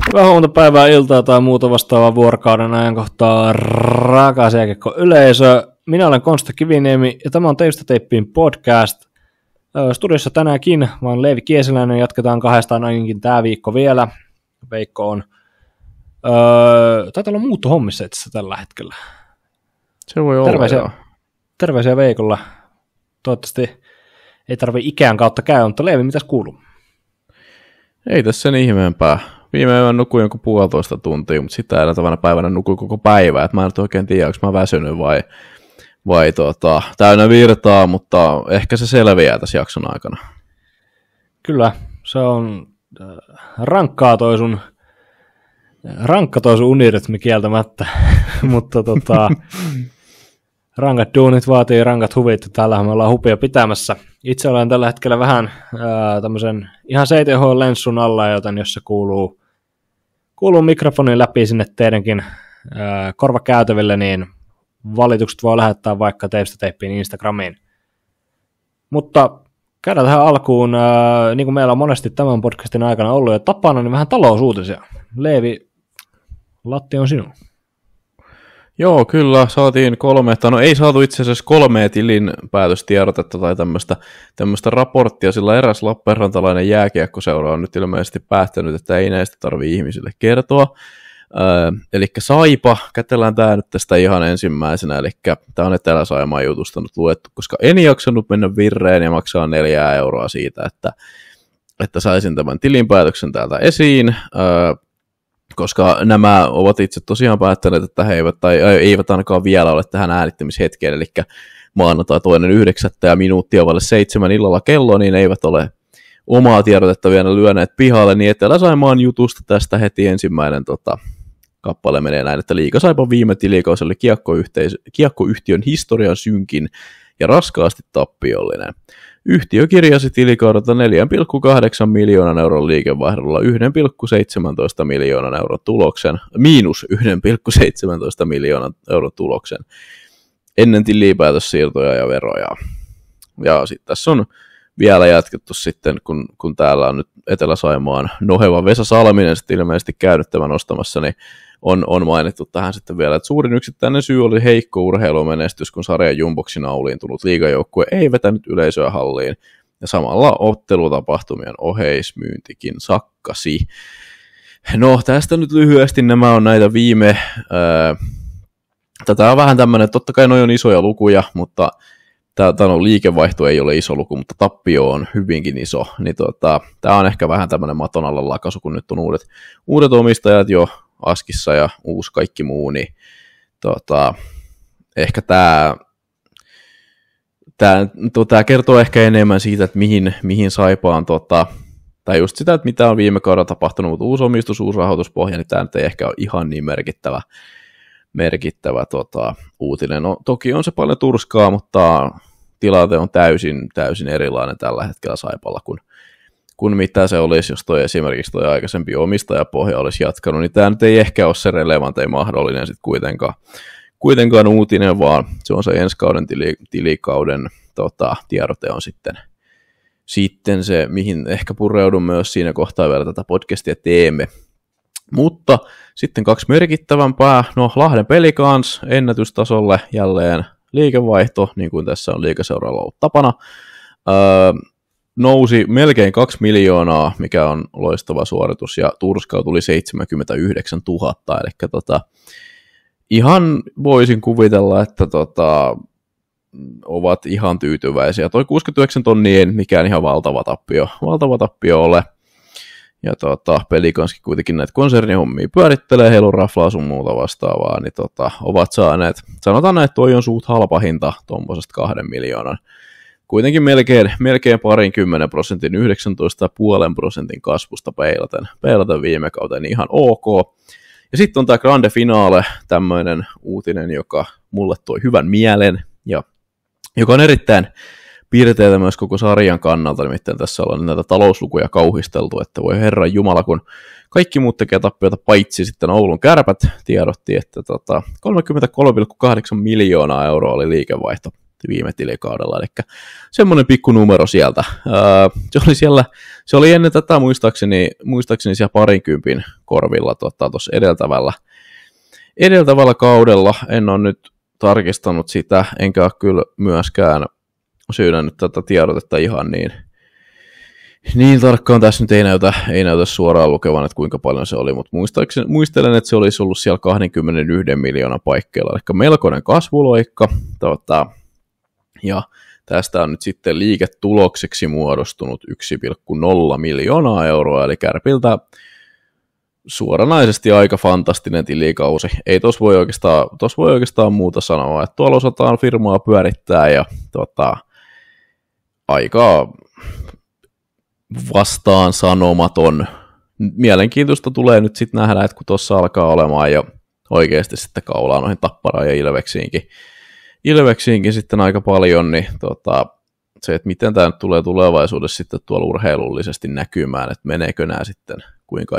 Hyvää huomenta, päivää, iltaa tai muuta vastaavaa vuorokauden ajankohtaa rakas jääkiekko-yleisö. Minä olen Konsta Kiviniemi ja tämä on Teistä Teippiin podcast. Studiossa tänäänkin vaan Leevi Kiesiläinen, jatketaan kahdestaan ainakin tämä viikko vielä. Veikko on taitaa olla muuttohommissa itse tällä hetkellä. Se voi olla, terveisiä Veikolla. Toivottavasti ei tarvitse ikään kautta käydä, mutta Leevi, mitäs kuuluu? Ei tässä sen ihmeempää. Viime yön nukuin jonkun 1,5 tuntia, mutta sitä edeltävänä päivänä nukuin koko päivää. Et mä en oikein tiedä, onko mä väsynyt vai täynnä virtaa, mutta ehkä se selviää tässä jakson aikana. Kyllä, se on rankka toi sun unirytmi kieltämättä, mutta rankat duunit vaatii rankat huvit, ja täällähän me ollaan hupia pitämässä. Itse olen tällä hetkellä vähän tämmöisen ihan 7H-lenssun alla, joten jos se kuuluu mikrofonin läpi sinne teidänkin korvakäytäville, niin valitukset voi lähettää vaikka Teistä Teippiin Instagramiin. Mutta käydään tähän alkuun, niin kuin meillä on monesti tämän podcastin aikana ollut jo tapana, niin vähän talousuutisia. Leevi, latti on sinun. Joo, kyllä saatiin ei saatu itse asiassa 3 tilinpäätöstiedotetta tai tämmöistä raporttia, sillä eräs lappeenrantalainen jääkiekkoseura on nyt ilmeisesti päättänyt, että ei näistä tarvitse ihmisille kertoa. Eli Saipa, kätellään tämä nyt tästä ihan ensimmäisenä, eli tämä on Etelä-Saimaan jutusta nyt luettu, koska en jaksanut mennä virreen ja maksaa 4 euroa siitä, että saisin tämän tilinpäätöksen täältä esiin. Koska nämä ovat itse tosiaan päättäneet, että he eivät ainakaan vielä ole tähän äänittämishetkeen, eli maanantai 2.9. ja minuuttia vaille 7 illalla kello, niin eivät ole omaa tiedotetta vielä lyöneet pihalle, niin Etelä-Saimaan jutusta tästä heti ensimmäinen kappale menee näin, että Liiga Saipan viime tilikausi oli kiekkoyhtiön historian synkin ja raskaasti tappiollinen. Yhtiö kirjasi tilikaudelta 4,8 miljoonan euron liikevaihdolla 1,17 miljoonan euron tuloksen, miinus 1,17 miljoonan euron tuloksen ennen tilinpäätössiirtoja ja veroja. Ja sitten tässä on vielä jatkettu sitten, kun täällä on nyt Etelä-Saimaan noheva Vesa Salminen sitten ilmeisesti käynyt tämän ostamassa, niin on mainittu tähän sitten vielä, että suurin yksittäinen syy oli heikko urheilumenestys, kun sarjan jumboksi nauliin tullut liigajoukkue ei vetänyt yleisöä halliin, ja samalla ottelutapahtumien oheismyyntikin sakkasi. No, tästä nyt lyhyesti nämä on näitä tätä on vähän tämmöinen, totta kai noi on isoja lukuja, mutta tämä liikevaihto ei ole iso luku, mutta tappio on hyvinkin iso, niin tämä on ehkä vähän tämmöinen maton alla lakasu, kun nyt on uudet omistajat jo askissa ja uusi kaikki muu, niin ehkä tämä kertoo ehkä enemmän siitä, että mihin Saipaan, tai just sitä, että mitä on viime kaudella tapahtunut, mutta uusi omistus, uusi rahoituspohja, niin tämä nyt ei ehkä ole ihan niin merkittävä uutinen. No, toki on se paljon turskaa, mutta tilanne on täysin erilainen tällä hetkellä Saipalla kuin mitä se olisi, jos esimerkiksi toi aikaisempi omistajapohja olisi jatkanut, niin tämä nyt ei ehkä ole se relevantein mahdollinen sitten kuitenkaan uutinen, vaan se on se ensi kauden tilikauden tiedote on sitten se, mihin ehkä pureudun myös siinä kohtaa vielä tätä podcastia teemme. Mutta sitten 2 merkittävämpää, no Lahden Pelicans ennätystasolle jälleen liikevaihto, niin kuin tässä on liigaseuralla ollut tapana, nousi melkein 2 miljoonaa, mikä on loistava suoritus, ja turskaa tuli 79 000, eli ihan voisin kuvitella, että ovat ihan tyytyväisiä. Toi 69 tonnia ei mikään ihan valtava tappio ole, ja Pelicanskin kuitenkin näitä konsernihommia pyörittelee, heillä on raflaa sun muuta vastaavaa, niin ovat saaneet, sanotaan näin, että toi on suht halpa hinta tuommoisesta 2 miljoonan. Kuitenkin melkein 20%, 19,5% kasvusta peilaten viime kauden ihan ok. Ja sitten on tämä Grande Finale, tämmöinen uutinen, joka mulle toi hyvän mielen, ja joka on erittäin piirteitä myös koko sarjan kannalta, nimittäin tässä ollaan näitä talouslukuja kauhisteltu, että voi herran jumala, kun kaikki muut tekee tappiota paitsi sitten Oulun Kärpät tiedotti, että 33,8 miljoonaa euroa oli liikevaihto viime tilikaudella, eli semmoinen pikku numero sieltä. Se oli ennen tätä muistaakseni siellä 20 korvilla tuossa edeltävällä kaudella. En ole nyt tarkistanut sitä, enkä ole kyllä myöskään syynännyt tätä tiedotetta ihan niin tarkkaan tässä nyt ei näytä suoraan lukevan, että kuinka paljon se oli, mutta muistelen, että se olisi ollut siellä 21 miljoonan paikkeilla, eli melkoinen kasvuloikka, ja tästä on nyt sitten liiketulokseksi muodostunut 1,0 miljoonaa euroa, eli Kärpiltä suoranaisesti aika fantastinen tilikausi. Ei tuossa voi oikeastaan muuta sanoa, että tuolla osataan firmaa pyörittää ja aika vastaan sanomaton. Mielenkiintoista tulee nyt sitten nähdä, että kun tuossa alkaa olemaan jo oikeasti sitten kaulaa noihin Tapparaan ja Ilveksiinkin sitten aika paljon, niin se, että miten tämä nyt tulee tulevaisuudessa sitten tuolla urheilullisesti näkymään, että meneekö nämä sitten kuinka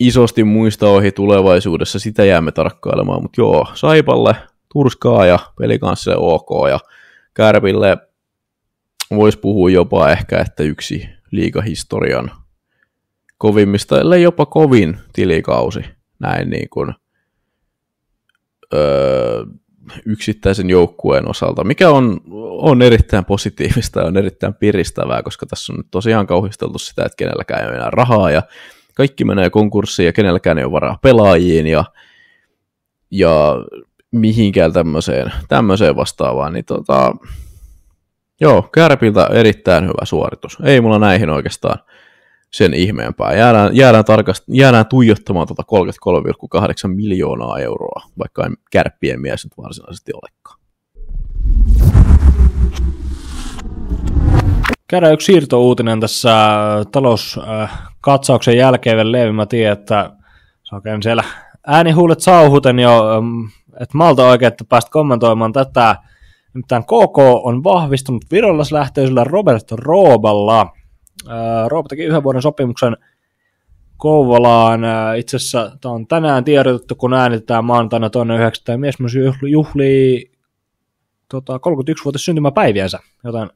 isosti muista ohi tulevaisuudessa, sitä jäämme tarkkailemaan, mutta joo, Saipalle turskaa ja Pelikanssille ok, ja Kärpille voisi puhua jopa ehkä, että yksi liigahistorian kovimmista, ellei jopa kovin tilikausi, näin niin kuin yksittäisen joukkueen osalta, mikä on erittäin positiivista ja on erittäin piristävää, koska tässä on nyt tosiaan kauhisteltu sitä, että kenelläkään ei ole enää rahaa ja kaikki menee konkurssiin ja kenelläkään ei ole varaa pelaajiin ja mihinkään tämmöiseen vastaavaan, niin joo, Kärpiltä erittäin hyvä suoritus. Ei mulla näihin oikeastaan sen ihmeempää. Jäädään tuijottamaan 33,8 miljoonaa euroa, vaikka en Kärppien mies nyt varsinaisesti olekaan. Käydään yksi siirtouutinen tässä talouskatsauksen jälkeen. Leevi, mä tiedän, että sä oikein siellä äänihuulet sauhuten jo, että malta oikein, että päästä kommentoimaan tätä. Nimittäin KK on vahvistunut virollislähtöisellä Robert Rooballa. Rooba teki 1 vuoden sopimuksen Kouvolaan. Itse asiassa tämä on tänään tiedotettu, kun äänitetään maanantaina 2.9. Mies myös juhlii 31-vuotias syntymäpäiviänsä, joten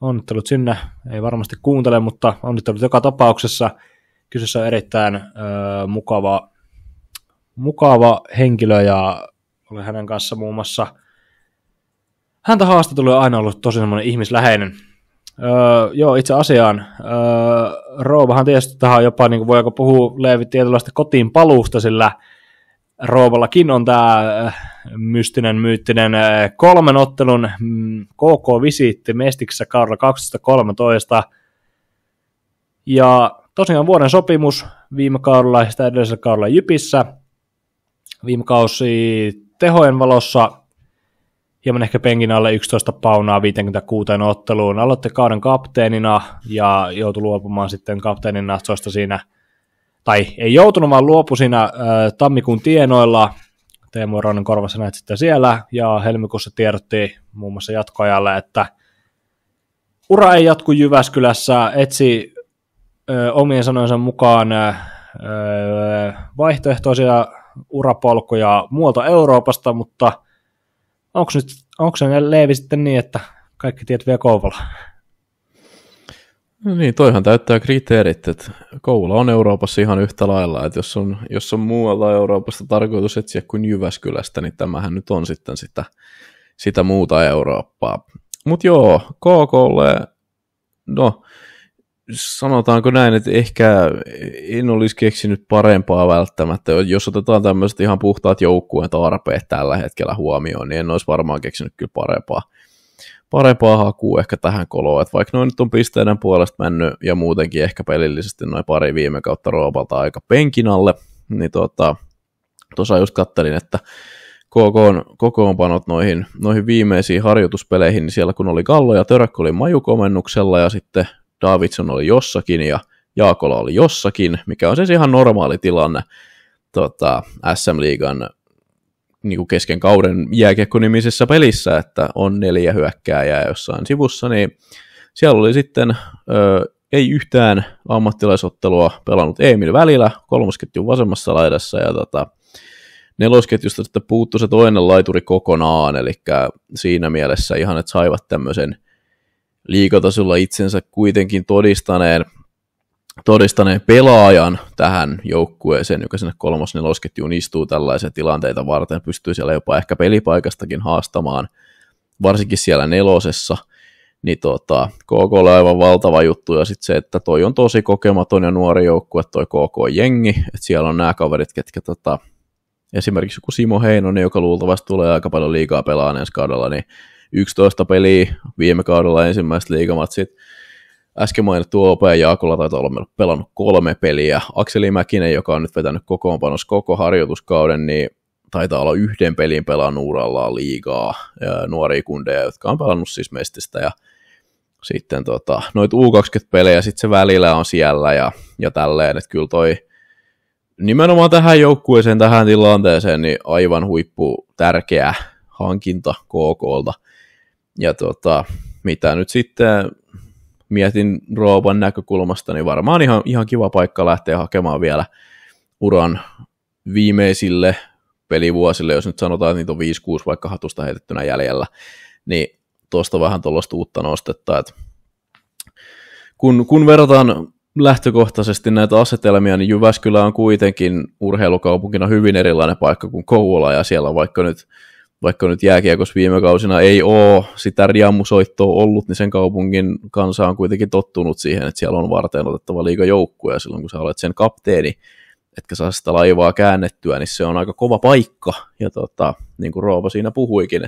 onnittelut sinne. Ei varmasti kuuntele, mutta onnittelut joka tapauksessa. Kyseessä on erittäin mukava henkilö ja olen hänen kanssa muun muassa häntä haastattelu on aina ollut tosi semmoinen ihmisläheinen. Joo, itse asiaan. Roobahan tietysti tähän jopa, niin voiko puhua Leevi tietynlaista kotiin paluusta, sillä Rooballakin on tämä myyttinen 3 ottelun KK-visiitti Mestiksessä kaudella 2013. Ja tosiaan vuoden sopimus viime kaudella ja sitä edellisellä kaudella Jypissä. Viime kausi tehojen valossa hieman ehkä penkin alle 11 paunaa 56 otteluun. Aloitti kauden kapteenina ja joutui luopumaan sitten kapteenin natsoista siinä, tai ei joutunut, vaan luopui siinä tammikuun tienoilla. Teemu Roinen korvassa näet sitten siellä, ja helmikuussa tiedotti muun muassa jatkoajalle, että ura ei jatku Jyväskylässä, etsi omien sanojensa mukaan vaihtoehtoisia urapolkuja muualta Euroopasta, mutta onko se Leevi sitten niin, että kaikki tiet vie Kouvolaan? No niin, toihan täyttää kriteerit, että Kouvola on Euroopassa ihan yhtä lailla, että jos on muualta Euroopasta tarkoitus etsiä kuin Jyväskylästä, niin tämähän nyt on sitten sitä muuta Eurooppaa. Mutta joo, KKlle, no sanotaanko näin, että ehkä en olisi keksinyt parempaa välttämättä. Jos otetaan tämmöiset ihan puhtaat joukkueen tarpeet tällä hetkellä huomioon, niin en olisi varmaan keksinyt kyllä parempaa hakua ehkä tähän koloon. Että vaikka noin nyt on pisteiden puolesta mennyt ja muutenkin ehkä pelillisesti noin pari viime kautta Roopalta aika penkin alle, niin tuossa just kattelin, että kokoonpanot noihin viimeisiin harjoituspeleihin, niin siellä kun oli Gallo ja Törkkä oli majukomennuksella ja sitten Davidson oli jossakin ja Jaakola oli jossakin, mikä on siis ihan normaali tilanne SM-liigan niin kuin kesken kauden jääkiekko-nimisessä pelissä, että on 4 hyökkääjää jossain sivussa, niin siellä oli sitten ei yhtään ammattilaisottelua pelannut Emil Välilä 30 vasemmassa laidassa ja nelosketjusta sitten puuttui se toinen laituri kokonaan, eli siinä mielessä ihan, että saivat tämmöisen liigatasolla itsensä kuitenkin todistaneen pelaajan tähän joukkueeseen, joka sinne kolmos-nelosketjuun istuu tällaisia tilanteita varten, pystyy siellä jopa ehkä pelipaikastakin haastamaan, varsinkin siellä nelosessa, niin KK oli aivan valtava juttu, ja sitten se, että toi on tosi kokematon ja nuori joukkue, toi KK-jengi, että siellä on nämä kaverit, ketkä esimerkiksi joku Simo Heinonen, joka luultavasti tulee aika paljon liigaa pelaamaan ensi kaudella, niin 11 peliä viime kaudella ensimmäiset liigamatsit. Äsken mainittu OP Jaakola taitaa olla pelannut 3 peliä. Akseli Mäkinen, joka on nyt vetänyt kokoonpanossa koko harjoituskauden, niin taitaa olla 1 pelin pelannut urallaan liigaa. Ja nuoria kundeja, jotka on pelannut siis Mestistä. Ja sitten noit U20-pelejä sitten se välillä on siellä ja tälleen. Että kyllä toi nimenomaan tähän joukkueeseen, tähän tilanteeseen, niin aivan huippu tärkeä hankinta KKlta. Ja mitä nyt sitten mietin Roopan näkökulmasta, niin varmaan ihan kiva paikka lähteä hakemaan vielä uran viimeisille pelivuosille, jos nyt sanotaan, että niitä on 5-6 vaikka hatusta heitettynä jäljellä, niin tuosta vähän tuollaista uutta nostetta, että kun verrataan lähtökohtaisesti näitä asetelmia, niin Jyväskylä on kuitenkin urheilukaupunkina hyvin erilainen paikka kuin Kouvola, ja siellä vaikka nyt jääkiekossa viime kausina ei ole sitä riamusoittoa ollut, niin sen kaupungin kansa on kuitenkin tottunut siihen, että siellä on varten otettava liigajoukkue, ja silloin kun sä olet sen kapteeni, etkä saa sitä laivaa käännettyä, niin se on aika kova paikka, ja niin kuin Roopa siinä puhuikin,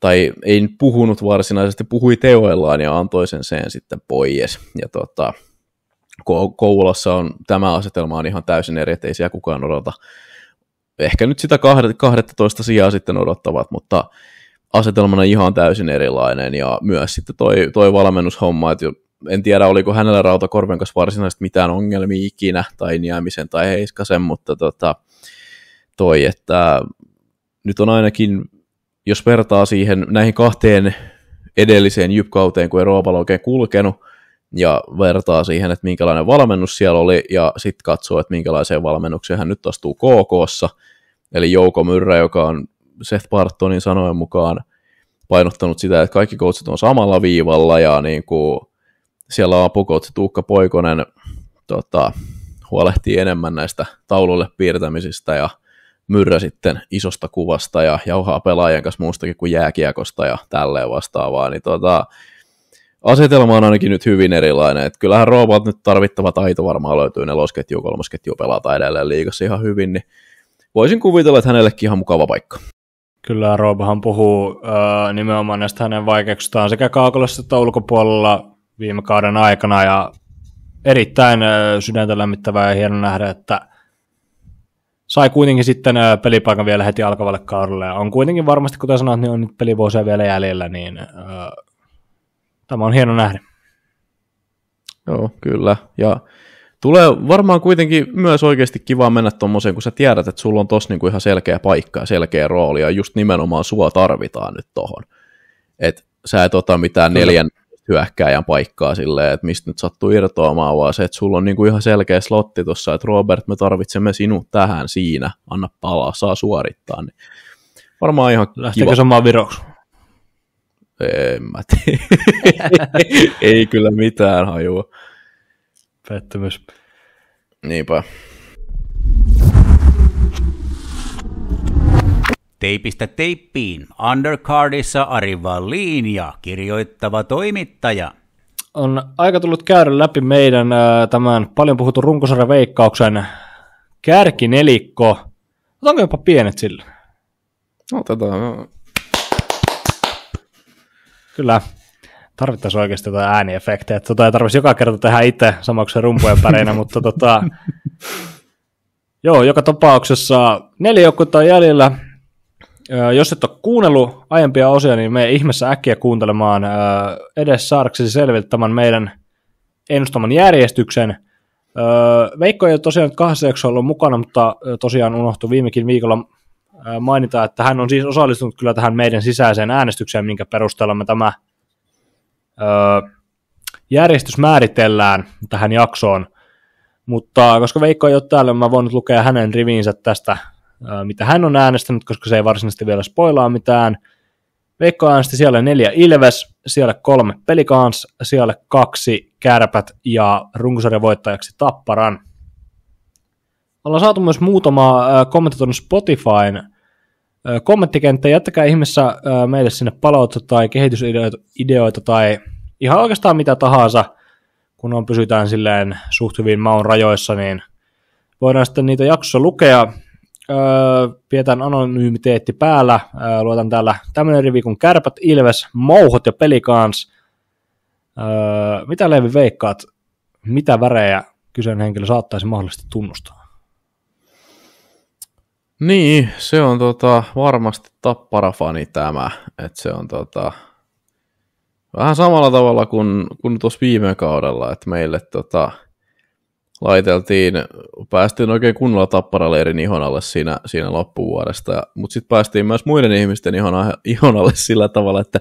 tai ei puhunut varsinaisesti, puhui teoillaan ja antoi sen sitten pois, ja Kouvolassa on tämä asetelma on ihan täysin eri, ettei siellä kukaan odota. Ehkä nyt sitä 12 sijaa sitten odottavat, mutta asetelmana ihan täysin erilainen, ja myös sitten toi valmennushomma, että en tiedä oliko hänellä Rautakorven kanssa varsinaisesti mitään ongelmia ikinä, tai Niemisen tai Heiskasen, mutta että nyt on ainakin, jos vertaa siihen näihin 2 edelliseen Jyp-kauteen, kun ei Roopalla oikein kulkenut, ja vertaa siihen, että minkälainen valmennus siellä oli, ja sitten katsoo, että minkälaiseen valmennukseen hän nyt astuu KK:ssa, eli Jouko Myrrä, joka on Seth Bartonin sanojen mukaan painottanut sitä, että kaikki coachit on samalla viivalla, ja niin kuin siellä on apukoutsi Tuukka Poikonen huolehtii enemmän näistä taululle piirtämisistä, ja Myrrä sitten isosta kuvasta, ja jauhaa pelaajien kanssa muustakin kuin jääkiekosta, ja tälleen vastaavaa, niin asetelma on ainakin nyt hyvin erilainen, että kyllähän Roopat nyt tarvittava taito varmaan löytyy, nelosketju, kolmosketju pelata edelleen liigassa ihan hyvin, niin voisin kuvitella, että hänellekin ihan mukava paikka. Kyllä Roopahan puhuu nimenomaan näistä hänen vaikeuksistaan sekä Kaakolassa että ulkopuolella viime kauden aikana, ja erittäin sydäntä lämmittävää ja hieno nähdä, että sai kuitenkin sitten pelipaikan vielä heti alkavalle kaudelle, ja on kuitenkin varmasti, kuten sanoit, niin on nyt pelivuosia vielä jäljellä, niin tämä on hieno nähdä. Joo, kyllä. Ja tulee varmaan kuitenkin myös oikeasti kiva mennä tuommoiseen, kun sä tiedät, että sulla on tossa niinku ihan selkeä paikka ja selkeä rooli, ja just nimenomaan sua tarvitaan nyt tohon. Että sä et ota mitään 4 hyökkääjän paikkaa silleen, että mistä nyt sattuu irtoamaan, vaan se, että sulla on niinku ihan selkeä slotti tuossa, että Robert, me tarvitsemme sinut tähän siinä, anna palaa, saa suorittaa. Niin varmaan ihan lähteekö samaan viroksi? En mä tiedä. Ei kyllä mitään hajua. Pettymys. Niinpä. Teipistä teippiin. Undercardissa Ari Wallin ja kirjoittava toimittaja. On aika tullut käydä läpi meidän tämän paljon puhutun runkosarjan Veikkauksen kärkinelikko. Otanko jopa pienet sillä? Otetaan. Kyllä. Tarvittaisiin oikeasti jotain ääniefektejä. Ei tarvitsisi joka kerta tehdä itse samaksi rumpujen pärinä, mutta joo, joka tapauksessa 4 joukkuetta on jäljellä. Jos et ole kuunnellut aiempia osia, niin mene ihmeessä äkkiä kuuntelemaan edes saadaksesi selville tämän meidän ennustaman järjestyksen. Veikko ei ole tosiaan 2 jaksoa ollut mukana, mutta tosiaan unohtui viimekin viikolla mainita, että hän on siis osallistunut kyllä tähän meidän sisäiseen äänestykseen, minkä perusteella me tämä järjestys määritellään tähän jaksoon. Mutta koska Veikko ei ole täällä, mä voin nyt lukea hänen riviinsä tästä mitä hän on äänestänyt, koska se ei varsinaisesti vielä spoilaa mitään. Veikko äänesti siellä 4 Ilves, siellä 3 Pelicans, siellä 2 Kärpät ja runkosarjan voittajaksi Tapparan. Ollaan saatu myös muutama kommentti tuonne Spotifyn kommenttikenttä. Jättäkää ihmeessä meille sinne palautetta tai kehitysideoita tai ihan oikeastaan mitä tahansa, kun pysytään silleen suht hyvin maun rajoissa, niin voidaan sitten niitä jaksossa lukea. Pidetään anonymiteetti päällä. Luotan täällä tämmöinen rivi kuin Kärpät, Ilves, Mouhot ja Pelicans. Mitä Leevi veikkaat? Mitä värejä kyseinen henkilö saattaisi mahdollisesti tunnustaa? Niin, se on varmasti Tappara-fani tämä. Et se on vähän samalla tavalla kuin tuossa viime kaudella, että meille päästiin oikein kunnolla Tappara-leirin ihon alle siinä loppuvuodesta, mutta sitten päästiin myös muiden ihmisten ihon alle sillä tavalla, että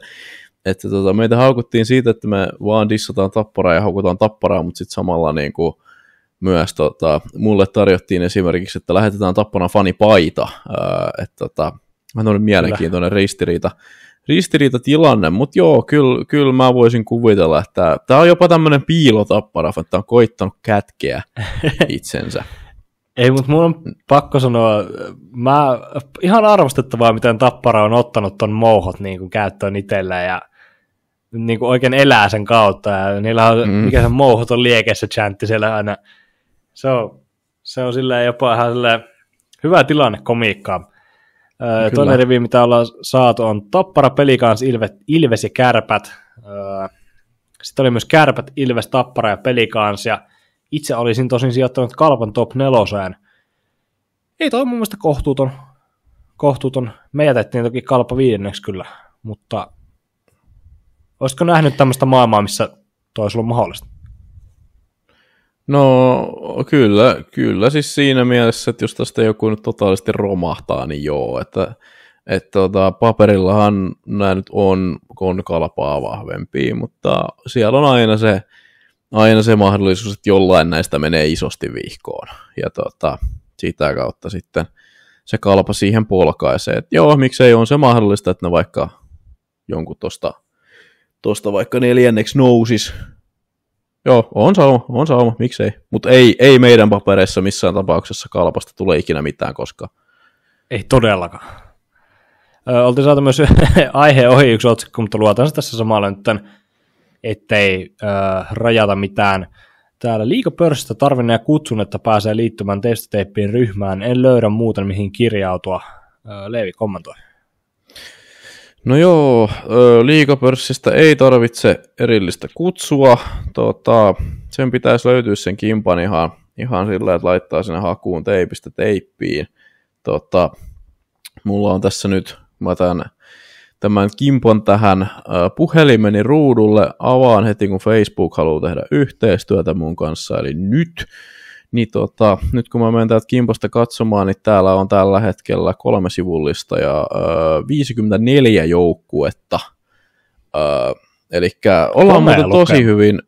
meitä haukuttiin siitä, että me vaan dissataan Tapparaa ja haukutaan Tapparaa, mutta sitten samalla niin kuin myös mulle tarjottiin esimerkiksi, että lähetetään Tapparan fanipaita, että vähän on mielenkiintoinen ristiriitatilanne, mutta joo, kyllä mä voisin kuvitella, että tämä on jopa tämmöinen piilotappara, että on koittanut kätkeä itsensä. Ei, mutta mun on pakko sanoa, ihan arvostettavaa, miten Tappara on ottanut ton Mouhot niin kuin käyttöön itselleen ja niin kuin oikein elää sen kautta. Ja niillä on, mikä se Mouhot on liekeissä chantti siellä aina. Se on silleen jopa ihan silleen hyvä tilanne komiikkaa. Toinen rivi, mitä ollaan saatu, on Tappara, Pelicans, Ilves ja Kärpät. Sitten oli myös Kärpät, Ilves, Tappara ja Pelicans. Ja itse olisin tosin sijoittanut Kalpan top 4. Ei toi mun mielestä kohtuuton. Me jätettiin toki Kalpa 5. kyllä, mutta olisiko nähnyt tämmöistä maailmaa, missä toi olisi ollut mahdollista? No kyllä siis siinä mielessä, että jos tästä joku nyt totaalisesti romahtaa, niin joo, että paperillahan nämä nyt on Kalpaa vahvempia, mutta siellä on aina se mahdollisuus, että jollain näistä menee isosti vihkoon, ja sitä kautta sitten se Kalpa siihen polkaisee, että joo, miksei on se mahdollista, että ne vaikka jonkun tosta vaikka 4. nousis. Joo, on sauma, miksei. Mutta ei meidän papereissa missään tapauksessa Kalpasta tule ikinä mitään koskaan. Ei todellakaan. Oltiin saatu myös aiheen ohi yksi otsikko, mutta luotan tässä samalla nyt, ettei rajata mitään. Täällä Liigapörssistä tarvinneen ja kutsun, että pääsee liittymään testiteippiin ryhmään. En löydä muuten mihin kirjautua. Leevi, kommentoi. No joo, Liigapörssistä ei tarvitse erillistä kutsua. Sen pitäisi löytyä sen kimpan ihan sillä, että laittaa sinne hakuun teipistä teippiin. Mulla on tässä nyt, mä tämän kimpan tähän puhelimeni ruudulle, avaan heti kun Facebook haluaa tehdä yhteistyötä mun kanssa, eli nyt. Niin nyt kun mä menen täältä kimpasta katsomaan, niin täällä on tällä hetkellä 3 sivullista ja 54 joukkuetta. Eli ollaan muuten tosi hyvin,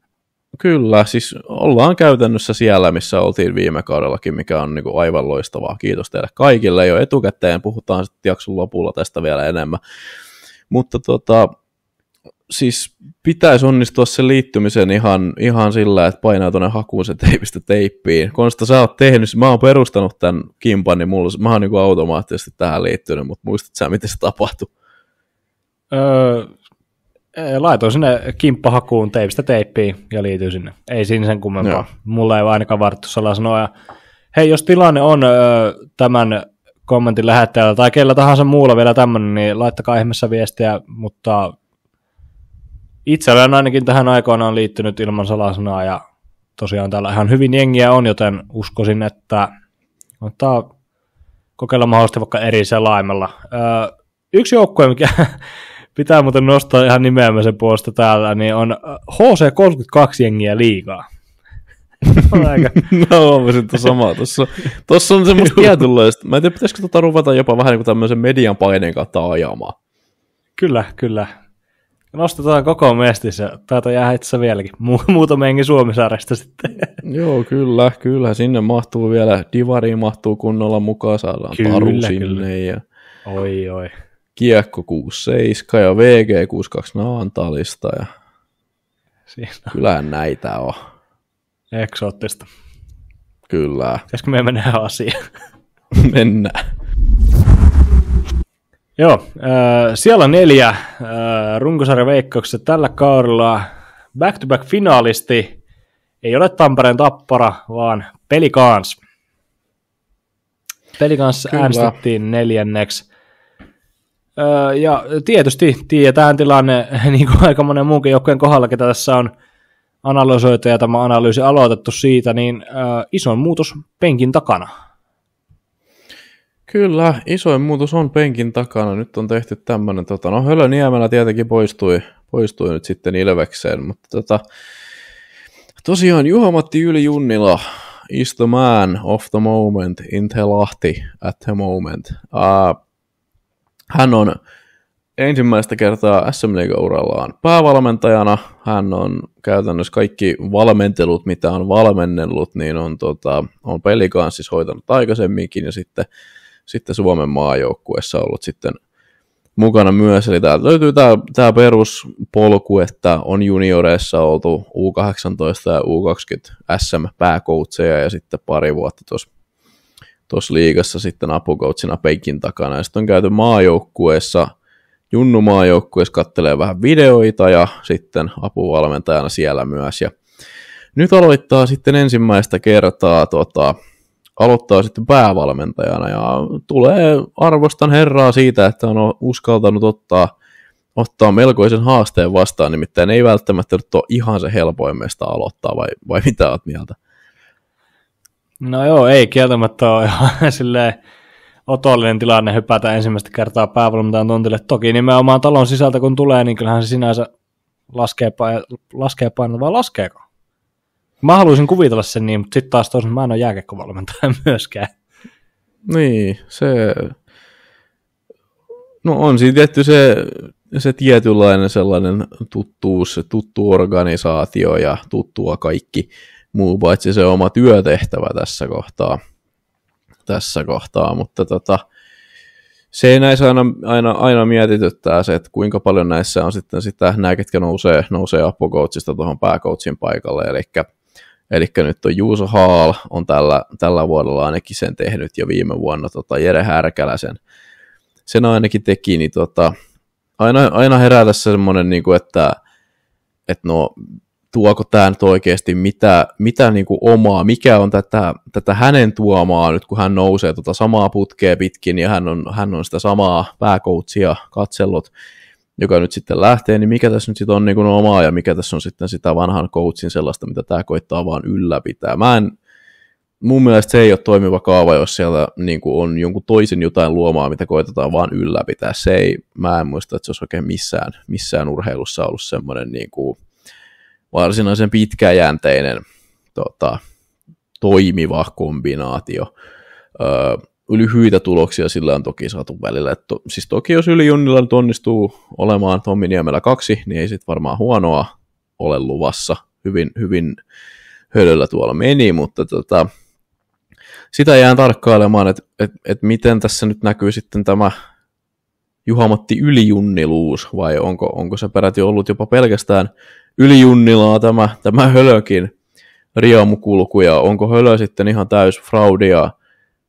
kyllä, siis ollaan käytännössä siellä, missä oltiin viime kaudellakin, mikä on niin kuin aivan loistavaa. Kiitos teille kaikille jo etukäteen, puhutaan sitten jakson lopulla tästä vielä enemmän. Mutta siis pitäisi onnistua sen liittymisen ihan sillä, että painaa tuonne hakuun se teipistä teippiin. Konsta sä oot tehnyt, mä oon perustanut tämän kimpan, niin mä oon niin kuin automaattisesti tähän liittynyt, mutta muistat sä, miten se tapahtui? Laitoin sinne kimppahakuun teipistä teippiin ja liityin sinne. Ei siinä sen kummempaa. Joo. Mulla ei ainakaan vaadittu salaa sanoa. Ja hei, jos tilanne on tämän kommentin lähettäjällä tai kellä tahansa muulla vielä tämmöinen, niin laittakaa ihmeessä viestiä, mutta itse olen ainakin tähän aikoinaan liittynyt ilman salasanaa ja tosiaan täällä ihan hyvin jengiä on, joten uskoisin, että ottaa kokeilla mahdollisesti vaikka eri selaimella. Yksi joukkue, mikä pitää muuten nostaa ihan nimeämisen puolesta täällä, niin on HC32 jengiä liigaa. Mä huomasin tuon samaa. Tuossa on semmoista tietynlaista. Mä en tiedä, pitäisikö ruveta jopa vähän niin kuin tämmöisen median paineen kautta ajamaan. Kyllä. Nostetaan koko mestis ja täältä jää itse vieläkin. Muutamienkin Suomisarjasta sitten. Joo, kyllä. Sinne mahtuu vielä, Divariin mahtuu kunnolla mukaan, saadaan Taru sinne ja Oi. Kiekko 6-7 ja VG 6-2 Naantalista ja kyllähän näitä on. Eksoottista. Kyllä. Pitäisikö me mennä asiaan? Mennään. Joo, siellä on 4 runkosarjaveikkauksessa tällä kaudella. Back-to-back finaalisti ei ole Tampereen Tappara, vaan Pelicans. Pelicans äänestettiin 4. Ja tietysti tiedetään tilanne, niin kuin aika monen muunkin joukkueen kohdalla, ketä tässä on analysoitu ja tämä analyysi aloitettu siitä, niin isoin muutos penkin takana. Kyllä, isoin muutos on penkin takana. Nyt on tehty tämmöinen, Hölöniemelä tietenkin poistui nyt sitten Ilvekseen, mutta tosiaan Juha-Matti Yli-Junnila is the man of the moment in Lahti at the moment. Hän on ensimmäistä kertaa SM-liiga-urallaan päävalmentajana. Hän on käytännössä kaikki valmentelut, mitä on valmennellut, niin on Pelicansissa hoitanut aikaisemminkin ja sitten Suomen maajoukkueessa ollut sitten mukana myös. Eli täältä löytyy tämä peruspolku, että on junioreissa oltu U18 ja U20 SM-pääkoutseja ja sitten pari vuotta tuossa liigassa sitten apukoutsina penkin takana. Ja sitten on käyty maajoukkueessa, junnumaajoukkueessa kattelee vähän videoita ja sitten apuvalmentajana siellä myös. Ja nyt aloittaa sitten ensimmäistä kertaa aloittaa sitten päävalmentajana ja arvostan herraa siitä, että on uskaltanut ottaa melkoisen haasteen vastaan, nimittäin ei välttämättä nyt ole ihan se helpoin meistä aloittaa, vai mitä olet mieltä? No joo, ei kieltämättä ole ihan silleen otollinen tilanne hypätä ensimmäistä kertaa päävalmentajan tontille. Toki nimenomaan talon sisältä kun tulee, niin kyllähän se sinänsä laskee painot, vai laskeeko? Mä haluaisin kuvitella sen niin, mutta sitten taas toisaalta mä en ole jääkiekkovalmentaja myöskään. Niin, no on siinä tietty se tietynlainen sellainen tuttuus, se tuttu organisaatio ja tuttua kaikki muu, paitsi se oma työtehtävä tässä kohtaa, mutta se ei näissä aina mietityttää se, että kuinka paljon näissä on sitten nämä, ketkä nousee apukoutsista tuohon pääkoutsin paikalle, eli nyt on Juuso Haal on tällä vuodella ainakin sen tehnyt ja viime vuonna Jere Härkäläsen sen ainakin teki, niin aina herää tässä semmoinen, niin kuin, että no tuoko tämä nyt oikeasti mitä niin kuin omaa, mikä on tätä hänen tuomaa nyt kun hän nousee samaa putkea pitkin ja hän on sitä samaa pääkoutsia katsellut, joka nyt sitten lähtee, niin mikä tässä nyt sitten on niin kuin omaa ja mikä tässä on sitten sitä vanhan coachin sellaista, mitä tämä koittaa vaan ylläpitää. Mun mielestä se ei ole toimiva kaava, jos siellä niin kuin on jonkun toisen jotain luomaa, mitä koitetaan vaan ylläpitää. Mä en muista, että se olisi oikein missään urheilussa ollut semmoinen niin kuin varsinaisen pitkäjänteinen toimiva kombinaatio. Lyhyitä tuloksia sillä on toki saatu välillä. Siis toki jos Yli-Junnila nyt onnistuu olemaan Tommi Niemelä 2, niin ei sit varmaan huonoa ole luvassa. Hyvin hölöllä tuolla meni, mutta sitä jään tarkkailemaan, että miten tässä nyt näkyy sitten tämä Juha-Matti Yli-Junniluus, vai onko se peräti ollut jopa pelkästään Yli-Junnilaa tämä Hölökin riemukulku, ja onko Hölö sitten ihan täys fraudia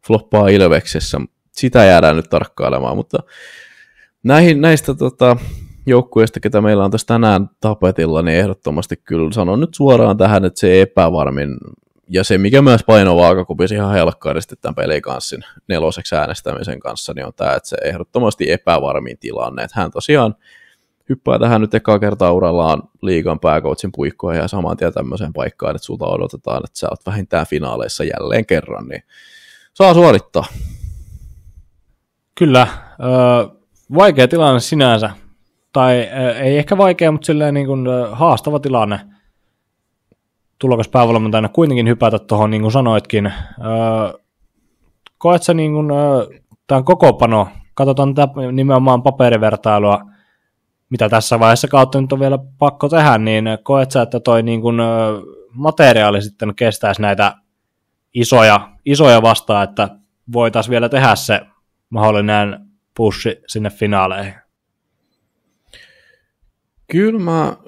floppaa Ilveksessä. Sitä jäädään nyt tarkkailemaan, mutta näistä joukkueista, ketä meillä on tässä tänään tapetilla, niin ehdottomasti kyllä sanon nyt suoraan tähän, että se epävarmin, ja se mikä myös paino vaakakupissa ihan helkkaisesti tämän Pelicansin 4. äänestämisen kanssa, niin on tämä, että se ehdottomasti epävarmin tilanne, että hän tosiaan hyppää tähän nyt ekaa kertaa urallaan liigan pääkoutsin puikkoon ja saman tien tämmöiseen paikkaan, että sulta odotetaan, että sä oot vähintään finaaleissa jälleen kerran, niin saa suorittaa. Kyllä, vaikea tilanne sinänsä, tai ei ehkä vaikea, mutta silleen niin kuin haastava tilanne. Tulokas päävalmentajana kuitenkin hypätä tuohon, niin kuin sanoitkin. Koet sä niin tämän kokoopano, katsotaan tätä nimenomaan paperivertailua, mitä tässä vaiheessa kautta nyt on vielä pakko tehdä, niin koet sä, että toi niin kun, materiaali sitten kestäisi näitä isoja vastaan, että voitaisiin vielä tehdä se mahdollinen pushi sinne finaaleihin?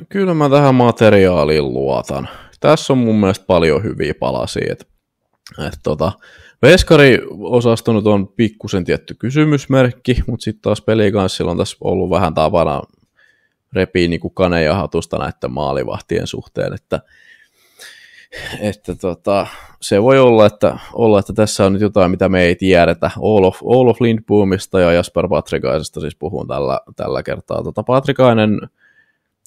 Kyllä mä tähän materiaaliin luotan. Tässä on mun mielestä paljon hyviä palasia. Veskari-osasto nyt on pikkusen tietty kysymysmerkki, mutta sitten taas pelikanssilla on tässä ollut vähän tapana repii niin kuin kaneja hatusta näiden maalivahtien suhteen, että se voi olla, että tässä on nyt jotain, mitä me ei tiedetä. Olof Lindboomista ja Jasper Patrikaisesta siis puhun tällä kertaa. Patrikainen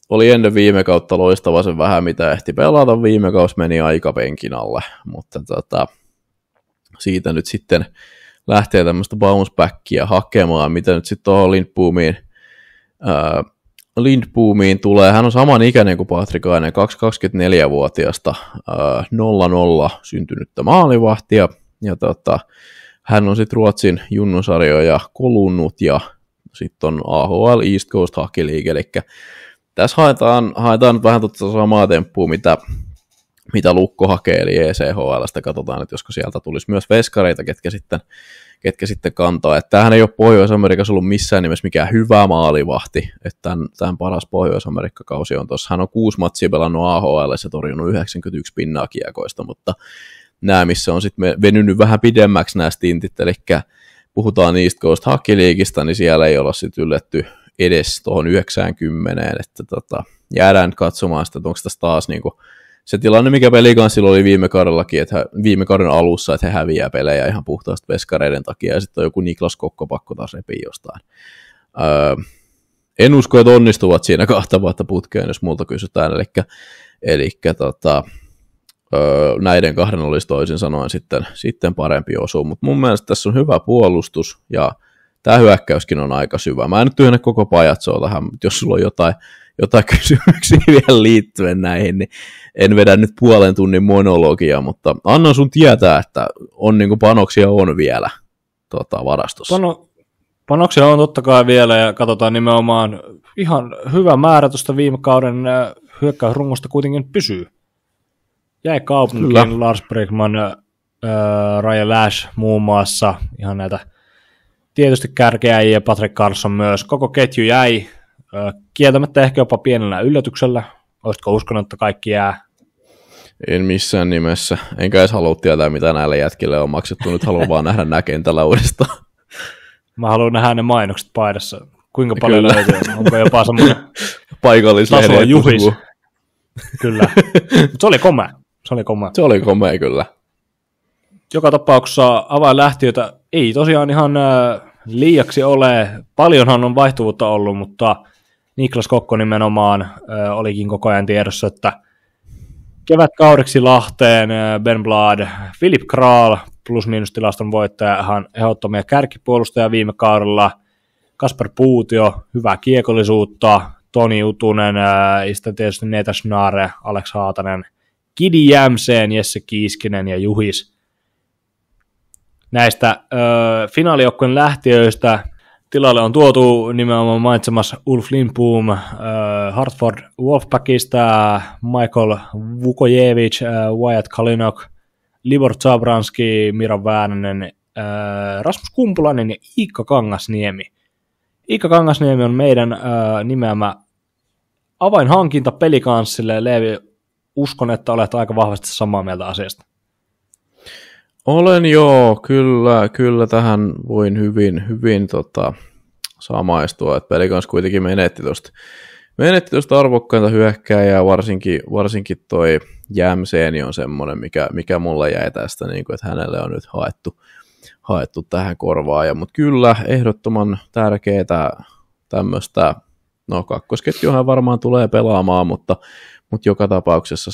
oli ennen viime kautta loistava sen vähän, mitä ehti pelata. Viime kausi meni aika penkin alle, mutta siitä nyt sitten lähtee tämmöistä bounce backia hakemaan, mitä nyt sitten tuohon Lindboomiin tulee. Hän on saman ikäinen kuin Patrikainen, 24-vuotiaasta 0-0 syntynyttä maalivahtia, ja hän on sitten Ruotsin junnusarjoja kolunnut, ja sitten on AHL East Coast Hockey League, eli tässä haetaan vähän samaa temppua, mitä Lukko hakee, eli ECHL:stä. Katsotaan, että josko sieltä tulisi myös veskareita, ketkä sitten kantaa. Että tämähän ei ole Pohjois-Amerikassa ollut missään nimessä mikään hyvä maalivahti, että tämän paras Pohjois-Amerikka-kausi on tuossa. Hän on 6 matsia pelannut AHL:ssä ja torjunut 91 pinnaa kiekoista, mutta nämä, missä on sitten venynyt vähän pidemmäksi nämä stintit, eli puhutaan East Coast Hockey Leagueista, niin siellä ei olla sitten ylletty edes tuohon 90, että jäädään nyt katsomaan sitä, että onko tässä taas niinku se tilanne, mikä Pelicansilla oli viime kaudellakin, että viime kauden alussa, että he häviää pelejä ihan puhtaasti veskareiden takia, ja sitten on joku Niklas Kokko pakko taas repii jostain. En usko, että onnistuvat siinä 2 vuotta putkeen, jos multa kysytään, eli näiden kahden olisi toisin sanoen sitten parempi osuu, mutta mun mielestä tässä on hyvä puolustus, ja tämä hyökkäyskin on aika syvä. Mä en nyt tyhjennä koko pajatsoa tähän, mutta jos sulla on jotain kysymyksiä vielä liittyen näihin, niin en vedä nyt puolen tunnin monologia, mutta annan sun tietää, että on niin kuin panoksia on vielä varastossa. Panoksia on totta kai vielä, ja katsotaan nimenomaan ihan hyvä määrä tuosta viime kauden hyökkäysrungosta kuitenkin pysyy. Jäi kaupunkiin Lars Brickman, Ryan Lash muun muassa, ihan näitä tietysti kärkeäjiä ja Patrick Carlson myös. Koko ketju jäi kieltämättä ehkä jopa pienellä yllätyksellä. Olisitko uskonut, että kaikki jää? En missään nimessä. Enkä edes halua tietää, mitä näille jätkille on maksettu. Nyt haluan vaan nähdä nää kentällä uudestaan. Mä haluan nähdä ne mainokset paidassa. Kuinka paljon löytyy? Onko jopa semmoinen paikallislehden juhis? Kyllä. Mutta se oli komea. Se oli komea, kyllä. Joka tapauksessa avainlähtiöitä ei tosiaan ihan liiaksi ole. Paljonhan on vaihtuvuutta ollut, mutta Niklas Kokko nimenomaan olikin koko ajan tiedossa, että kevätkaudeksi Lahteen Ben Blad, Philip Kral, plus-miinus-tilaston voittaja, ihan ehdottomia kärkipuolustajia viime kaudella, Kasper Puutio, hyvää kiekollisuutta, Toni Utunen, sitten tietysti Neeta Schnare, Alex Haatanen, Kidi Jämseen, Jesse Kiiskinen ja Juhis. Näistä finaalijoukkojen lähtiöistä tilalle on tuotu nimenomaan mainitsemassa Ulf Lindboom Hartford Wolfpackista, Michael Vukojevic, Wyatt Kalinok, Libor Zabranski, Mira Väänänen, Rasmus Kumpulainen ja Iikka Kangasniemi. Iikka Kangasniemi on meidän nimeämä avainhankinta Pelicansille. Leevi, uskon, että olet aika vahvasti samaa mieltä asiasta. Olen joo, kyllä tähän voin hyvin samaistua, että Pelicans kuitenkin menetti tuosta arvokkainta hyökkääjää, varsinkin toi Jämseeni on semmoinen, mikä mulle jäi tästä, niin kuin, että hänelle on nyt haettu tähän korvaan, mutta kyllä ehdottoman tärkeää tämmöistä, no kakkosketjuhan varmaan tulee pelaamaan, mutta joka tapauksessa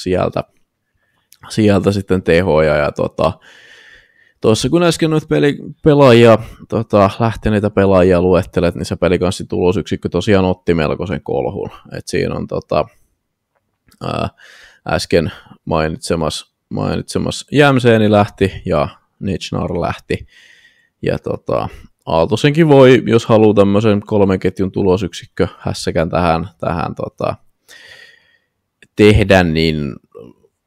sieltä sitten tehoja ja tuossa kun äsken noita pelaajia, lähteneitä pelaajia luettelet, niin se Pelicansin tulosyksikkö tosiaan otti melkoisen kolhun. Et siinä on äsken mainitsemas Jämseeni lähti ja Nitschnar lähti. Ja Aaltosenkin voi, jos haluaa tämmöisen 3 ketjun tulosyksikkö hässäkän tähän tehdä, niin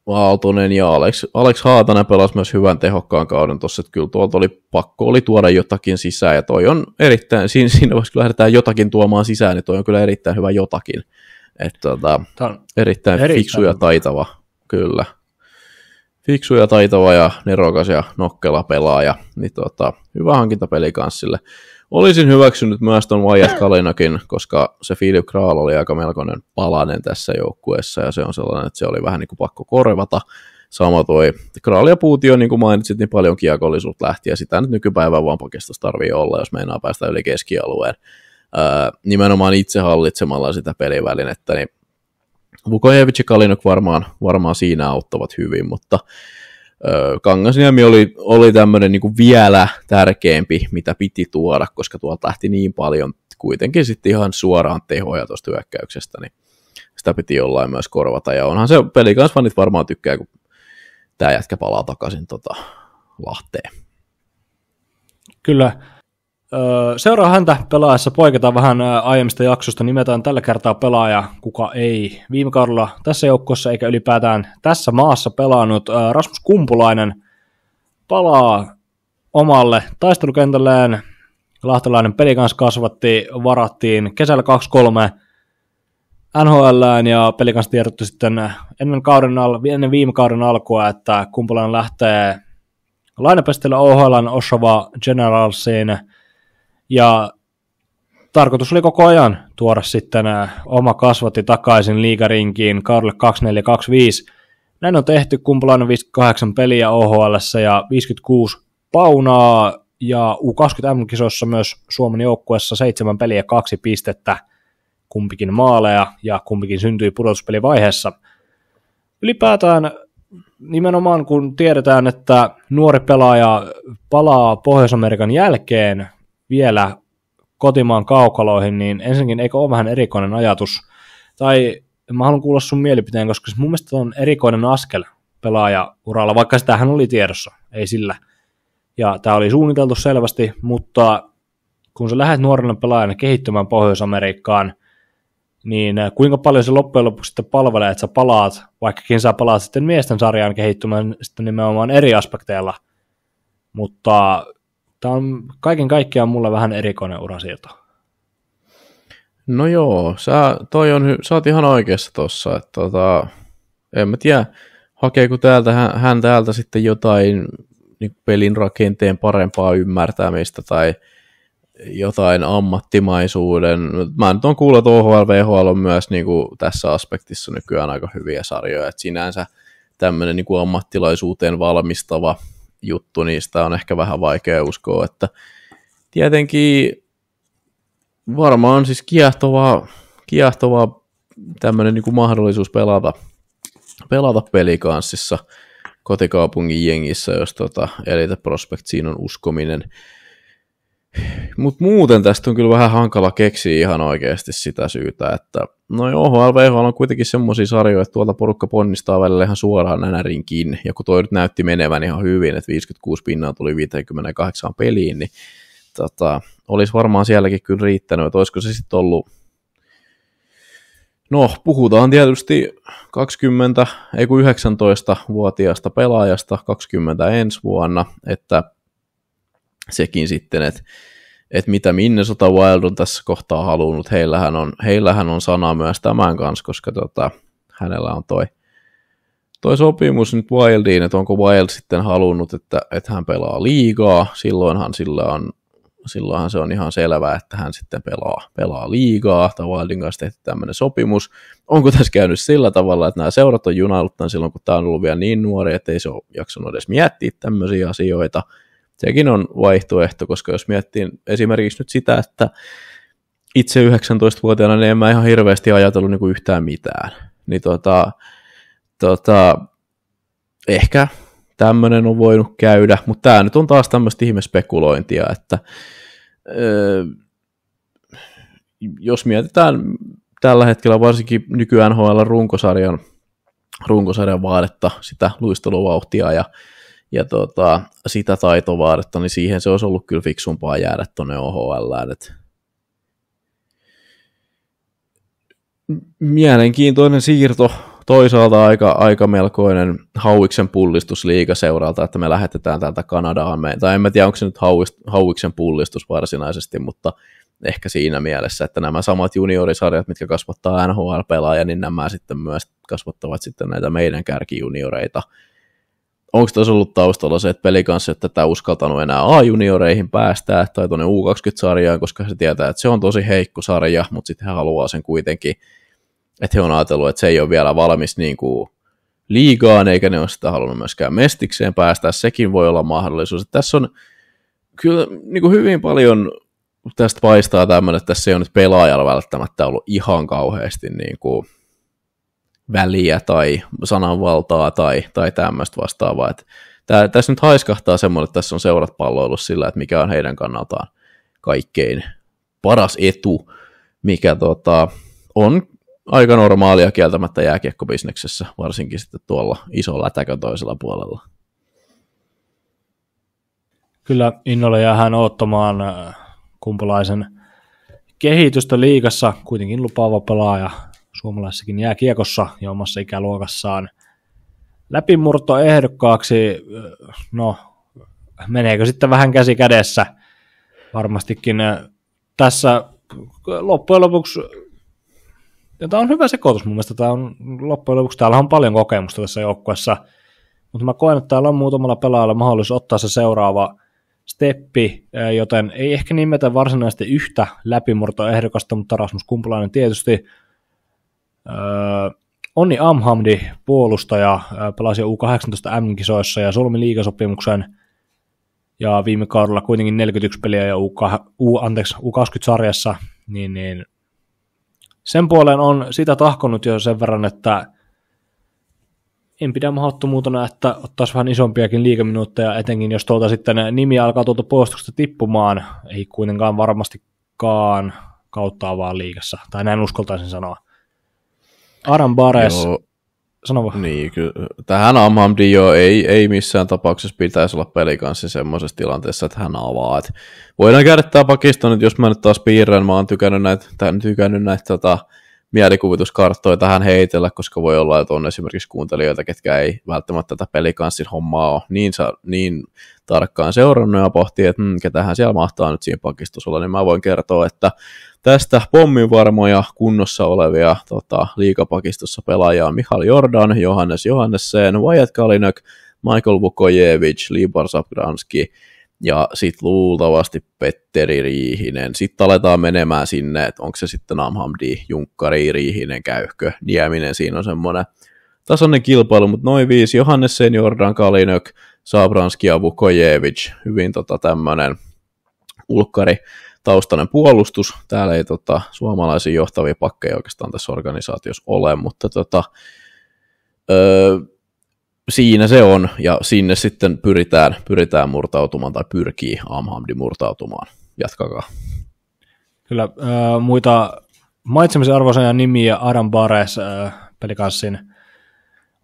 Aaltonen ja Alex Haatanen pelasi myös hyvän tehokkaan kauden tuossa, että kyllä tuolta pakko oli tuoda jotakin sisään, ja toi on erittäin, siinä vaiheessa kun lähdetään jotakin tuomaan sisään, niin toi on kyllä erittäin hyvä jotakin, että erittäin fiksu ja taitava, kyllä. Fiksu ja taitava ja nerokas ja nokkela pelaaja, niin hyvä hankinta Pelicansille. Olisin hyväksynyt myös ton Wyatt Kalinokin, koska se Philip Kral oli aika melkoinen palanen tässä joukkueessa, ja se on sellainen, että se oli vähän niin kuin pakko korvata. Sama toi Kral ja Puutio, niin kuin mainitsit, niin paljon kiekollisuutta lähti, ja sitä nyt nykypäivän vaan pakistossa tarvii olla, jos meinaa päästä yli keskialueen. Nimenomaan itse hallitsemalla sitä pelivälinettä, niin Vukojevic ja Kalinok varmaan siinä auttavat hyvin, mutta Kangasniemi oli tämmöinen niin kuin vielä tärkeämpi, mitä piti tuoda, koska tuolta lähti niin paljon kuitenkin sitten ihan suoraan tehoja tuosta hyökkäyksestä, niin sitä piti jollain myös korvata, ja onhan se Pelicans-fanit varmaan tykkää, kun tämä jätkä palaa takaisin Lahteen. Kyllä. Seuraa häntä pelaajassa, poiketaan vähän aiemmista jaksosta, nimetään tällä kertaa pelaaja, kuka ei viime kaudella tässä joukkueessa eikä ylipäätään tässä maassa pelannut. Rasmus Kumpulainen palaa omalle taistelukentälleen. Lahtelainen Pelicans kasvatti, varattiin kesällä 23 NHL:ään, ja Pelicans tiedotti sitten ennen viime kauden alkua, että Kumpulainen lähtee lainapesteillä OHL:n Oshawa Generalsiin, ja tarkoitus oli koko ajan tuoda sitten oma kasvatti takaisin liigarinkiin kaudelle 24-25. Näin on tehty, Kumpulainen 58 peliä OHL:ssä ja 56 paunaa, ja U20M-kisoissa myös Suomen joukkueessa 7 peliä 2 pistettä, kumpikin maaleja, ja kumpikin syntyi pudotuspelivaiheessa. Ylipäätään nimenomaan kun tiedetään, että nuori pelaaja palaa Pohjois-Amerikan jälkeen vielä kotimaan kaukaloihin, niin ensinnäkin eikö ole vähän erikoinen ajatus, tai mä haluan kuulla sun mielipiteen, koska mun mielestä on erikoinen askel pelaajauralla, vaikka sitähän oli tiedossa, ei sillä. Ja tämä oli suunniteltu selvästi, mutta kun sä lähdet nuorena pelaajana kehittymään Pohjois-Amerikkaan, niin kuinka paljon se loppujen lopuksi sitten palvelee, että sä palaat, vaikkakin sä palaat sitten miesten sarjaan kehittymään sitten nimenomaan eri aspekteilla, mutta tämä on kaiken kaikkiaan mulle vähän erikoinen urasiirto. No joo, sä oot ihan oikeassa tossa, että en mä tiedä, hakeeko hän täältä sitten jotain niin pelin rakenteen parempaa ymmärtämistä tai jotain ammattimaisuuden. Mä nyt on kuullut, että OHL, VHL on myös niin kuin tässä aspektissa nykyään aika hyviä sarjoja, että sinänsä tämmöinen niin kuin ammattilaisuuteen valmistava juttu, niistä on ehkä vähän vaikea uskoa, että tietenkin varmaan siis kiehtova tämmöinen niin kuin mahdollisuus pelata Pelicansissa kotikaupungin jengissä, jos Elite Prospect siinä on uskominen. Mutta muuten tästä on kyllä vähän hankala keksiä ihan oikeasti sitä syytä, että no OHL, VHL on kuitenkin semmoisia sarjoja, että tuolta porukka ponnistaa välillä ihan suoraan nänärinkin, ja kun toi nyt näytti menevän ihan hyvin, että 56 pinnaa tuli 58 peliin, niin olisi varmaan sielläkin kyllä riittänyt, että olisiko se sitten ollut, no puhutaan tietysti 19-vuotiaasta pelaajasta, 20 ensi vuonna, että sekin sitten, että mitä Minnesota Wild on tässä kohtaa halunnut, heillähän on sana myös tämän kanssa, koska hänellä on toi sopimus nyt Wildiin, että onko Wild sitten halunnut, että hän pelaa liigaa, silloinhan se on ihan selvää, että hän sitten pelaa liigaa, tai Wildin kanssa tehty tämmöinen sopimus. Onko tässä käynyt sillä tavalla, että nämä seurat on junaillut tämän silloin, kun tämä on ollut vielä niin nuori, että ei se ole jaksanut edes miettiä tämmöisiä asioita. Sekin on vaihtoehto, koska jos miettii esimerkiksi nyt sitä, että itse 19-vuotiaana niin en mä ihan hirveästi ajatellut niin kuin yhtään mitään, niin ehkä tämmöinen on voinut käydä, mutta tämä nyt on taas tämmöistä ihmespekulointia, että jos mietitään tällä hetkellä varsinkin nykyään NHL runkosarjan vaadetta, sitä luisteluvauhtia sitä taitovaadetta, niin siihen se olisi ollut kyllä fiksumpaa jäädä tuonne OHL:ään. Mielenkiintoinen siirto, toisaalta aika melkoinen hauiksen pullistus liigaseuralta, että me lähetetään täältä Kanadaan, tai en mä tiedä, onko se nyt hauiksen pullistus varsinaisesti, mutta ehkä siinä mielessä, että nämä samat juniorisarjat, mitkä kasvattaa NHL-pelaajia, niin nämä sitten myös kasvattavat sitten näitä meidän kärkijunioreita. Onko tässä ollut taustalla se, että Pelicans että tätä uskaltanut enää A-junioreihin päästää tai tuonne U20-sarjaan, koska se tietää, että se on tosi heikko sarja, mutta sitten he haluaa sen kuitenkin, että he on ajatellut, että se ei ole vielä valmis niin kuin liigaan, eikä ne ole sitä halunnut myöskään mestikseen päästää, sekin voi olla mahdollisuus. Että tässä on kyllä niin kuin hyvin paljon, tästä paistaa tämmöinen, että tässä ei ole nyt pelaajalla välttämättä ollut ihan kauheasti niin kuin väliä tai sananvaltaa tai tämmöistä vastaavaa. Tässä nyt haiskahtaa semmoinen, että tässä on seurat palloillut sillä, että mikä on heidän kannaltaan kaikkein paras etu, mikä on aika normaalia kieltämättä jääkiekkobisneksessä, varsinkin sitten tuolla isolla lätäkön toisella puolella. Kyllä innolla jäähän odottamaan kumpulaisen kehitystä liigassa, kuitenkin lupaava pelaaja suomalaisessakin jääkiekossa ja omassa ikäluokassaan. Läpimurtoehdokkaaksi, no meneekö sitten vähän käsi kädessä varmastikin tässä loppujen lopuksi. Tämä on hyvä sekoitus mun mielestä. Tämä on, loppujen lopuksi täällä on paljon kokemusta tässä joukkueessa, mutta mä koen, että täällä on muutamalla pelaajalla mahdollisuus ottaa se seuraava steppi, joten ei ehkä nimetä varsinaisesti yhtä läpimurtoehdokasta, mutta Rasmus Kumpulainen tietysti. Onni Amhamdi, puolustaja, pelasi U18 M-kisoissa ja solmi liigasopimuksen ja viime kaudella kuitenkin 41 peliä ja U20-sarjassa, niin sen puoleen on sitä tahkonut jo sen verran, että en pidä mahdottomuutena, että ottaisi vähän isompiakin liigaminuutteja, etenkin jos sitten nimi alkaa tuolta puolustuksesta tippumaan, ei kuitenkaan varmastikaan kauttaa vaan liigassa, tai näin uskaltaisin sanoa. Adam Bares, sano vaan. Niin, kyllä. Tähän Amhamdi jo ei missään tapauksessa pitäisi olla Pelicansin semmoisessa tilanteessa, että hän avaa. Voidaan käydä tämä pakisto nyt, jos mä nyt taas piirrän, mä oon tykännyt näitä mielikuvituskarttoja tähän heitellä, koska voi olla, että on esimerkiksi kuuntelijoita, ketkä ei välttämättä tätä Pelicansin hommaa ole niin tarkkaan seurannut ja pohtii, että ketähän siellä mahtaa nyt siinä pakistossa olla, niin mä voin kertoa, että tästä pomminvarmoja kunnossa olevia liigapakistossa pelaajia on Michal Jordan, Johannes Johannessen, Wyatt Kalynök, Michael Vukojevic, Libor Sapgranski ja sitten luultavasti Petteri Riihinen. Sitten aletaan menemään sinne, että onko se sitten Amhamdi, Junkkari, Riihinen, Käyhkö, Nieminen, siinä on semmoinen tasainen kilpailu, mutta noin 5, Johannessen, Jordan, Kalynök, Sapgranski ja Vukojevic, hyvin tämmöinen ulkkari taustainen puolustus. Täällä ei suomalaisia johtavia pakkeja oikeastaan tässä organisaatiossa ole, mutta siinä se on, ja sinne sitten pyritään murtautumaan, tai pyrkii Amhamdi murtautumaan. Jatkakaa. Kyllä, muita mainitsemisen arvoisia nimiä Adam Bares, Pelicansin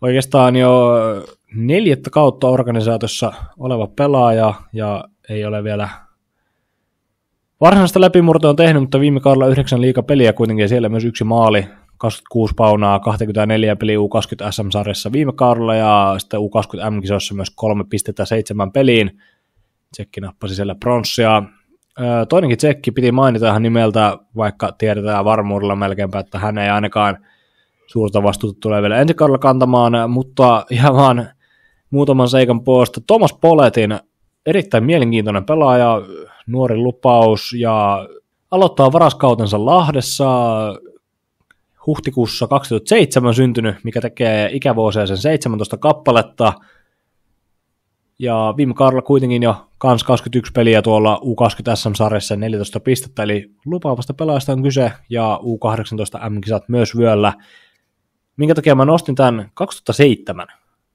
oikeastaan jo 4. kautta organisaatiossa oleva pelaaja, ja ei ole vielä varsinaista läpimurtoa on tehnyt, mutta viime kaudella 9 liigapeliä kuitenkin, ja siellä myös 1 maali, 26 paunaa, 24 peliä U20 SM-sarjassa viime kaudella, ja sitten U20 M-kisoissa myös 3 pistettä 7 peliin. Tsekki nappasi siellä pronssia. Toinenkin tsekki piti mainita ihan nimeltä, vaikka tiedetään varmuudella melkeinpä, että hän ei ainakaan suurta vastuuta tulee vielä ensi kaudella kantamaan, mutta ihan vaan muutaman seikan puolesta. Thomas Poletin erittäin mielenkiintoinen pelaaja, nuori lupaus, ja aloittaa varaskautensa Lahdessa, huhtikuussa 2007 syntynyt, mikä tekee ikävuosia sen 17 kappaletta, ja viime kaudella kuitenkin jo 21 peliä tuolla U20 SM-sarjassa 14 pistettä, eli lupaavasta pelaajasta on kyse, ja U18 M-kisat myös vyöllä, minkä takia mä nostin tämän 2007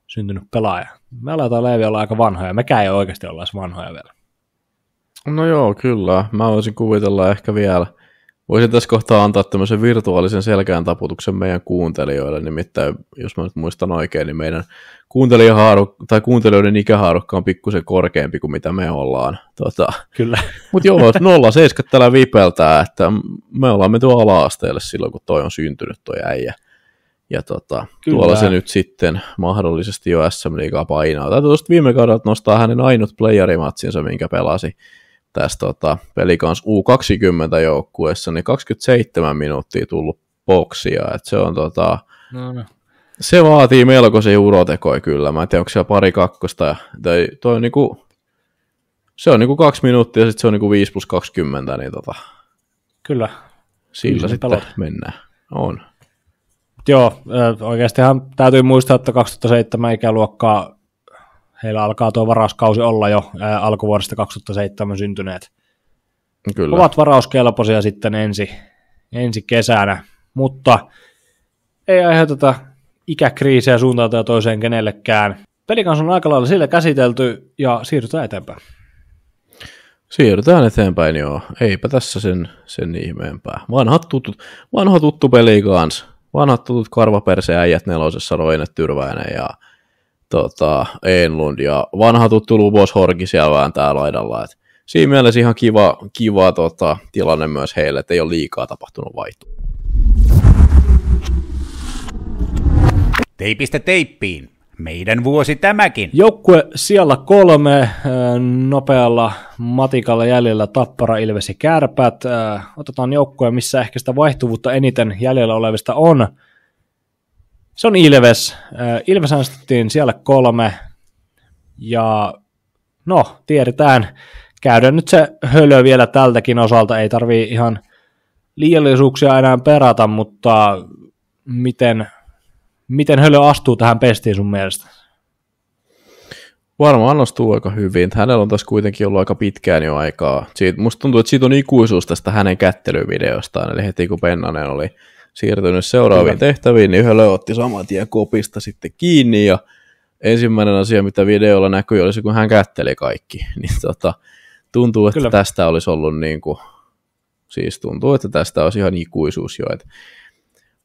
syntynyt pelaaja. Me aletaan Leevi olla aika vanhoja, mekään ei oikeasti olla vanhoja vielä. No joo, kyllä. Mä voisin kuvitella ehkä Voisin tässä kohtaa antaa tämmöisen virtuaalisen selkään taputuksen meidän kuuntelijoille, nimittäin jos mä nyt muistan oikein, niin meidän kuuntelijoiden ikähaarukka on pikkusen korkeampi kuin mitä me ollaan. Kyllä. Mutta joo, 07 tällä vipeltää, että me ollaan menty ala-asteelle silloin, kun toi on syntynyt toi äijä. Ja tuolla se nyt sitten mahdollisesti jo SM-liigaa painaa. Täytyy tuosta viime kaudelta nostaa hänen ainut playerimatsinsa, minkä pelasi tässä Pelicans U20-joukkueessa, niin 27 minuuttia tullut boksia. Et se on se vaatii melkoisia urotekoja kyllä. Mä en tiedä, onko siellä pari kakkosta. Toi on se on 2 minuuttia ja sitten se on 5+20, niin Kyllä. Sillä sitten pelata. Mennään. On. Joo, oikeastihan täytyy muistaa, että 2007 ikäluokkaa heillä alkaa tuo varauskausi olla jo alkuvuodesta 2007 syntyneet. Kyllä. Ovat varauskelpoisia sitten ensi kesänä, mutta ei aiheuteta ikäkriisiä suuntaan tai toiseen kenellekään. Pelicans on aika lailla sillä käsitelty ja siirrytään eteenpäin. Siirrytään eteenpäin, joo. Eipä tässä sen ihmeempää. Vanha tuttu Pelicans. Vanhat tutut karvaperseäijät nelosessa, Roine Tyrväinen ja Enlund ja vanha tuttu Lubos Horki siellä vääntää laidalla. Et siinä mielessä ihan kiva tilanne myös heille, että ei ole liikaa tapahtunut vaihtoa. Teipistä teippiin. Meidän vuosi tämäkin. Joukkue siellä 3, nopealla matikalla jäljellä Tappara, Ilves ja Kärpät. Otetaan joukkue, missä ehkä sitä vaihtuvuutta eniten jäljellä olevista on. Se on Ilves. Ilves äänestettiin siellä 3. Ja no, tiedetään. Käydään nyt se hölö vielä tältäkin osalta. Ei tarvii ihan liiallisuuksia enää perata, mutta miten hölö astuu tähän pestiin sun mielestä? Varmaan astuu aika hyvin. Hänellä on tässä kuitenkin ollut aika pitkään jo aikaa. Musta tuntuu, että siitä on ikuisuus tästä hänen kättelyvideostaan. Eli heti kun Pennanen oli siirtynyt seuraaviin tehtäviin, niin hölö otti saman tien kopista sitten kiinni. Ja ensimmäinen asia, mitä videolla näkyi, oli se, kun hän kätteli kaikki. Niin tuntuu, että tästä olisi ollut tuntuu, että tästä olisi ihan ikuisuus jo.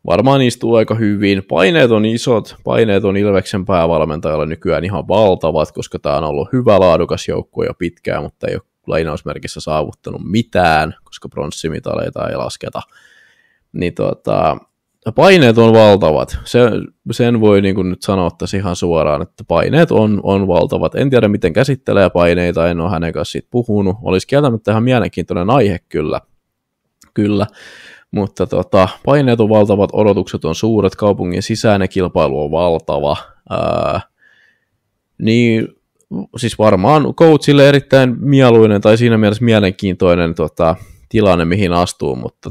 Varmaan istuu aika hyvin. Paineet on isot. Paineet on Ilveksen päävalmentajalle nykyään ihan valtavat, koska tämä on ollut hyvä laadukas joukkue jo pitkään, mutta ei ole lainausmerkissä saavuttanut mitään, koska pronssimitaleita ei lasketa. Niin paineet on valtavat. Sen voi nyt sanoa tässä ihan suoraan, että paineet on valtavat. En tiedä, miten käsittelee paineita, en ole hänen kanssa siitä puhunut. Olisi kieltämättä ihan mielenkiintoinen aihe kyllä. Mutta paineet on valtavat, odotukset on suuret, kaupungin sisäinen kilpailu on valtava. Niin siis varmaan coachille erittäin mieluinen tai siinä mielessä mielenkiintoinen tilanne, mihin astuu, mutta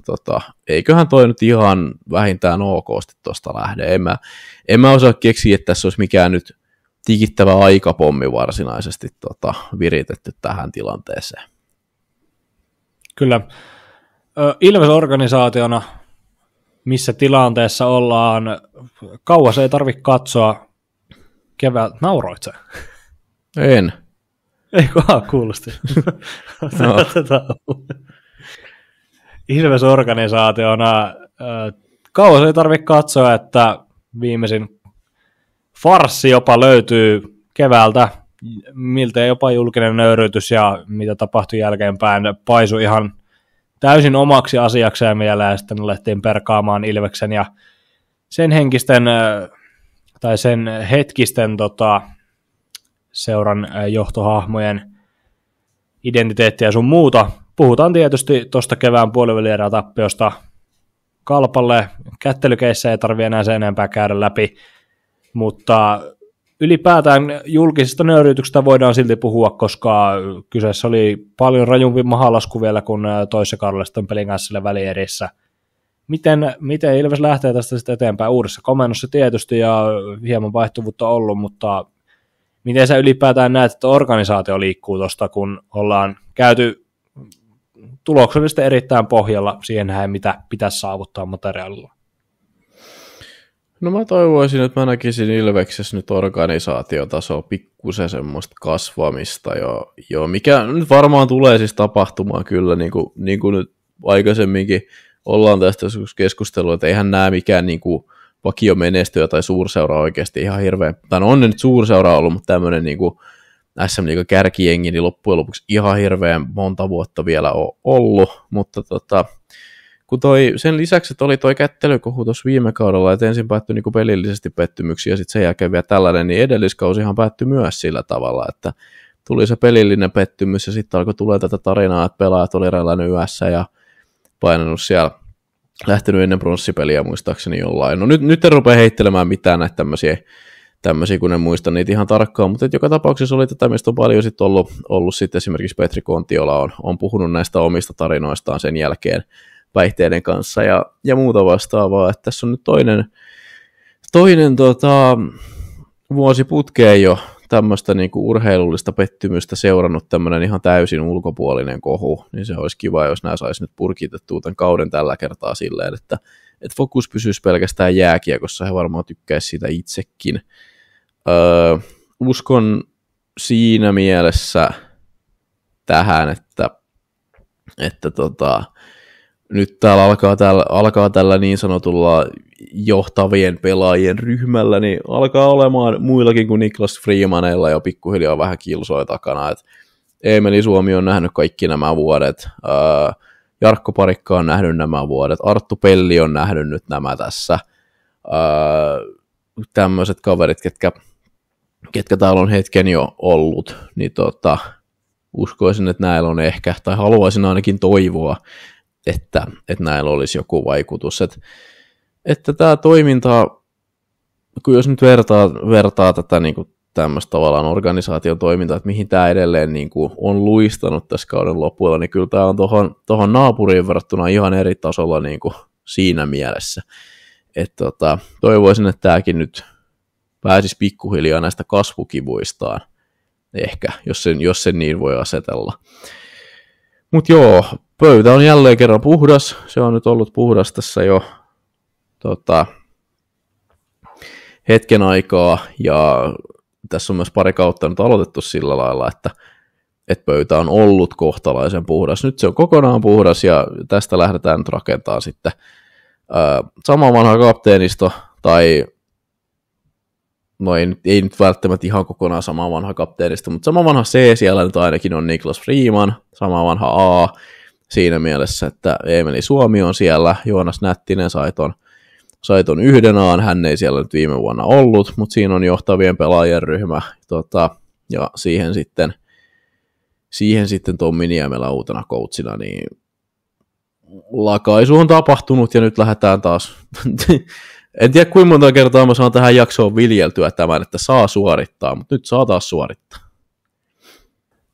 eiköhän toi nyt ihan vähintään okosti tuosta lähde. En mä osaa keksiä, että tässä olisi mikään nyt tikittävä aikapommi varsinaisesti viritetty tähän tilanteeseen. Kyllä. Ilves-organisaationa, missä tilanteessa ollaan, kauas ei tarvitse katsoa keväällä. Nauroit sä? En. Ei kuulosti. No. Ilves-organisaationa kauas ei tarvitse katsoa, että viimeisin farssi jopa löytyy keväältä, miltä jopa julkinen nöyryytys ja mitä tapahtui jälkeenpäin paisui ihan täysin omaksi asiakseen vielä, ja sitten alettiin perkaamaan Ilveksen ja sen henkisten tai sen hetkisten seuran johtohahmojen identiteettiä ja sun muuta. Puhutaan tietysti tuosta kevään puolivälierää tappiosta Kalpalle. Kättelykeissä ei tarvitse enää sen enempää käydä läpi, mutta ylipäätään julkisesta nöyryytyksestä voidaan silti puhua, koska kyseessä oli paljon rajumpi mahalasku vielä kuin toisessa kaudella sitten pelin kanssa välierissä. Miten Ilves lähtee tästä sitten eteenpäin? Uudessa komennossa tietysti ja hieman vaihtuvuutta ollut, mutta miten sä ylipäätään näet, että organisaatio liikkuu tuosta, kun ollaan käyty tuloksellisesti erittäin pohjalla siihen näin, mitä pitäisi saavuttaa materiaalilla? No mä toivoisin, että mä näkisin Ilveksessä nyt organisaatiotasoa pikkusen semmoista kasvamista jo, mikä nyt varmaan tulee siis tapahtumaan kyllä, niin kuin nyt aikaisemminkin ollaan tästä joskus keskustelua, että eihän nämä mikään niin kuin vakio menestyjä tai suurseura oikeasti ihan hirveän, tai on ne nyt suurseura ollut, mutta tämmöinen niin kuin SM-liigan kärkijengi, niin loppujen lopuksi ihan hirveän monta vuotta vielä on ollut, mutta kun sen lisäksi, että oli toi kättelykohu tuossa viime kaudella, että ensin päättyi niin kuin pelillisesti pettymyksiä, ja sitten sen jälkeen vielä tällainen, niin edelliskausihan päättyi myös sillä tavalla, että tuli se pelillinen pettymys, ja sitten alkoi tulla tätä tarinaa, että pelaajat oli relännyt yössä ja painanut siellä, lähtenyt ennen pronssipeliä muistaakseni jollain. No nyt en rupea heittelemään mitään näitä tämmöisiä, kun en muista niitä ihan tarkkaan, mutta joka tapauksessa oli tätä, mistä on paljon sitten ollut sitten esimerkiksi Petri Kontiola on puhunut näistä omista tarinoistaan sen jälkeen päihteiden kanssa ja muuta vastaavaa, että tässä on nyt toinen vuosi putkeen jo tämmöistä niinku urheilullista pettymystä seurannut tämmöinen ihan täysin ulkopuolinen kohu, niin se olisi kiva, jos nämä saisi nyt purkitettua tämän kauden tällä kertaa silleen, että fokus pysyisi pelkästään jääkiekossa, he varmaan tykkäisi siitä itsekin. Uskon siinä mielessä tähän, että nyt täällä alkaa tällä niin sanotulla johtavien pelaajien ryhmällä, niin alkaa olemaan muillakin kuin Niklas Freemanilla jo pikkuhiljaa vähän kilsoja takana. Eemeli Suomi on nähnyt kaikki nämä vuodet, Jarkko Parikka on nähnyt nämä vuodet, Arttu Pelli on nähnyt nyt nämä tässä. Tämmöiset kaverit, ketkä täällä on hetken jo ollut, niin uskoisin, että näillä on ehkä, tai haluaisin ainakin toivoa, että näillä olisi joku vaikutus. Että tämä toiminta, kun jos nyt vertaa tätä niin kuin tämmöistä tavallaan organisaation toimintaa, että mihin tämä edelleen niin kuin on luistanut tässä kauden lopulla, niin kyllä tämä on tuohon naapuriin verrattuna ihan eri tasolla niin kuin siinä mielessä. Että toivoisin, että tämäkin nyt pääsisi pikkuhiljaa näistä kasvukivuistaan, ehkä, jos sen niin voi asetella. Mutta joo, pöytä on jälleen kerran puhdas. Se on nyt ollut puhdas tässä jo hetken aikaa, ja tässä on myös pari kautta nyt aloitettu sillä lailla, että pöytä on ollut kohtalaisen puhdas. Nyt se on kokonaan puhdas, ja tästä lähdetään nyt rakentamaan sitten sama vanha kapteenisto, tai no ei nyt välttämättä ihan kokonaan sama vanha kapteenisto, mutta sama vanha C siellä nyt ainakin on Niklas Freeman, sama vanha A siinä mielessä, että Eemeli Suomi on siellä, Joonas Nättinen saiton yhden A:n, hän ei siellä nyt viime vuonna ollut, mutta siinä on johtavien pelaajien ryhmä, ja siihen sitten Tommi Niemelä uutena coachina, niin lakaisu on tapahtunut, ja nyt lähdetään taas, en tiedä kuinka monta kertaa mä saan tähän jaksoon viljeltyä tämän, että saa suorittaa, mutta nyt saa taas suorittaa.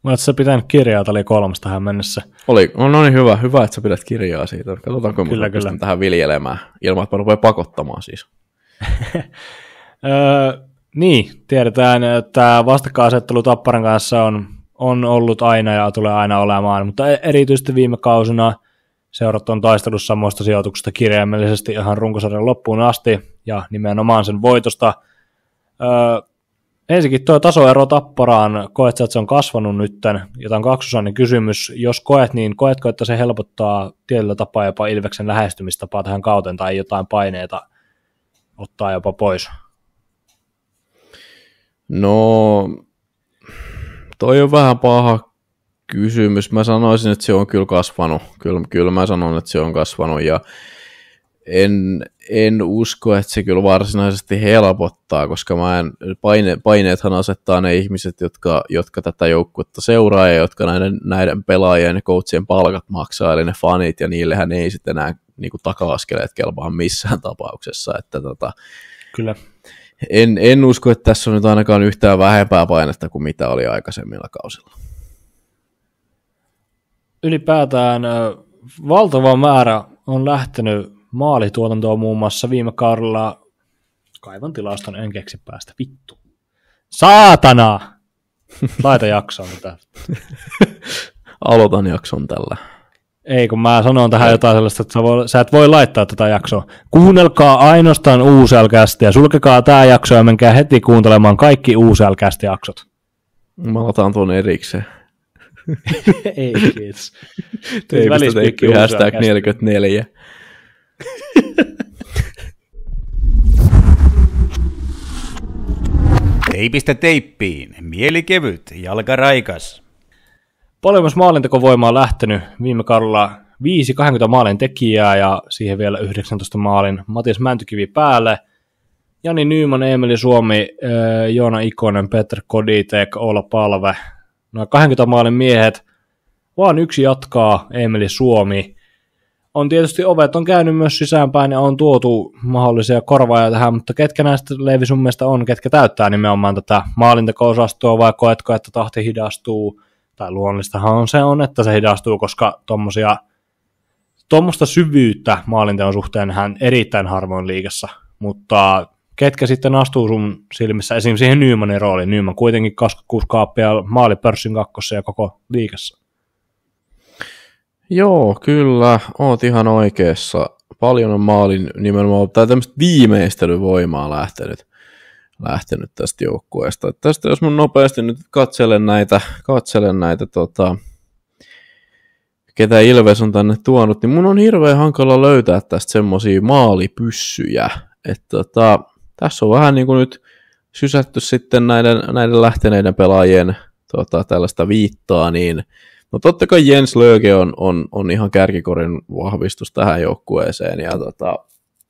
Mä oot sä pitänyt kirjaa, tää oli 3 tähän mennessä. Oli, no niin hyvä, että sä pidät kirjaa siitä. Katsotaan, kuinka mä pystyn tähän viljelemään, ilman että mä rupean pakottamaan siis. Niin, tiedetään, että vastakkainasettelu Tapparan kanssa on ollut aina ja tulee aina olemaan, mutta erityisesti viime kausina seurat on taistellut samoista sijoituksista kirjaimellisesti ihan runkosarjan loppuun asti ja nimenomaan sen voitosta. Ensinnäkin tuo tasoero Tapparaan, koetko, että se on kasvanut nytten, ja tämä on kaksosainen kysymys. Jos koet, niin koetko, että se helpottaa tietyllä tapaa jopa Ilveksen lähestymistapaa tähän kauteen, tai jotain paineita ottaa jopa pois? No, toi on vähän paha kysymys. Mä sanoisin, että se on kyllä kasvanut. Kyllä mä sanon, että se on kasvanut, ja en usko, että se kyllä varsinaisesti helpottaa, koska paineethan asettaa ne ihmiset, jotka tätä joukkuetta seuraa ja jotka näiden pelaajien ja coachien palkat maksaa, eli ne fanit, ja niillehän ei sitten enää niin kuin taka-askeleet kelpaa missään tapauksessa. Että kyllä. En usko, että tässä on nyt ainakaan yhtään vähempää painetta kuin mitä oli aikaisemmilla kausilla. Ylipäätään valtava määrä on lähtenyt maalituotantoa muun muassa viime kaudella. Kaivan tilaston, en keksi päästä. Vittu. Saatana! Laita jaksoon tätä. Aloitan jakson tällä. Ei, kun mä sanon tähän jotain sellaista, että sä et voi laittaa tätä jaksoa. Kuunnelkaa ainoastaan USL-kästiä. Sulkekaa tää jakso ja menkää heti kuuntelemaan kaikki USL-kästi-jaksot. Mä otan tuon erikseen. Ei, kiitos. Teipistä teippi hashtag 44. Teipistä teippiin. Mieli kevyt, jalka raikas. Paljon myös maalintekovoimaa on lähtenyt. Viime kaudella 20 maalin tekijää ja siihen vielä 19 maalin. Matias Mäntykivi päälle. Jani Nyman, Emeli Suomi, Joona Ikonen, Petr Koditek, Oula Palve. Noin 20 maalin miehet. Vaan yksi jatkaa, Emeli Suomi. On tietysti ovet on käynyt myös sisäänpäin ja on tuotu mahdollisia korvaajia tähän, mutta ketkä näistä, Leivi, sun mielestä on, ketkä täyttää nimenomaan tätä maalinteko-osastoa, vai koetko, että tahti hidastuu, tai luonnollistahan se on, että se hidastuu, koska tuommoista syvyyttä maalinteon suhteen hän erittäin harvoin liigassa, mutta ketkä sitten astuu sun silmissä esimerkiksi siihen Nymanin rooliin? Nyman kuitenkin 26 kaappia maalipörssin kakkossa ja koko liigassa. Joo, kyllä, oot ihan oikeassa. Paljon on maalin nimenomaan, tai tämmöistä viimeistelyvoimaa lähtenyt tästä joukkueesta. Tästä jos mun nopeasti nyt katselen näitä ketä Ilves on tänne tuonut, niin mun on hirveän hankala löytää tästä semmosia maalipyssyjä. Että tässä on vähän niin kuin nyt sysätty sitten näiden lähteneiden pelaajien tällaista viittaa, niin no totta kai Jens Löge on ihan kärkikorin vahvistus tähän joukkueeseen ja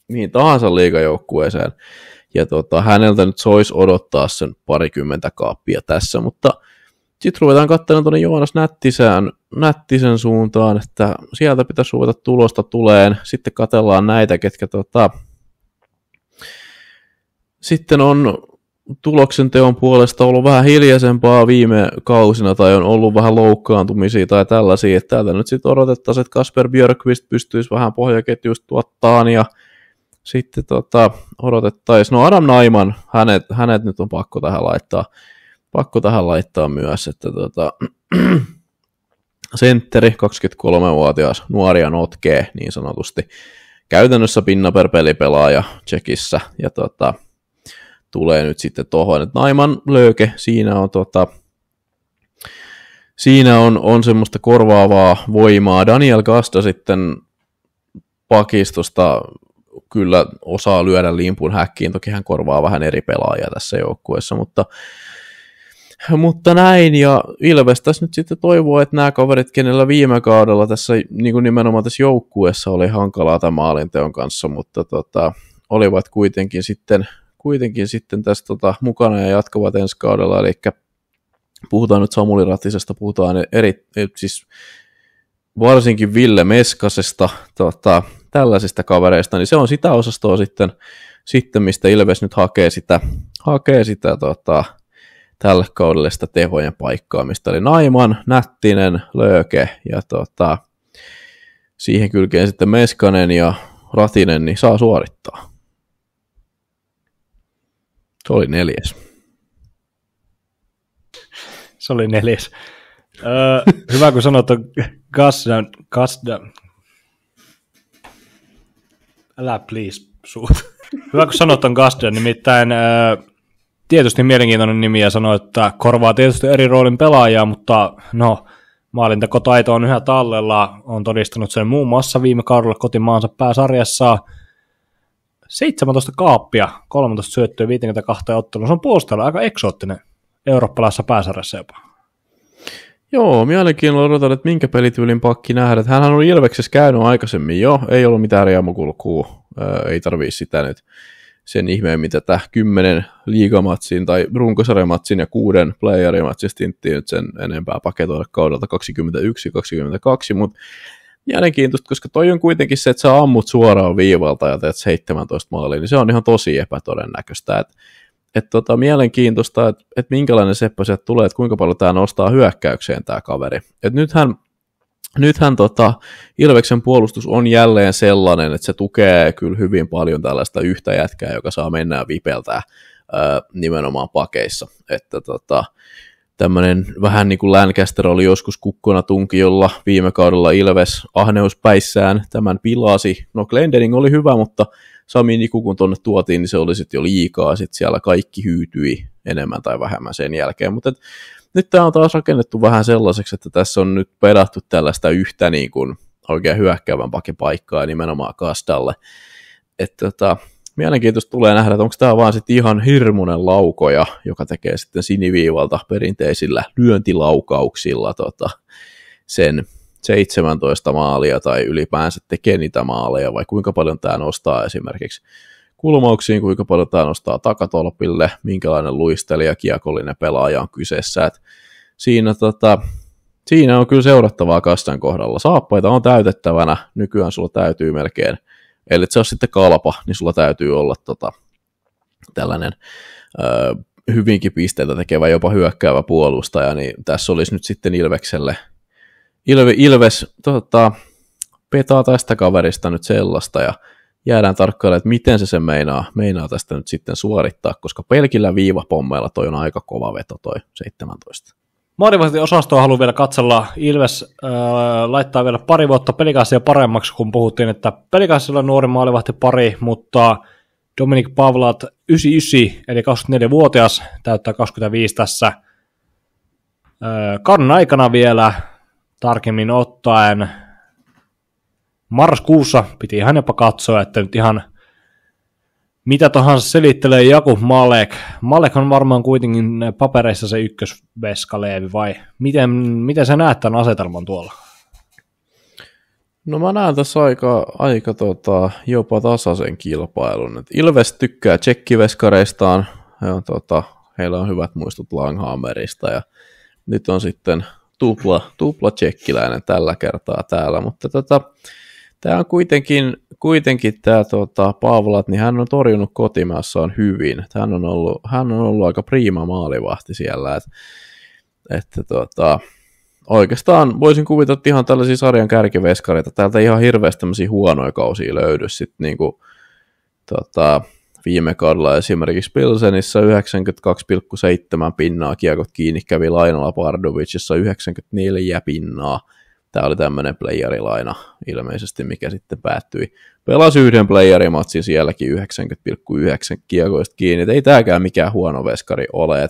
mihin tahansa liigajoukkueeseen. Ja häneltä nyt soisi odottaa sen 20 kaappia tässä, mutta sitten ruvetaan katselemaan tuonne Joonas Nättisen suuntaan, että sieltä pitäisi ruveta tulosta tuleen. Sitten katsellaan näitä, ketkä sitten on tuloksen teon puolesta ollut vähän hiljaisempaa viime kausina tai on ollut vähän loukkaantumisia tai tällaisia, että täältä nyt sitten odotettaisiin, että Kasper Björkqvist pystyisi vähän pohjaketjuista tuottaan ja sitten odotettaisiin, no Adam Naiman, hänet nyt on pakko tähän laittaa myös, että sentteri, 23-vuotias, nuori ja notkee niin sanotusti, käytännössä pinna per pelipelaaja Tsekissä ja tulee nyt sitten tuohon, että Naiman Löke, siinä on semmoista korvaavaa voimaa. Daniel Gasta sitten pakistosta kyllä osaa lyödä limpun häkkiin, toki hän korvaa vähän eri pelaajia tässä joukkueessa, mutta näin, ja Ilves tässä nyt sitten toivoo, että nämä kaverit, kenellä viime kaudella tässä niin kuin nimenomaan tässä joukkueessa oli hankalaa tämän maalinteon kanssa, mutta olivat kuitenkin sitten tässä mukana ja jatkavat ensi kaudella, eli puhutaan nyt Samuli Ratisesta, puhutaan siis varsinkin Ville Meskasesta, tällaisista kavereista, niin se on sitä osastoa sitten mistä Ilves nyt hakee sitä tälle kaudelle sitä tehojen paikkaamista, eli Naiman, Nättinen, Löke ja siihen kylkeen sitten Meskanen ja Ratinen, niin saa suorittaa. Se oli 4. Se oli 4. Hyvä, kun sanot on Gasda. Älä please suut. Hyvä, kun sanot on Gasda, nimittäin tietysti mielenkiintoinen nimi ja sanoi, että korvaa tietysti eri roolin pelaajaa, mutta no, maalintekotaito on yhä tallella, on todistanut sen muun muassa viime kaudella kotimaansa pääsarjassa. 17 kaappia, 13 syöttöä, 52 ottelua. Se on puolustelu aika eksoottinen eurooppalaisessa pääsarjassa jopa. Joo, mielenkiinnolla odotan, että minkä pelityylin pakki nähdä. Hänhän on Ilveksessä käynyt aikaisemmin jo, ei ollut mitään riemukulkua, ei tarvii sitä nyt sen ihmeen, mitä tämä 10 liigamatsin tai runkosarjamatsin ja 6 playerimatsin stinttiin nyt sen enempää paketoida kaudelta 21-22, mutta mielenkiintoista, koska toi on kuitenkin se, että sä ammut suoraan viivalta ja teet 17 maalia, niin se on ihan tosi epätodennäköistä. Että mielenkiintoista, että minkälainen seppä sieltä tulee, että kuinka paljon tämä nostaa hyökkäykseen tämä kaveri. Että nythän Ilveksen puolustus on jälleen sellainen, että se tukee kyllä hyvin paljon tällaista yhtä jätkää, joka saa mennä vipeltää nimenomaan pakeissa. Että tämmöinen vähän niin kuin Lancaster oli joskus kukkona tunkiolla viime kaudella Ilves ahneuspäissään tämän pilasi. No Glendening oli hyvä, mutta Sami Niku kun tuonne tuotiin, niin se oli sitten jo liikaa. Sitten siellä kaikki hyytyi enemmän tai vähemmän sen jälkeen, mutta nyt tämä on taas rakennettu vähän sellaiseksi, että tässä on nyt pedattu tällaista yhtä niin kuin oikein hyökkäävän paikkaa nimenomaan Kastalle. Että mielenkiintoista tulee nähdä, että onko tämä vaan sitten ihan hirmuinen laukoja, joka tekee sitten siniviivalta perinteisillä lyöntilaukauksilla sen 17 maalia tai ylipäänsä tekee niitä maaleja, vai kuinka paljon tämä nostaa esimerkiksi kulmauksiin, kuinka paljon tämä nostaa takatolpille, minkälainen luistelija, kiekollinen pelaaja on kyseessä. Et siinä on kyllä seurattavaa Kastan kohdalla. Saappaita on täytettävänä, nykyään sulla täytyy melkein, eli se on sitten kalpa, niin sulla täytyy olla tällainen hyvinkin pisteitä tekevä, jopa hyökkäävä puolustaja, niin tässä olisi nyt sitten Ilvekselle Ilves petaa tästä kaverista nyt sellaista, ja jäädään tarkkailemaan, että miten se meinaa tästä nyt sitten suorittaa, koska pelkillä viivapommeilla toi on aika kova veto toi 17. Maalivahtiosastoa haluan vielä katsella. Ilves laittaa vielä pari vuotta Pelikassia paremmaksi, kun puhuttiin, että Pelikassilla on nuori maalivahti pari, mutta Dominik Pavlat 99, eli 24-vuotias, täyttää 25 tässä. Kauden aikana vielä tarkemmin ottaen marraskuussa piti ihan jopa katsoa, että nyt ihan mitä tahansa selittelee Jakub Malek. Malek on varmaan kuitenkin papereissa se ykkösveskaleevi, vai miten sä näet tämän asetelman tuolla? No mä näen tässä aika jopa tasaisen kilpailun. Et Ilves tykkää tsekkiveskareistaan, ja heillä on hyvät muistut Langhammerista, ja nyt on sitten tupla tsekkiläinen tällä kertaa täällä, mutta tämä on kuitenkin tämä Pavlat, niin hän on torjunut kotimaassaan hyvin. Hän on ollut aika priima maalivahti siellä, että oikeastaan voisin kuvitella, että ihan tällaisia sarjan kärkiveskareita, täältä ihan hirveästi tämmöisiä huonoja kausia löydy sitten niinku viime kaudella esimerkiksi Pilsenissä 92,7 pinnaa kiekot kiinni, kävi lainalla Pardubicissa 94 pinnaa. Tämä oli tämmöinen playerilaina ilmeisesti, mikä sitten päättyi. Pelasi yhden playerimatsin sielläkin 90,9 kiekoista kiinni. Et ei tämäkään mikään huono veskari ole.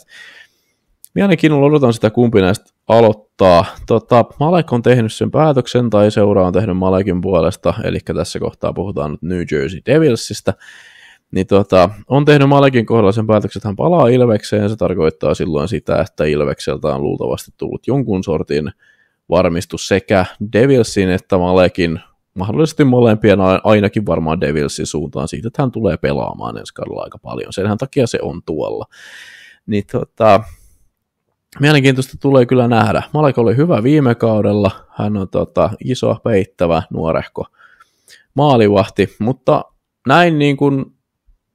Mielenkiinnolla odotan sitä, kumpi näistä aloittaa. Malek on tehnyt sen päätöksen, tai seura on tehnyt Malekin puolesta, eli tässä kohtaa puhutaan nyt New Jersey Devilsistä. Niin on tehnyt Malekin kohdalla sen päätöksen, että hän palaa Ilvekseen. Se tarkoittaa silloin sitä, että Ilvekseltä on luultavasti tullut jonkun sortin varmistus sekä Devilsin että Malekin, mahdollisesti molempien, ainakin varmaan Devilsin suuntaan siitä, että hän tulee pelaamaan ensi kaudella aika paljon. Senhän takia se on tuolla. Niin mielenkiintoista tulee kyllä nähdä. Malek oli hyvä viime kaudella, hän on iso, peittävä, nuorehko maalivahti, mutta näin niin kuin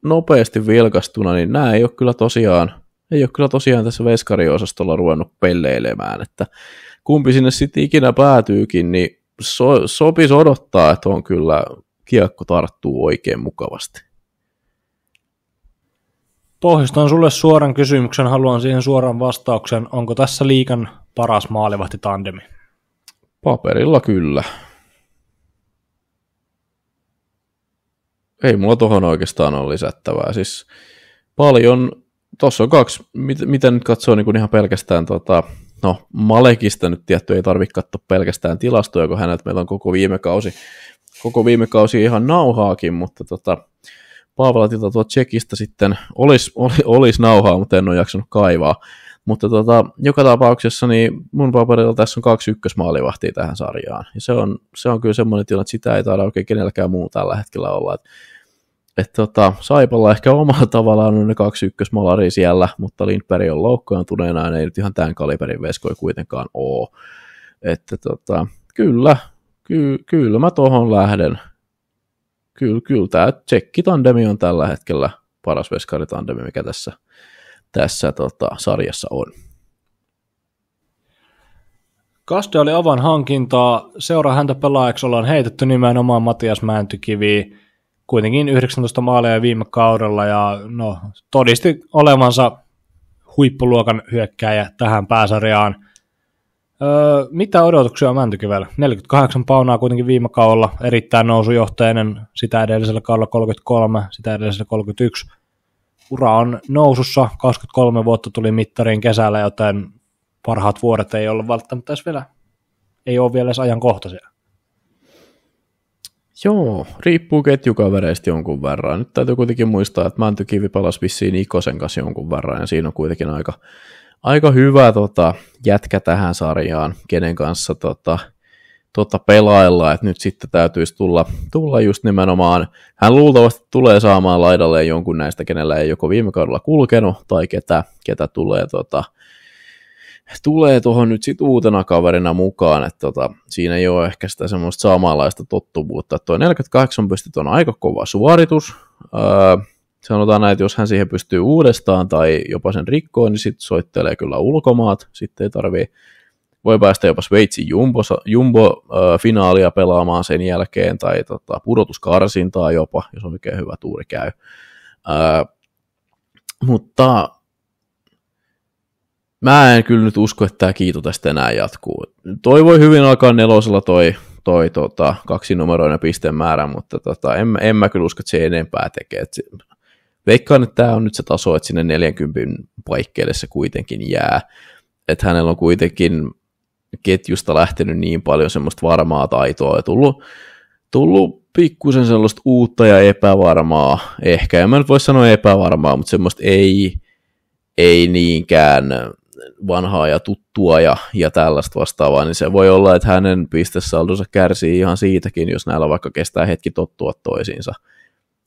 nopeasti vilkastuna, niin nämä ei ole kyllä tosiaan tässä veskariosastolla ruvennut pelleilemään, että kumpi sinne sitten ikinä päätyykin, niin sopisi odottaa, että on kyllä kiekko tarttuu oikein mukavasti. Pohjustan sulle suoran kysymyksen, haluan siihen suoran vastauksen. Onko tässä liigan paras maalivahti-tandemi? Paperilla kyllä. Ei mulla tohon oikeastaan ole lisättävää. Siis paljon, tossa on kaksi, mitä nyt katsoo niin kuin ihan pelkästään Malekista nyt tietty ei tarvitse katsoa pelkästään tilastoja, kun hänet meillä on koko viime kausi ihan nauhaakin, mutta Pavlatilta tuo Tsekistä sitten olisi nauhaa, mutta en ole jaksanut kaivaa. Mutta joka tapauksessa niin mun paperilla tässä on 2 ykkösmaalivahtia tähän sarjaan. Ja se on kyllä semmoinen tilanne, että sitä ei taida oikein kenelläkään muu tällä hetkellä olla. Saipalla ehkä omalla tavallaan on ne 2 ykkösmalaria siellä, mutta Lindberg on loukkaantuneena, ei nyt ihan tämän kaliberin veskoja kuitenkaan ole. Että kyllä mä tohon lähden. Kyllä tämä tsekki-tandemi on tällä hetkellä paras veskaritandemi, mikä tässä sarjassa on. Kaste oli avan hankintaa. Seuraa häntä pelaajaksi ollaan heitetty nimenomaan Matias Mäntykivi. Kuitenkin 19 maalia viime kaudella ja todisti olevansa huippuluokan hyökkääjä tähän pääsarjaan. Mitä odotuksia on Mäntykivellä? 48 paunaa kuitenkin viime kaudella, erittäin nousujohteinen, sitä edellisellä kaudella 33, sitä edellisellä 31. ura on nousussa, 23 vuotta tuli mittariin kesällä, joten parhaat vuodet ei ole välttämättä vielä, ei ole vielä edes ajankohtaisia. Joo, riippuu ketjukavereista jonkun verran. Nyt täytyy kuitenkin muistaa, että Mäntykivi pelasi vissiin Ikosen kanssa jonkun verran, ja siinä on kuitenkin aika hyvä jätkä tähän sarjaan, kenen kanssa pelailla, että nyt sitten täytyisi tulla just nimenomaan, hän luultavasti tulee saamaan laidalleen jonkun näistä, kenellä ei joko viime kaudella kulkenut, tai ketä tulee tuohon nyt sitten uutena kaverina mukaan, että siinä ei ole ehkä sitä semmoista samanlaista tottuvuutta, että tuo 48 pistettä on aika kova suoritus, sanotaan näin, että jos hän siihen pystyy uudestaan tai jopa sen rikkoon, niin sitten soittelee kyllä ulkomaat, sitten ei voi päästä jopa Sveitsin jumbo-finaalia pelaamaan sen jälkeen, tai pudotuskarsintaa jopa, jos oikein hyvä tuuri käy. Mutta mä en kyllä nyt usko, että tämä kiito tästä enää jatkuu. Toi voi hyvin alkaa 4 toi 2-numeroinen pistemäärä, mutta en mä kyllä usko, että se enempää tekee. Veikkaan, että tämä on nyt se taso, että sinne 40 paikkeelle se kuitenkin jää. Että hänellä on kuitenkin ketjusta lähtenyt niin paljon semmoista varmaa taitoa ja tullut pikkusen sellaista uutta ja epävarmaa. Ehkä, en mä nyt voi sanoa epävarmaa, mutta semmoista ei niinkään vanhaa ja tuttua ja tällaista vastaavaa, niin se voi olla, että hänen pistesaldonsa kärsii ihan siitäkin, jos näillä vaikka kestää hetki tottua toisiinsa.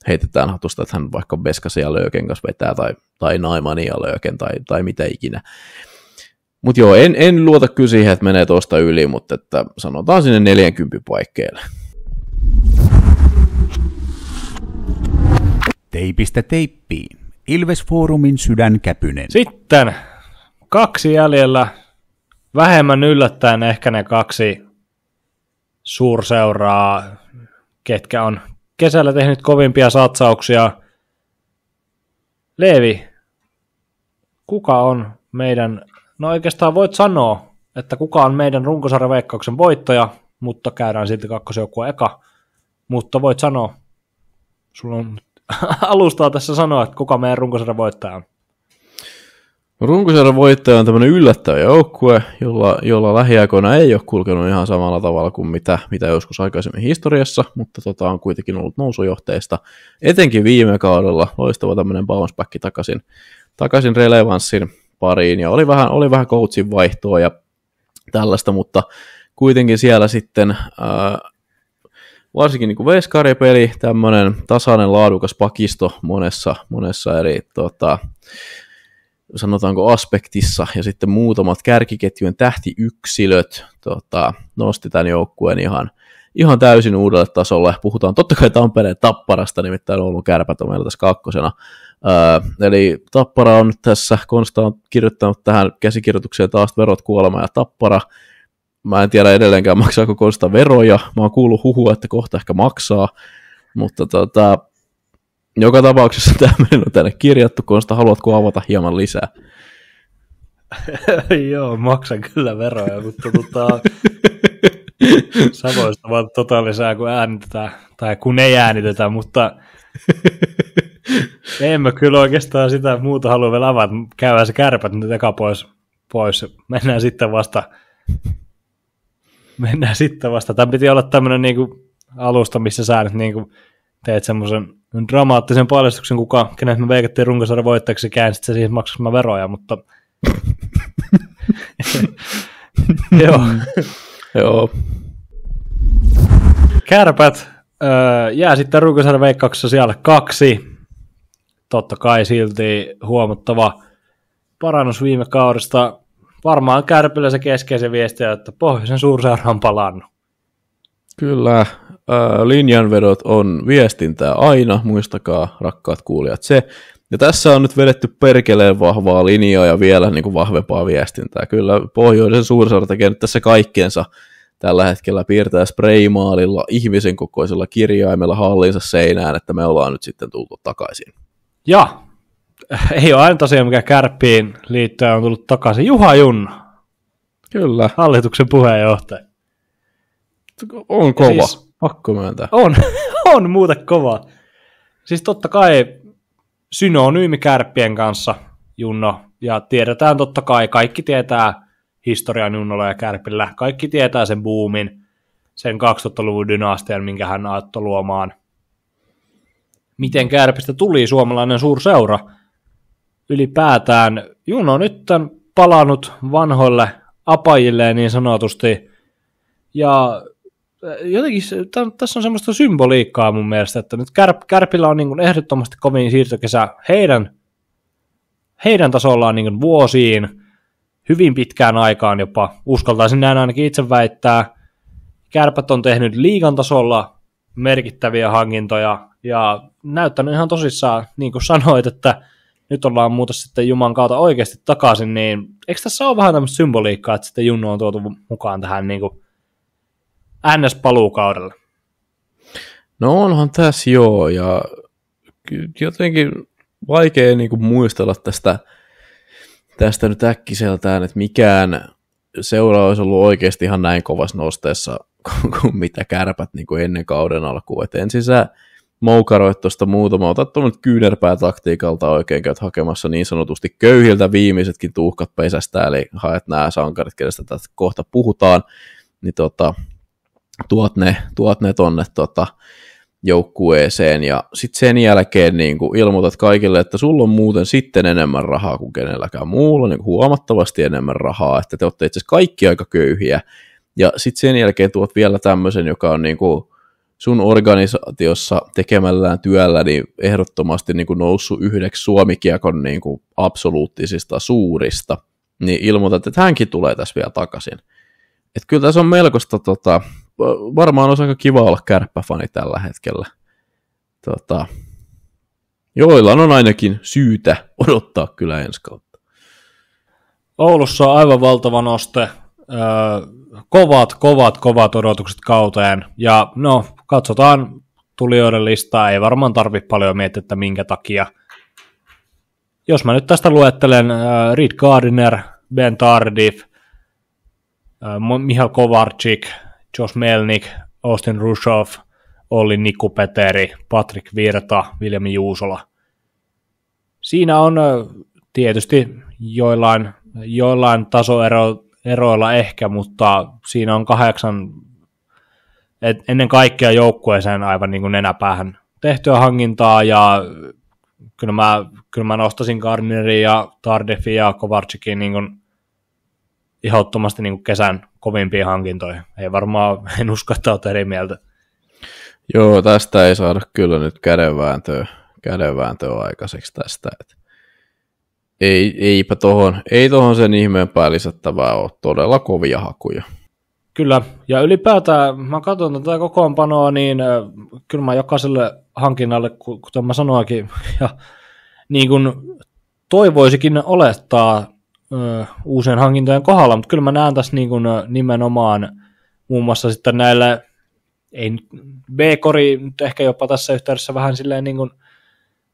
Heitetään hatusta, että hän vaikka Beskasen ja Lööken kanssa vetää, tai Naimani ja Lööken, tai mitä ikinä. Mutta joo, en luota kyllä siihen, että menee tuosta yli, mutta että sanotaan sinne 40 paikkeelle. Teipistä teippiin. Ilves Foorumin sydänkäpynen. Sitten 2 jäljellä. Vähemmän yllättäen ehkä ne 2 suurseuraa, ketkä on kesällä tehnyt kovimpia satsauksia. Leevi, kuka on meidän, no oikeastaan voit sanoa, että kuka on meidän runkosarjaveikkauksen voittaja, mutta käydään silti kakkosjoukkueen eka. Mutta voit sanoa, sulla on alustaa tässä sanoa, että kuka meidän runkosarjan voittaja on. Runkosarjan voittaja on tämmöinen yllättävä joukkue, jolla lähiaikoina ei ole kulkenut ihan samalla tavalla kuin mitä joskus aikaisemmin historiassa, mutta on kuitenkin ollut nousujohteista. Etenkin viime kaudella loistava tämmöinen bounce back takaisin relevanssin pariin, ja oli vähän coachin vaihtoa ja tällaista, mutta kuitenkin siellä sitten varsinkin niin kuin veskaripeli, tämmöinen tasainen laadukas pakisto monessa eri sanotaanko aspektissa, ja sitten muutamat kärkiketjujen tähtiyksilöt nosti tämän joukkueen ihan täysin uudelle tasolle. Puhutaan totta kai Tampereen Tapparasta, nimittäin Oulun Kärpät on meillä tässä kakkosena. Eli Tappara on nyt tässä, Konsta on kirjoittanut tähän käsikirjoitukseen taas verot, kuolema ja Tappara. Mä en tiedä edelleenkään maksaako Konsta veroja, mä oon kuullut huhua, että kohta ehkä maksaa, mutta joka tapauksessa tämmöinen on tänne kirjattu. Konsta, haluatko avata hieman lisää? Joo, maksan kyllä veroja, mutta Savoista vaan lisää, kun äänitetään, tai kun ei äänitetä, mutta emme kyllä oikeastaan sitä muuta halua vielä avata. Käydään se Kärpät nyt eka pois. Mennään sitten vasta. Tämä piti olla tämmöinen niinku alusta, missä sä nyt niinku teet semmoisen dramaattisen paljastuksen, kenet me veikattiin runkosarjan voittajaksi, käänsit se siihen maksamaan veroja, mutta Joo. Kärpät jää sitten runkosarjan veikkauksessa siellä 2. Totta kai silti huomattava parannus viime kaudesta. Varmaan Kärpillä se keskeisen viesti, että pohjoisen suurseura on palannut. Kyllä, linjanvedot on viestintää aina, muistakaa rakkaat kuulijat se. Ja tässä on nyt vedetty perkeleen vahvaa linjaa ja vielä niin kuin vahvempaa viestintää. Kyllä pohjoisen suurseura tekee nyt tässä kaikkeensa tällä hetkellä, piirtää spraymaalilla ihmisen kokoisella kirjaimella hallinsa seinään, että me ollaan nyt sitten tultu takaisin. Ja ei ole aina tosiaan mikä Kärppiin liittyen on tullut takaisin. Juha Junna. Kyllä. Hallituksen puheenjohtaja. On kova, siis, pakko myöntää. On muuten kova. Siis totta kai synonyymi Kärppien kanssa, Junno, ja tiedetään totta kai, kaikki tietää historian Junnolla ja Kärpillä, kaikki tietää sen boomin, sen 2000-luvun dynastian, minkä hän aattoi luomaan. Miten Kärpistä tuli suomalainen suurseura? Ylipäätään Junno on nyt palannut vanhoille apajilleen niin sanotusti, ja jotenkin tässä on semmoista symboliikkaa mun mielestä, että nyt Kärpillä on niin kuin ehdottomasti kovin siirtokesä heidän tasollaan niin kuin vuosiin, hyvin pitkään aikaan jopa, uskaltaisin näin ainakin itse väittää. Kärpät on tehnyt liigan tasolla merkittäviä hankintoja ja näyttänyt ihan tosissaan, niin kuin sanoit, että nyt ollaan muuta sitten Juman kautta oikeasti takaisin, niin eikö tässä ole vähän tämmöistä symboliikkaa, että sitten Junno on tuotu mukaan tähän niin kuin NS-paluukaudelle? No onhan tässä joo, ja jotenkin vaikea niin kuin muistella tästä nyt äkkiseltään, että mikään seura olisi ollut oikeasti ihan näin kovassa nosteessa kuin mitä Kärpät niin kuin ennen kauden alkuun. Et ensin sä moukaroit tuosta muutama, otat tuonne kyynärpäätaktiikalta oikein, käyt hakemassa niin sanotusti köyhiltä viimeisetkin tuhkat pesästä, eli haet nämä sankarit, kenestä tästä kohta puhutaan, niin tuot ne tonne joukkueeseen, ja sitten sen jälkeen niin kun ilmoitat kaikille, että sulla on muuten sitten enemmän rahaa kuin kenelläkään muulla, niin huomattavasti enemmän rahaa, että te olette itse asiassa kaikki aika köyhiä, ja sitten sen jälkeen tuot vielä tämmöisen, joka on niin kuin sun organisaatiossa tekemällään työllä niin ehdottomasti niin kuin noussut yhdeksi Suomi-kiekon niin kuin absoluuttisista suurista, niin ilmoitat, että hänkin tulee tässä vielä takaisin. Että kyllä tässä on melkoista, varmaan olisi aika kiva olla kärppäfani tällä hetkellä. Joilla on ainakin syytä odottaa kyllä ensi kautta. Oulussa on aivan valtava noste. Kovat odotukset kauteen. Ja no, katsotaan tulijoiden listaa. Ei varmaan tarvitse paljon miettiä, että minkä takia. Jos mä nyt tästä luettelen Reed Gardiner, Ben Tardif, Michal Kovarczyk, Josh Melnick, Austin Rushov, Olli Nikupeteri, Patrick Virta, Viljami Juusola. Siinä on tietysti joillain tasoeroilla ehkä, mutta siinä on 8 ennen kaikkea joukkueeseen aivan niin kuin nenäpäähän tehtyä hankintaa, ja kyllä mä nostasin Gardinerin ja Tardifin ja Kovarczykin niin kuin ehdottomasti niin kuin kesän kovimpia hankintoja. Ei varmaan, en usko, että olet eri mieltä. Joo, tästä ei saada kyllä nyt kädenvääntöä aikaiseksi tästä. Ei tohon sen ihmeempää lisättävää ole, todella kovia hakuja. Kyllä, ja ylipäätään mä katson tätä kokoonpanoa, niin kyllä mä jokaiselle hankinnalle, kuten mä sanoinkin, ja niin kuin toivoisikin olettaa uusien hankintojen kohdalla, mutta kyllä mä näen tässä niin kuin nimenomaan muun muassa sitten näille, ei B-kori nyt ehkä jopa tässä yhteydessä vähän silleen niin kuin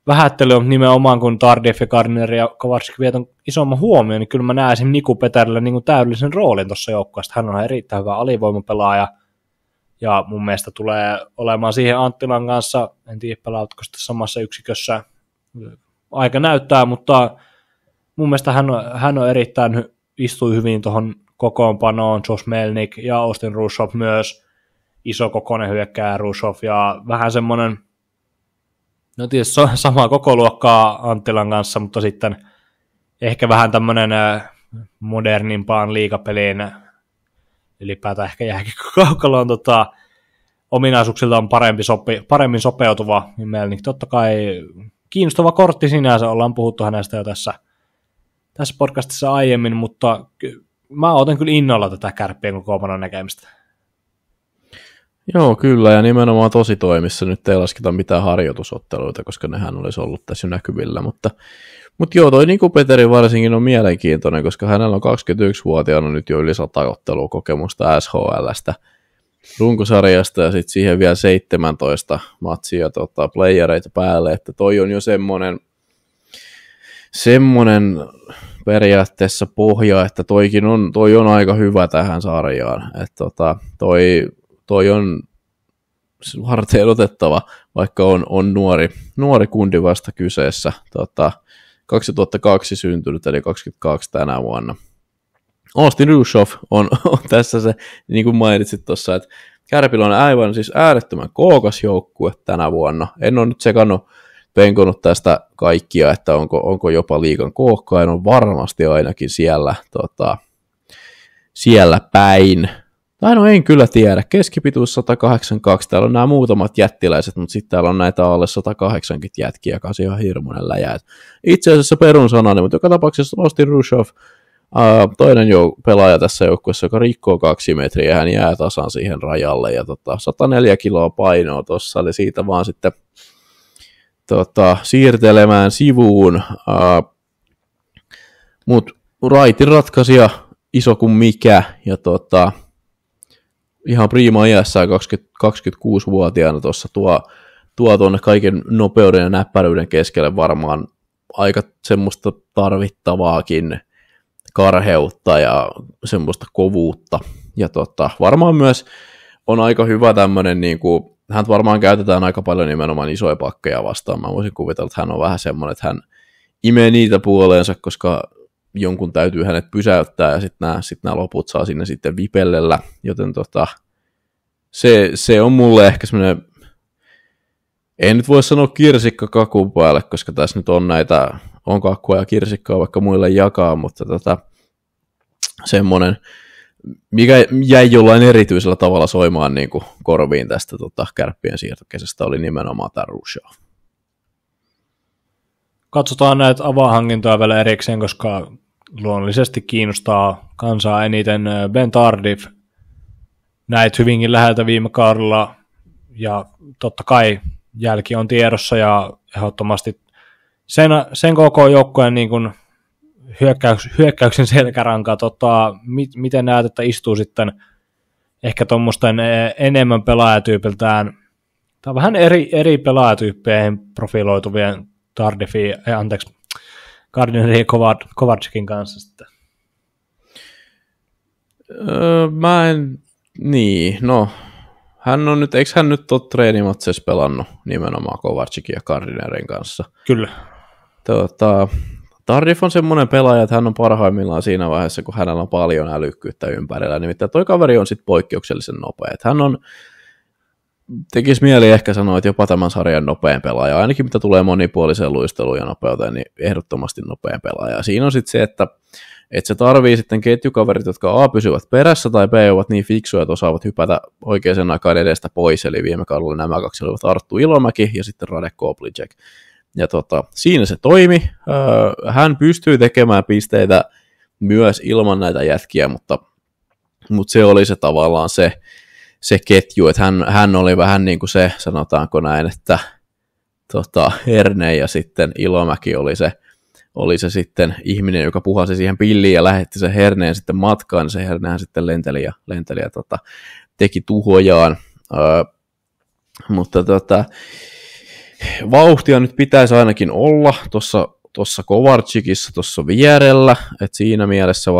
vähättely, mutta nimenomaan kun Tardif ja Gardiner ja Kovarczyk vietän isomman huomioon, niin kyllä mä näen esimerkiksi Niku Peterille niin kuin täydellisen roolin tuossa joukkueessa. Hän on erittäin hyvä alivoimapelaaja, ja mun mielestä tulee olemaan siihen Anttilan kanssa, en tiedä pelaatko sitä samassa yksikössä, aika näyttää, mutta mun mielestä hän on erittäin istui hyvin tuohon kokoonpanoon, Josh Melnick ja Austin Rushov myös, iso kokoinen hyökkääjä Rushov, ja vähän semmoinen, no tietysti samaa koko luokkaa Anttilan kanssa, mutta sitten ehkä vähän tämmöinen modernimpaan liigapeliin, ylipäätään ehkä jääkiekkokaukaloon ominaisuuksilta on paremmin sopeutuva Melnick. Totta kai kiinnostava kortti sinänsä, ollaan puhuttu hänestä jo tässä podcastissa aiemmin, mutta mä otan kyllä innolla tätä Kärppien kokoonpanon näkemistä. Joo, kyllä, ja nimenomaan tosi toimissa. Nyt ei lasketa mitään harjoitusotteluita, koska nehän olisi ollut tässä jo näkyvillä, mutta joo, toi Niku Peteri varsinkin on mielenkiintoinen, koska hänellä on 21-vuotiaana nyt jo yli 100 ottelua kokemusta SHL:stä runkosarjasta, ja sitten siihen vielä 17 matsia playereita päälle, että toi on jo semmoinen periaatteessa pohja, että toi on aika hyvä tähän sarjaan, että toi on varten otettava vaikka on nuori kundi vasta kyseessä, 2002 syntynyt, eli 22 tänä vuonna. Austin Rushoff on tässä se, niin kuin mainitsit tuossa, että Kärpillä on aivan siis äärettömän kookas joukkue tänä vuonna. En ole nyt penkonut tästä kaikkia, että onko jopa liigan kookkain, on varmasti ainakin siellä päin. Tai no en kyllä tiedä, keskipituus 182, täällä on nämä muutamat jättiläiset, mutta sitten täällä on näitä alle 180 jätkiä, joka on ihan hirmuinen läjä. Itse asiassa perun sanani, mutta joka tapauksessa Austin Rushoff, toinen pelaaja tässä joukkueessa, joka rikkoo 2 metriä, hän jää tasan siihen rajalle, ja 104 kiloa painoa tuossa, eli siitä vaan sitten siirtelemään sivuun, mutta raitin ratkaisija, iso kuin mikä, ja ihan prima iässään 26-vuotiaana tuossa tuo tuonne kaiken nopeuden ja näppäryyden keskelle varmaan aika semmoista tarvittavaakin karheutta ja semmoista kovuutta. Ja varmaan myös on aika hyvä tämmöinen, niin kuin, hän varmaan käytetään aika paljon nimenomaan isoja pakkeja vastaan. Mä voisin kuvitella, että hän on vähän semmoinen, että hän imee niitä puoleensa, koska jonkun täytyy hänet pysäyttää ja sitten nämä loput saa sinne sitten vipellellä, joten se on mulle ehkä semmoinen, en nyt voi sanoa kirsikka kakun päälle, koska tässä nyt on kakkua ja kirsikkaa vaikka muille jakaa, mutta semmoinen, mikä jäi jollain erityisellä tavalla soimaan niin kuin korviin tästä Kärppien siirtokesästä, oli nimenomaan tämä Rushoff. Katsotaan näitä avahankintoja vielä erikseen, koska luonnollisesti kiinnostaa kansaa eniten Ben Tardif. Näit hyvinkin läheltä viime kaudella, ja totta kai jälki on tiedossa, ja ehdottomasti sen koko joukkueen niin kuin hyökkäyksen selkärankaa. Miten näet, että istuu sitten ehkä tuommoisten enemmän pelaajatyypiltään, tai vähän eri pelaajatyyppeihin profiloituvien Gardnerin ja Kovacikin kanssa sitten? Eikö hän nyt ole treenimatseissa pelannut nimenomaan Kovacikin ja Gardnerin kanssa? Kyllä. Tardif on semmoinen pelaaja, että hän on parhaimmillaan siinä vaiheessa, kun hänellä on paljon älykkyyttä ympärillä. Nimittäin toi kaveri on sitten poikkeuksellisen nopea. Tekisi mieli ehkä sanoa, että jopa tämän sarjan nopein pelaaja, ainakin mitä tulee monipuoliseen luisteluun ja nopeuteen, niin ehdottomasti nopein pelaaja. Siinä on sitten se, että se tarvii sitten ketjukaverit, jotka A pysyvät perässä tai B ovat niin fiksuja, että osaavat hypätä oikeaan aikaan edestä pois, eli viime kaudella nämä kaksi olivat Arttu Ilomäki ja sitten Radek Koplicek. Ja siinä se toimi. Hän pystyy tekemään pisteitä myös ilman näitä jätkiä, mutta se oli se tavallaan se ketju, että hän oli vähän niin kuin se, sanotaanko näin, että Herne ja sitten Ilomäki oli se sitten ihminen, joka puhalsi siihen pilliin ja lähetti sen Herneen sitten matkaan, niin se Hernehän sitten lenteli ja teki tuhojaan, mutta vauhtia nyt pitäisi ainakin olla tuossa Kovarčikissa tuossa vierellä, että siinä mielessä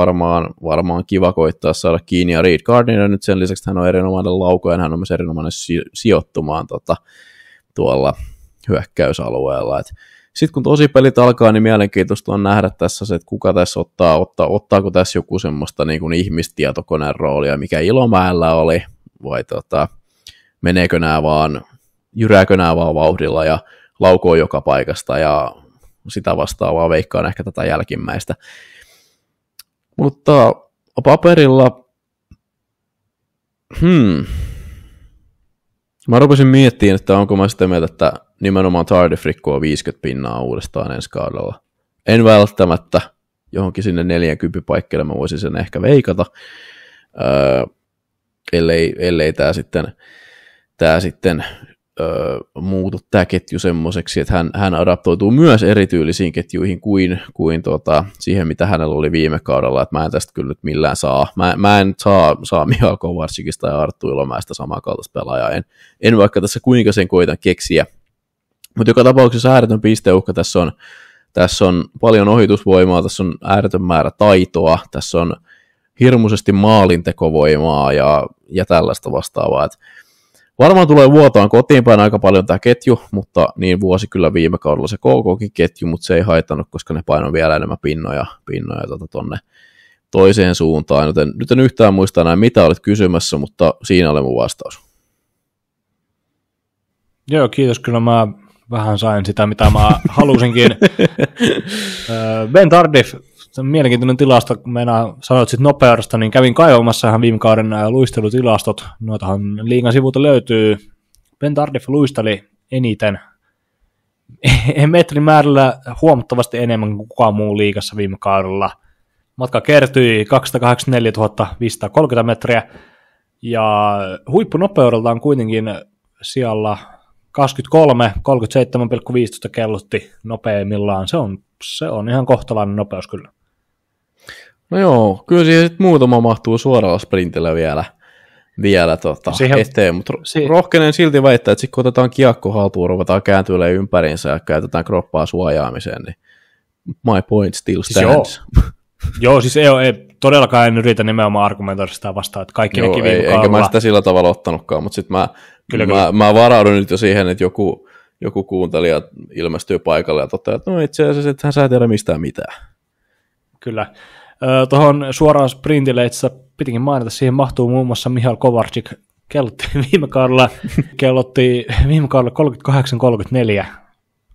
varmaan kiva koittaa saada kiinni, ja Reed Gardner nyt sen lisäksi hän on erinomainen laukoja, hän on myös erinomainen sijoittumaan tuolla hyökkäysalueella. Sitten kun tosipelit alkaa, niin mielenkiintoista on nähdä tässä se, että kuka tässä ottaako tässä joku semmoista niin kuin ihmistietokoneen roolia, mikä Ilomäellä oli, vai meneekö jyrääkö nämä vaan vauhdilla ja laukoo joka paikasta, ja sitä vastaavaa veikkaan ehkä tätä jälkimmäistä. Mutta paperilla, mä rupesin miettimään, että onko mä sitä mieltä, että nimenomaan Tardif rikkoo 50 pinnaa uudestaan ensi kaudella. En välttämättä johonkin sinne 40 paikkeille, mä voisin sen ehkä veikata, ellei tämä sitten muutu tämä ketju semmoiseksi, että hän adaptoituu myös erityylisiin ketjuihin kuin siihen, mitä hänellä oli viime kaudella, että mä en tästä kyllä nyt millään saa. Mä en saa Miha Kovarčikista ja Arttu Ilomäestä samankaltaista pelaajaa. En vaikka tässä kuinka sen koitan keksiä. Mutta joka tapauksessa ääretön pisteuhka. Tässä on paljon ohitusvoimaa, tässä on ääretön määrä taitoa, tässä on hirmuisesti maalintekovoimaa ja tällaista vastaavaa. varmaan tulee vuotaan kotiin päin aika paljon tämä ketju, mutta niin vuosi kyllä viime kaudella se KKkin ketju, mutta se ei haitannut, koska ne painoi vielä enemmän pinnoja tonne toiseen suuntaan, joten nyt en yhtään muista enää, mitä olet kysymässä, mutta siinä oli mun vastaus. Joo, kiitos. Kyllä mä vähän sain sitä, mitä mä halusinkin. Ben Tardif, se on mielenkiintoinen tilasto, kun meinaa sanoit sit nopeudesta, niin kävin kaivamassa ihan viime kauden luistelutilastot. Noitahan liigan sivulta löytyy. Ben Tardif luisteli eniten metrimäärällä huomattavasti enemmän kuin kukaan muu liigassa viime kaudella. Matka kertyi 284 530 metriä, ja huippunopeudeltaan kuitenkin siellä 23, 37,15 kellotti nopeimmillaan. Se on ihan kohtalainen nopeus kyllä. No joo, kyllä siihen sitten muutama mahtuu suoralla sprintillä vielä eteen, mutta rohkenen silti väittää, että sitten kun otetaan kiekko haltuun, ruvetaan kääntyä ympäriinsä ja käytetään kroppaa suojaamiseen, niin my point still stands. Joo, siis ei todellakaan en yritä nimenomaan argumentoida sitä vastaan, että kaikki näki viime kaudella. Enkä mä sitä sillä tavalla ottanutkaan, mutta sitten mä varaudun nyt jo siihen, että joku kuuntelija ilmestyy paikalle ja toteaa, että no itse asiassa ethän sä tiedä mistään mitään. Kyllä. Tuohon suoraan sprintille itse asiassa pitikin mainita, siihen mahtuu muun muassa Mihail Kovarczyk, kellotti viime kaudella 38-34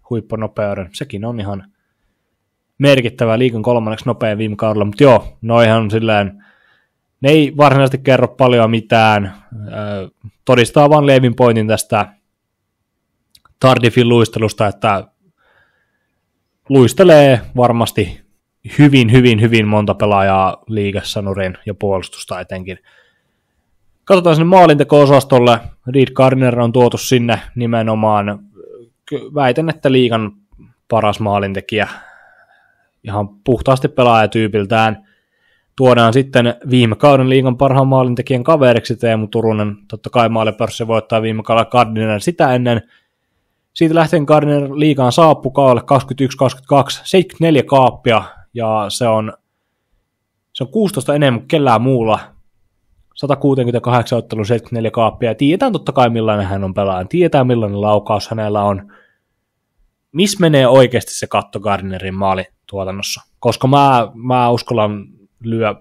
huippunopeuden. Sekin on ihan merkittävä, liigan kolmanneksi nopein viime kaudella, mutta joo, noihan silleen, ne ei varsinaisesti kerro paljon mitään, todistaa vaan Levin pointin tästä Tardifin luistelusta, että luistelee varmasti hyvin monta pelaajaa liigassa nurin ja puolustusta etenkin. Katsotaan sinne maalinteko-osastolle, Reed Gardner on tuotu sinne nimenomaan, väitän, että liigan paras maalintekijä, ihan puhtaasti pelaajatyypiltään. Tuodaan sitten viime kauden liigan parhaan maalintekijän kaveriksi Teemu Turunen. Totta kai maalipörssi voittaa viime kaudella Gardner sitä ennen. Siitä lähtien Gardner liigaan saapui kaudelle 21-22, 74 kaappia, ja se on 16 enemmän kuin kellään muulla. 168 ottelun 74 kaappia, ja tiedetään totta kai millainen hän on pelaaja, tiedetään millainen laukaus hänellä on. Missä menee oikeasti se katto Gardnerin maalituotannossa? Koska mä uskallan lyö,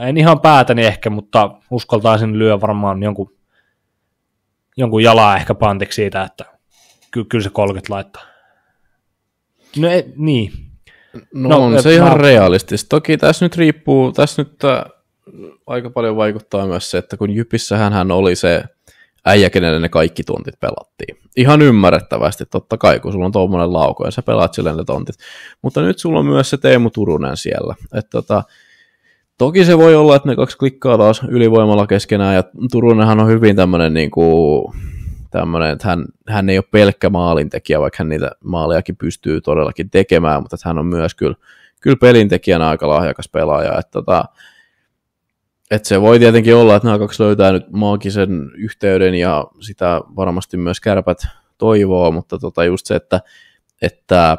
en ihan päätäni ehkä, mutta uskaltaisin lyö varmaan jonkun jalaa ehkä pantiksi siitä, että kyllä se 30 laittaa. No niin. No on se ihan realistista. Toki tässä nyt riippuu, aika paljon vaikuttaa myös se, että kun Jypissähän hän oli se äijä, kenelle ne kaikki tontit pelattiin. Ihan ymmärrettävästi, totta kai, kun sulla on tuommoinen lauko ja sä pelaat sille ne tontit. Mutta nyt sulla on myös se Teemu Turunen siellä. Toki se voi olla, että ne kaksi klikkaa taas ylivoimalla keskenään, ja Turunenhan on hyvin tämmöinen, että hän ei ole pelkkä maalintekijä, vaikka hän niitä maalejakin pystyy todellakin tekemään, mutta hän on myös kyllä pelintekijänä aika lahjakas pelaaja. Että se voi tietenkin olla, että nämä kaksi löytää nyt maagisen yhteyden, ja sitä varmasti myös Kärpät toivoo, mutta just se, että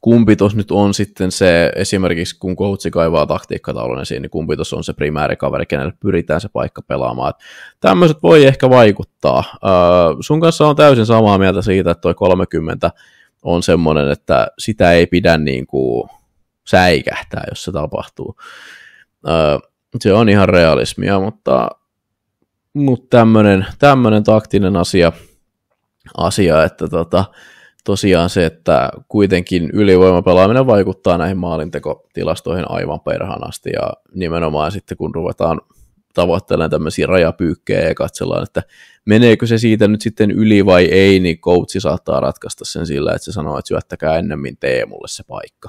kumpi tuossa nyt on sitten se, esimerkiksi kun coachi kaivaa taktiikkataulun esiin, niin kumpi tuossa on se primäärikaveri, kenelle pyritään se paikka pelaamaan. Tämmöiset voi ehkä vaikuttaa. Sun kanssa on täysin samaa mieltä siitä, että toi 30 on semmoinen, että sitä ei pidä niin kuin säikähtää, jos se tapahtuu. Se on ihan realismia, mutta tämmöinen taktinen asia että tosiaan se, että kuitenkin ylivoimapelaaminen vaikuttaa näihin maalintekotilastoihin aivan perhanasti, ja nimenomaan sitten kun ruvetaan tavoittelemaan tämmöisiä rajapyykkejä ja katsellaan, että meneekö se siitä nyt sitten yli vai ei, niin coachi saattaa ratkaista sen sillä, että se sanoo, että syöttäkää ennemmin Teemulle se paikka.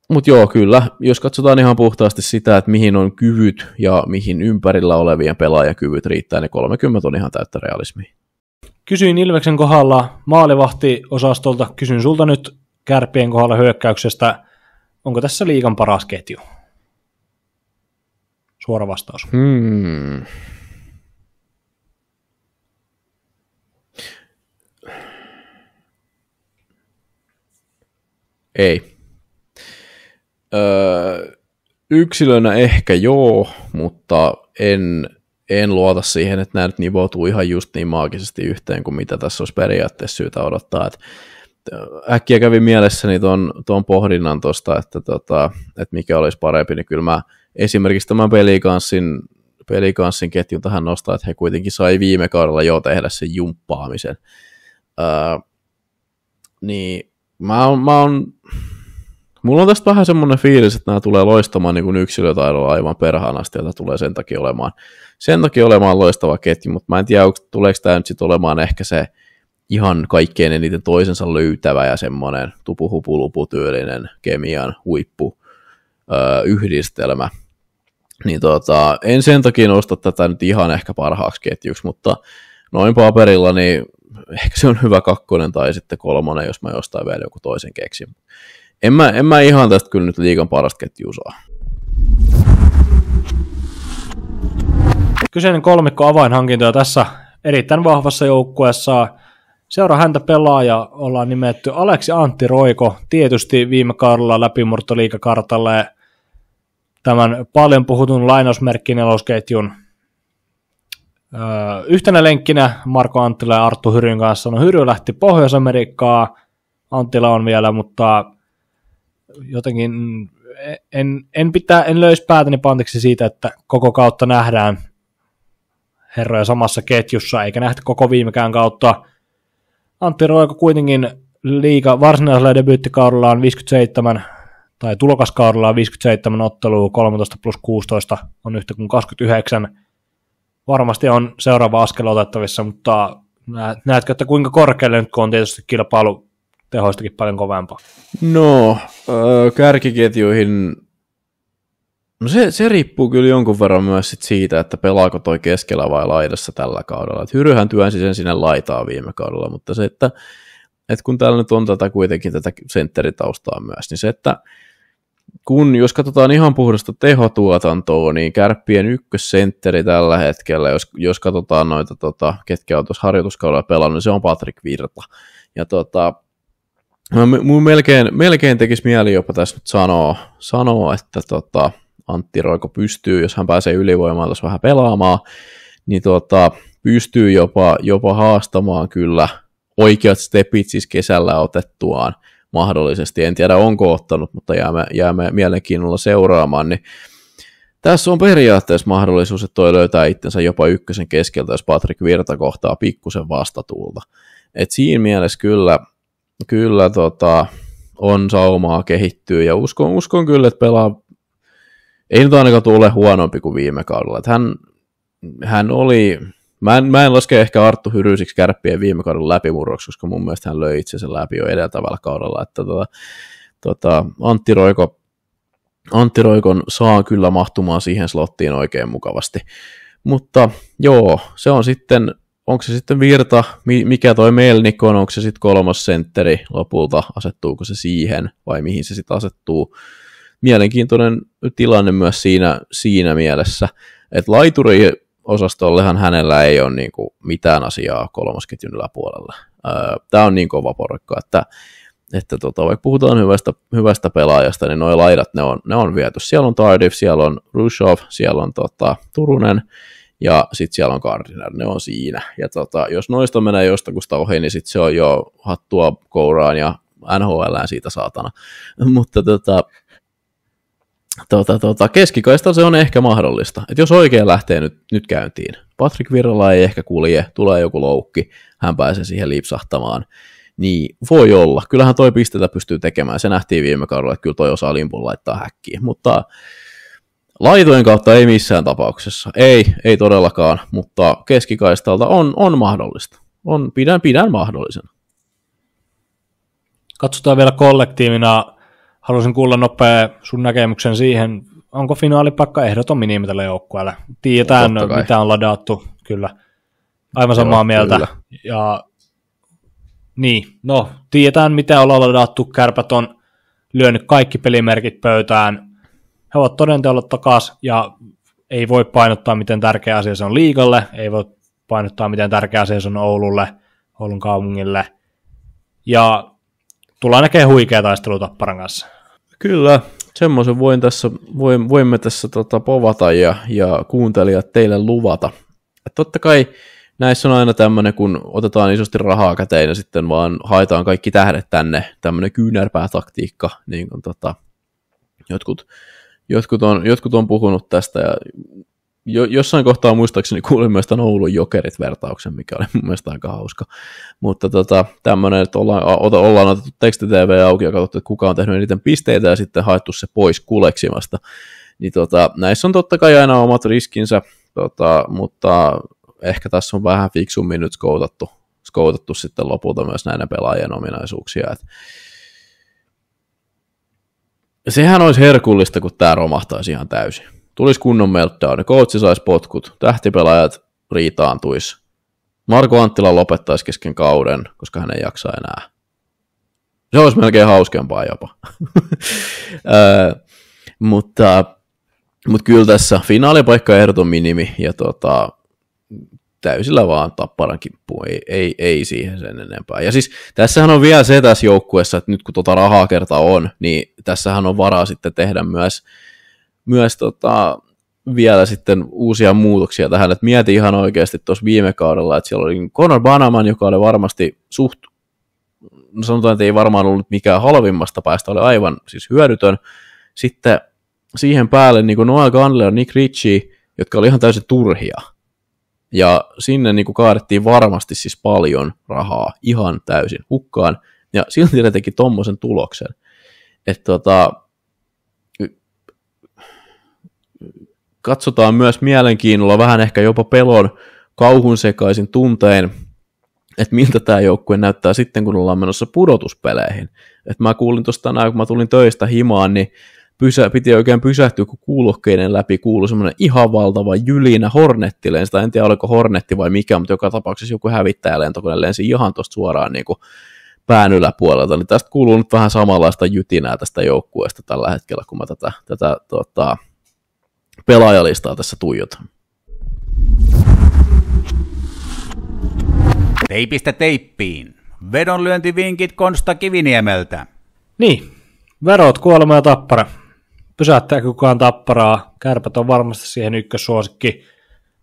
Mutta joo, kyllä, jos katsotaan ihan puhtaasti sitä, että mihin on kyvyt ja mihin ympärillä olevien pelaajakyvyt riittää, niin 30 on ihan täyttä realismia. Kysyin Ilveksen kohdalla maalivahtiosastolta, kysyn sulta nyt Kärppien kohdalla hyökkäyksestä, onko tässä liigan paras ketju? Suora vastaus. Ei. Yksilönä ehkä joo, mutta en luota siihen, että nämä nyt nivoutuu ihan just niin maagisesti yhteen kuin mitä tässä olisi periaatteessa syytä odottaa. Et äkkiä kävi mielessäni tuon pohdinnan tuosta, että mikä olisi parempi, niin kyllä mä esimerkiksi tämän pelikanssin ketjun tähän nostaa, että he kuitenkin sai viime kaudella jo tehdä sen jumppaamisen. Niin mulla on tästä vähän semmoinen fiilis, että nämä tulee loistamaan niin kuin yksilötaidolla aivan perhanasti, jota tulee sen takia olemaan loistava ketju, mutta mä en tiedä, tuleeko tämä nyt sitten olemaan ehkä se ihan kaikkein eniten toisensa löytävä ja semmoinen tupuhupuluputyylinen kemian huippu yhdistelmä. Niin en sen takia nosta tätä nyt ihan ehkä parhaaksi ketjuksi, mutta noin paperilla niin ehkä se on hyvä 2 tai sitten 3, jos mä jostain vielä joku toisen keksin. En mä ihan tästä kyllä nyt liigan parasta ketjua saa. Kyseinen kolmikko avainhankintoja tässä erittäin vahvassa joukkueessa. Seuraa häntä pelaaja ollaan nimetty Aleksi Antti Roiko, tietysti viime kaudella läpimurto liigakartalle tämän paljon puhutun lainausmerkki nelosketjun yhtenä lenkkinä Marko Anttila ja Arttu Hyryn kanssa. No Hyry lähti Pohjois-Amerikkaan, Anttila on vielä, mutta jotenkin en löisi päätäni pantiksi siitä, että koko kautta nähdään herroja samassa ketjussa, eikä nähty koko viimekään kautta. Antti Roiko kuitenkin liiga varsinaisella debyyttikaudellaan 57, tai tulokaskaudellaan 57 ottelua, 13 plus 16 on yhtä kuin 29. Varmasti on seuraava askel otettavissa, mutta näetkö, että kuinka korkealle nyt, kun on tietysti kilpailu tehoistakin paljon kovempaa? No, kärkiketjuihin, no se riippuu kyllä jonkun verran myös siitä, että pelaako toi keskellä vai laidassa tällä kaudella. Et Hyryhän työnsi sen sinne laitaa viime kaudella, mutta se, että kun täällä nyt on kuitenkin tätä sentteritaustaa myös, niin se, että jos katsotaan ihan puhdasta tehotuotantoa, niin Kärppien ykkössentteri tällä hetkellä, jos katsotaan noita, ketkä on tuossa harjoituskaudella pelannut, niin se on Patrik Virta. Ja mun melkein tekisi mieli jopa tässä nyt sanoa että Antti Roiko pystyy, jos hän pääsee ylivoimaan tuossa vähän pelaamaan, niin pystyy jopa haastamaan kyllä oikeat stepit siis kesällä otettuaan mahdollisesti. En tiedä onko ottanut, mutta jäämme mielenkiinnolla seuraamaan. Niin tässä on periaatteessa mahdollisuus, että toi löytää itsensä jopa ykkösen keskeltä, jos Patrik Virta kohtaa pikkusen vastatuulta. Et siinä mielessä kyllä on saumaa kehittyä ja uskon kyllä, että pelaa, ei nyt ainakaan tule huonompi kuin viime kaudella. Että hän oli, mä en laske ehkä Arttu Hyrysiksi Kärppien viime kaudella läpimurroksi, koska mun mielestä hän löi itsensä läpi jo edeltävällä kaudella, että Antti Roikon saa kyllä mahtumaan siihen slottiin oikein mukavasti. Mutta joo, se on sitten, onko se sitten Virta, mikä toi Melnik on, onko se sitten 3. sentteri lopulta, asettuuko se siihen vai mihin se sitten asettuu. Mielenkiintoinen tilanne myös siinä mielessä, että laituri-osastollehan hänellä ei ole niinku mitään asiaa kolmosketjun yläpuolella. Tämä on niin kova porukka, että vaikka puhutaan hyvästä pelaajasta, niin nuo laidat ne on viety. Siellä on Tardif, siellä on Rushov, siellä on Turunen ja sitten siellä on Gardiner, ne on siinä. Ja jos noista menee jostakusta ohi, niin sitten se on jo hattua kouraan ja NHLään siitä saatana. Mutta keskikaista se on ehkä mahdollista, että jos oikein lähtee nyt käyntiin, Patrik Virralla ei ehkä kulje, tulee joku loukki, hän pääsee siihen lipsahtamaan, niin voi olla, kyllähän toi pistetä pystyy tekemään, se nähtiin viime kaudella, että kyllä toi osaa limpun laittaa häkkiin, mutta laitojen kautta ei missään tapauksessa, ei todellakaan, mutta keskikaistalta on mahdollista, pidän mahdollisena. Katsotaan vielä kollektiivina. Haluaisin kuulla nopea sun näkemyksen siihen, onko finaalipaikka ehdoton minimi tälle joukkueelle. Tiedetään, mitä on ladattu, kyllä. Aivan samaa mieltä. Kyllä. Ja tiedetään, mitä ollaan ladattu. Kärpät on lyönyt kaikki pelimerkit pöytään. He ovat todenteolla takaisin ja ei voi painottaa, miten tärkeä asia se on liigalle. Ei voi painottaa, miten tärkeä asia se on Oulun kaupungille. Ja tullaan näkemään huikea taistelu Tapparan kanssa. Kyllä, semmoisen voimme tässä povata ja kuuntelijat teille luvata. Et totta kai näissä on aina tämmöinen, kun otetaan isosti rahaa käteen ja sitten vaan haetaan kaikki tähdet tänne, tämmöinen kyynärpäätaktiikka, niin kuin jotkut on puhunut tästä, ja jossain kohtaa muistaakseni kuulin myös tämän Oulun Jokerit-vertauksen, mikä oli mun mielestä aika hauska, mutta tämmöinen, että ollaan otettu teksti-tv auki ja katsottu, että kuka on tehnyt eniten pisteitä ja sitten haettu se pois kuleksimasta, niin näissä on totta kai aina omat riskinsä, mutta ehkä tässä on vähän fiksummin nyt skoutattu sitten lopulta myös näiden pelaajien ominaisuuksia. Sehän olisi herkullista, kun tämä romahtaisi ihan täysin. Tulisi kunnon meltdown, coachi saisi potkut, tähtipelaajat riitaantuisi. Marko Anttila lopettaisi kesken kauden, koska hän ei jaksa enää. Se olisi melkein hauskempaa jopa. Mutta kyllä tässä finaalipaikka ehdoton minimi, ja täysillä vaan Tapparan kimppuun, ei siihen sen enempää. Ja siis tässähän on vielä se tässä joukkueessa, että nyt kun rahaa kerta on, niin tässähän on varaa sitten tehdä myös vielä sitten uusia muutoksia tähän, että mieti ihan oikeasti tuossa viime kaudella, että siellä oli Conor Bannerman, joka oli varmasti sanotaan, että ei varmaan ollut mikään halvimmasta päästä, oli aivan siis hyödytön. Sitten siihen päälle niin kuin Noel Gunler, Nick Ritchie, jotka oli ihan täysin turhia. Ja sinne niin kuin kaadettiin varmasti siis paljon rahaa ihan täysin hukkaan, ja silti ne teki tommosen tuloksen. Että katsotaan myös mielenkiinnolla, vähän ehkä jopa pelon, kauhun sekaisin tuntein, että miltä tämä joukkue näyttää sitten, kun ollaan menossa pudotuspeleihin. Et mä kuulin tuosta tänään, kun mä tulin töistä himaan, niin piti oikein pysähtyä, kun kuulokkeiden läpi kuului semmoinen ihan valtava jylinä Hornettilensi, en tiedä oliko Hornetti vai mikä, mutta joka tapauksessa joku hävittäjälentokone lensi ihan tuosta suoraan niin kuin pään yläpuolelta, niin tästä kuuluu nyt vähän samanlaista jytinää tästä joukkueesta tällä hetkellä, kun mä tätä pelaajalistaa tässä tuijotan. Teipistä teippiin. Vedonlyöntivinkit Konsta Kiviniemeltä. Niin, verot, kuolema ja Tappara. Pysäyttääkö kukaan Tapparaa? Kärpät on varmasti siihen ykkössuosikki.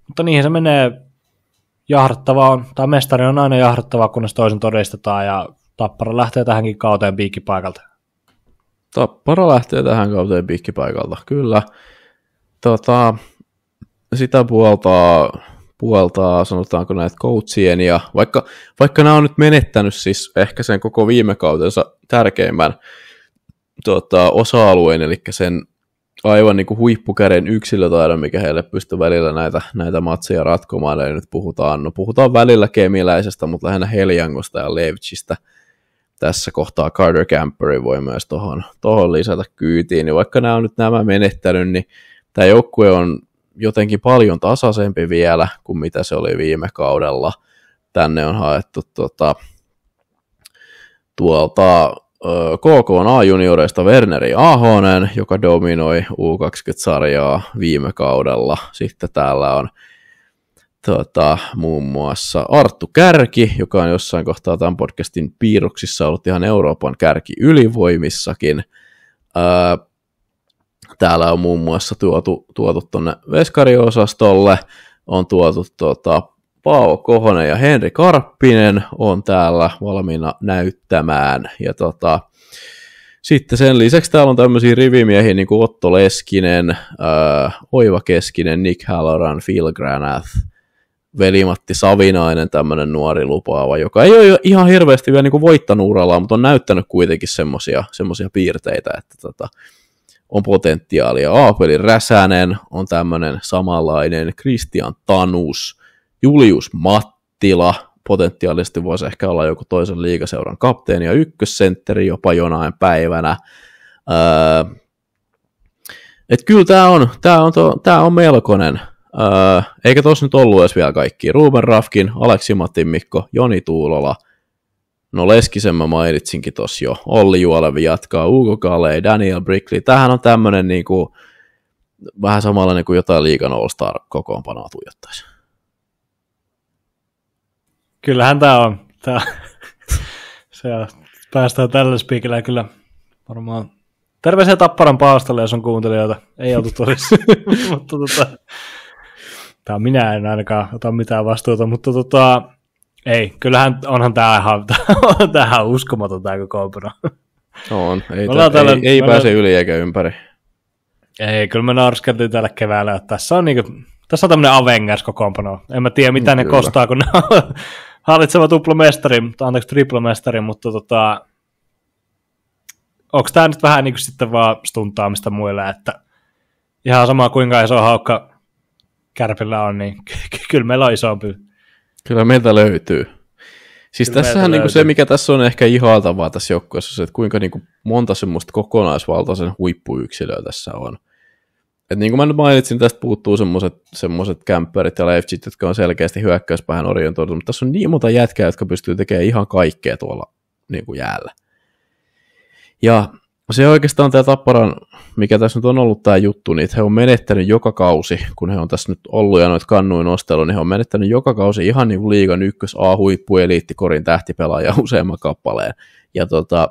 Mutta niihin se menee, jahdattavaa on, tai mestari on aina jahdattavaa, kunnes toisen todistetaan, ja Tappara lähtee tähänkin kauteen piikkipaikalta. Tappara lähtee tähän kauteen piikkipaikalta, kyllä. Sitä puoltaa, sanotaanko näitä coachien, ja vaikka nämä on nyt menettänyt siis ehkä sen koko viime kautensa tärkeimmän osa-alueen, eli sen aivan niin kuin huippukäden yksilötaidon, mikä heille pystyy välillä näitä matseja ratkomaan, eli nyt puhutaan välillä Kemiläisestä, mutta lähinnä Heliangosta ja Levchistä. Tässä kohtaa Carter Camperi voi myös tohon lisätä kyytiin, niin vaikka nämä on nyt nämä menettänyt, niin tämä joukkue on jotenkin paljon tasaisempi vielä kuin mitä se oli viime kaudella. Tänne on haettu tuolta KK:n A-junioreista Werneri Ahonen, joka dominoi U20-sarjaa viime kaudella. Sitten täällä on muun muassa Arttu Kärki, joka on jossain kohtaa tämän podcastin piirroksissa ollut ihan Euroopan kärki ylivoimissakin. Täällä on muun muassa tuotu tuonne veskariosastolle, on tuotu Paavo Kohonen ja Henri Karppinen on täällä valmiina näyttämään. Ja sitten sen lisäksi täällä on tämmöisiä rivimiehiä niin kuin Otto Leskinen, Oiva Keskinen, Nick Halloran, Phil Granath, Veli-Matti Savinainen, tämmöinen nuori lupaava, joka ei ole ihan hirveästi vielä niin kuin voittanut urallaan, mutta on näyttänyt kuitenkin semmoisia piirteitä, että on potentiaalia. Aapeli Räsänen on tämmöinen samanlainen, Christian Tanus, Julius Mattila, potentiaalisesti voisi ehkä olla joku toisen liigaseuran kapteeni ja ykkössentteri jopa jonain päivänä. Että kyllä tämä on melkoinen. Eikä tossa nyt ollut edes vielä kaikki. Ruben Rafkin, Aleksi Matimikko, Joni Tuulola. No Leskisen mä mainitsinkin tossa jo. Olli Juolevi jatkaa, Ugo Galei, Daniel Brickley. Tämähän on tämmönen niinku, vähän samanlainen kuin jotain liigan All-Star kokoonpanoa tuijottaisi. Kyllähän tämä on. Se päästään tällä spiikillä kyllä varmaan Terveisiä Tapparan Paastalle, jos on kuuntelijoita. Ei oltu tosissaan. Mutta minä en ainakaan ota mitään vastuuta, mutta ei, kyllähän onhan tämähän uskomaton tämä kokoonpano. On, ei pääse yli eikä ympäri. Ei, kyllä me nauriskeltiin täällä keväällä, että tässä on tämmöinen Avengers kokoonpano. En mä tiedä, mitä ne kostaa, kun ne on hallitseva triplamestari, mutta onko tämä nyt vähän niin kuin sitten vaan stuntaamista muille, että ihan sama kuinka iso haukka Kärpillä on, niin kyllä meillä on isompi. Kyllä meiltä löytyy. Siis kyllä tässähän niin se, mikä tässä on ehkä ihailtavaa tässä joukkueessa, se, että kuinka niin kuin monta semmoista kokonaisvaltaisen huippuyksilöä tässä on. Et niin kuin mä nyt mainitsin, tästä puuttuu semmoiset kämppärit ja leifchit, jotka on selkeästi hyökkäyspäähän orientoitu, mutta tässä on niin monta jätkää, jotka pystyy tekemään ihan kaikkea tuolla niin kuin jäällä. Ja se oikeastaan tämä Tapparan, mikä tässä nyt on ollut tämä juttu, niin he on menettänyt joka kausi, kun he on tässä nyt ollut ja noita kannuin nostelu, niin he on menettänyt joka kausi ihan niin kuin liigan ykkös A-huippu eliittikorin tähtipelaaja useamman kappaleen. Ja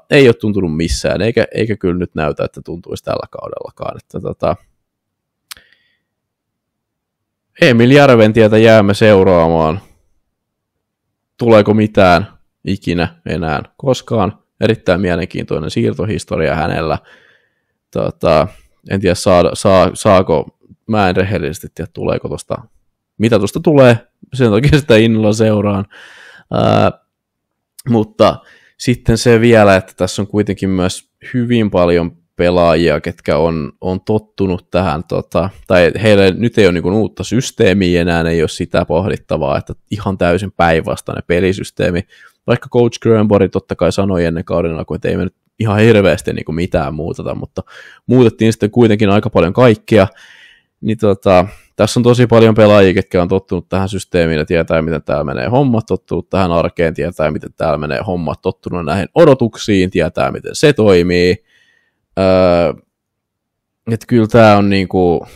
ei ole tuntunut missään, eikä kyllä nyt näytä, että tuntuisi tällä kaudellakaan. Että Emil Järventietä jäämme seuraamaan. Tuleeko mitään ikinä enää koskaan? Erittäin mielenkiintoinen siirtohistoria hänellä. En tiedä, saako, mä en rehellisesti tiedä, tuleeko tuosta, mitä tuosta tulee, sen takia sitä innolla seuraan. Mutta sitten se vielä, että tässä on kuitenkin myös hyvin paljon pelaajia, ketkä on tottunut tähän, tai heille nyt ei ole niin kuin uutta systeemiä enää, ei ole sitä pohdittavaa, että ihan täysin päinvastainen pelisysteemi. Vaikka Coach Grönborg totta kai sanoi ennen kauden alkuun, että ei me nyt ihan hirveästi niin kuin mitään muuteta, mutta muutettiin sitten kuitenkin aika paljon kaikkea, niin tässä on tosi paljon pelaajia, ketkä on tottunut tähän systeemiin ja tietää, miten täällä menee hommat, tottunut tähän arkeen, tietää, miten täällä menee hommat, tottunut näihin odotuksiin, tietää, miten se toimii. Että kyllä tämä on niinku,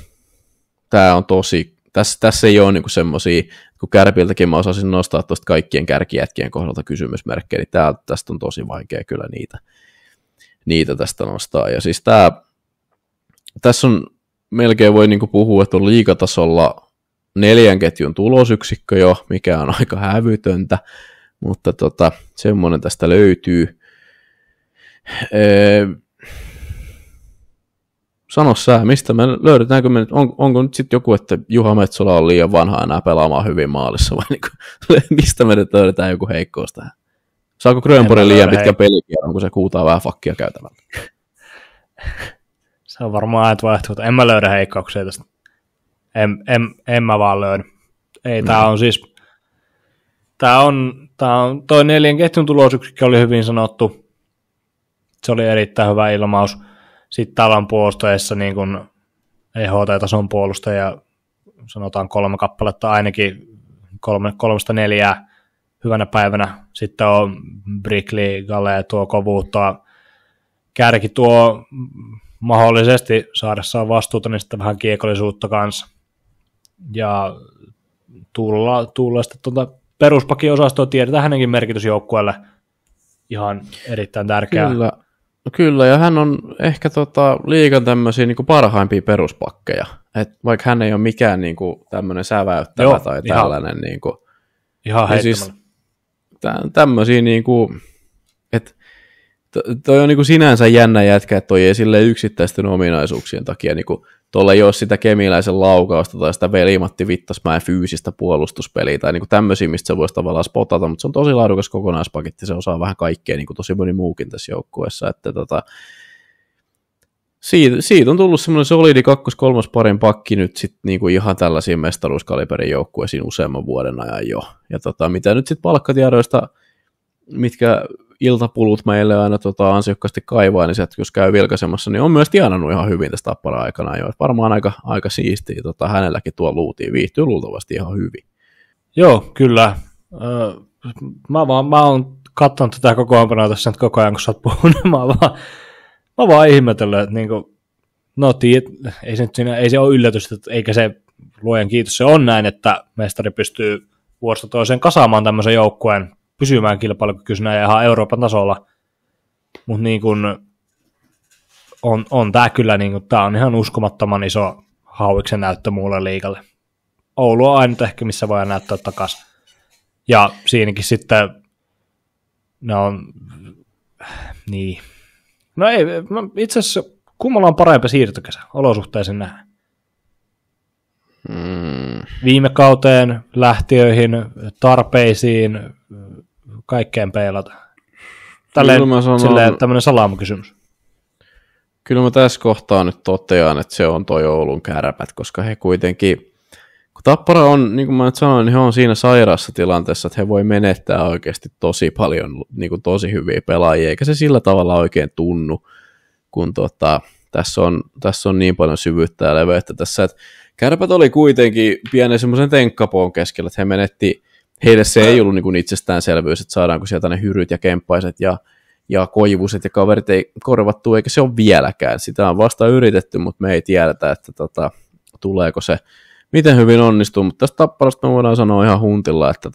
tämä on tosi, tässä ei ole niinku semmoisia, kun Kärpiltäkin mä osasin nostaa tuosta kaikkien kärkijätkien kohdalta kysymysmerkkejä, niin tästä on tosi vaikea kyllä niitä tästä nostaa. Ja siis tässä on melkein voi niinku puhua, että on liigatasolla 4 ketjun tulosyksikkö jo, mikä on aika hävytöntä, mutta semmoinen tästä löytyy. Sano sä, mistä me löydetäänkö me nyt, onko nyt sitten joku, että Juha Metsola on liian vanha enää pelaamaan hyvin maalissa, vai mistä me nyt löydetään joku heikkous tähän? Saako Grönborg liian pitkä pelikierron, kun se kuutaa vähän fakkia käytävällä? Se on varmaan ainut vaihtoehto. En mä löydä heikkouksia tästä. En mä vaan löydä. Ei, tää on siis, toi 4 ketjun tulosyksikkö oli hyvin sanottu. Se oli erittäin hyvä ilmaus. Sitten täällä on puolustajissa niin kuin EHT-tason puolustajia, sanotaan 3 kappaletta ainakin, 3-4 hyvänä päivänä. Sitten on Brickley, Gale tuo kovuutta. Kärki tuo mahdollisesti saadessaan vastuuta, niin sitten vähän kiekollisuutta kanssa. Ja tulla sitten peruspakiosastoa tiedetään hänenkin merkitys joukkueelle ihan erittäin tärkeää. Kyllä, ja hän on ehkä liigan tämmöisiä niin kuin parhaimpia peruspakkeja. Et vaikka hän ei ole mikään niin kuin tämmöinen säväyttävä tai tällainen. Niin kuin, ihan heittämällä. Siis, tämmöisiä, niin kuin, että toi on niin kuin sinänsä jännä jätkä, että toi ei sille yksittäisten ominaisuuksien takia, niin kuin, tuolla ei ole sitä Kemiläisen laukausta tai sitä Veli-Matti Vittasmäen fyysistä puolustuspeliä tai niin kuin tämmöisiä, mistä se voisi tavallaan spotata, mutta se on tosi laadukas kokonaispaketti, se osaa vähän kaikkea, niin kuin tosi moni muukin tässä joukkueessa, että siitä on tullut semmoinen solidi 2-3 parin pakki nyt sitten niin kuin ihan tällaisiin mestaruuskaliberin joukkueisiin useamman vuoden ajan jo, ja mitä nyt sitten palkkatiedoista, mitkä iltapulut meille aina ansiokkaasti kaivaa, niin se, että jos käy vilkaisemassa, niin on myös tienannut ihan hyvin tästä Tapparan aikana jo. Varmaan aika siistiä. Hänelläkin tuo luutiin viihtyy luultavasti ihan hyvin. Joo, kyllä. Mä oon katsonut tätä kokoonpanoa tässä nyt koko ajan, kun sä oot puhunut. Mä vaan ihmetellyt, että niinku, ei se ole yllätys, että eikä se, luojan kiitos, se on näin, että mestari pystyy vuorosta toiseen kasaamaan tämmöisen joukkueen, pysymään kilpailukykyisenä ja ihan Euroopan tasolla. Mutta niin kun, on tämä kyllä, niin kuin, tämä on ihan uskomattoman iso hauiksen näyttö muulle liigalle. Oulu on ainut ehkä, missä voidaan näyttää takaisin. Ja siinäkin sitten ne on, niin. No ei, itse asiassa kummalla on parempi siirtokesä olosuhteisiin nähdään. Viime kauteen, lähtiöihin, tarpeisiin, kaikkeen peilata. Tämmöinen salamakysymys. Kyllä mä tässä kohtaa nyt totean, että se on toi Oulun Kärpät, koska he kuitenkin, kun Tappara on, niin kuin mä nyt sanoin, niin he on siinä sairaassa tilanteessa, että he voi menettää oikeasti tosi paljon niin kuin tosi hyviä pelaajia, eikä se sillä tavalla oikein tunnu, kun tässä on niin paljon syvyyttä ja leveyttä tässä, että Kärpät oli kuitenkin pienen semmoisen tenkkapoon keskellä, että he menetti, heille se ei ollut niin kuin itsestäänselvyys, että saadaanko sieltä ne Hyryt ja Kemppaiset ja Koivuset ja kaverit ei korvattu, eikä se ole vieläkään. Sitä on vasta yritetty, mutta me ei tiedetä, että tuleeko se, miten hyvin onnistuu, mutta tästä Tapparasta me voidaan sanoa ihan huntilla, että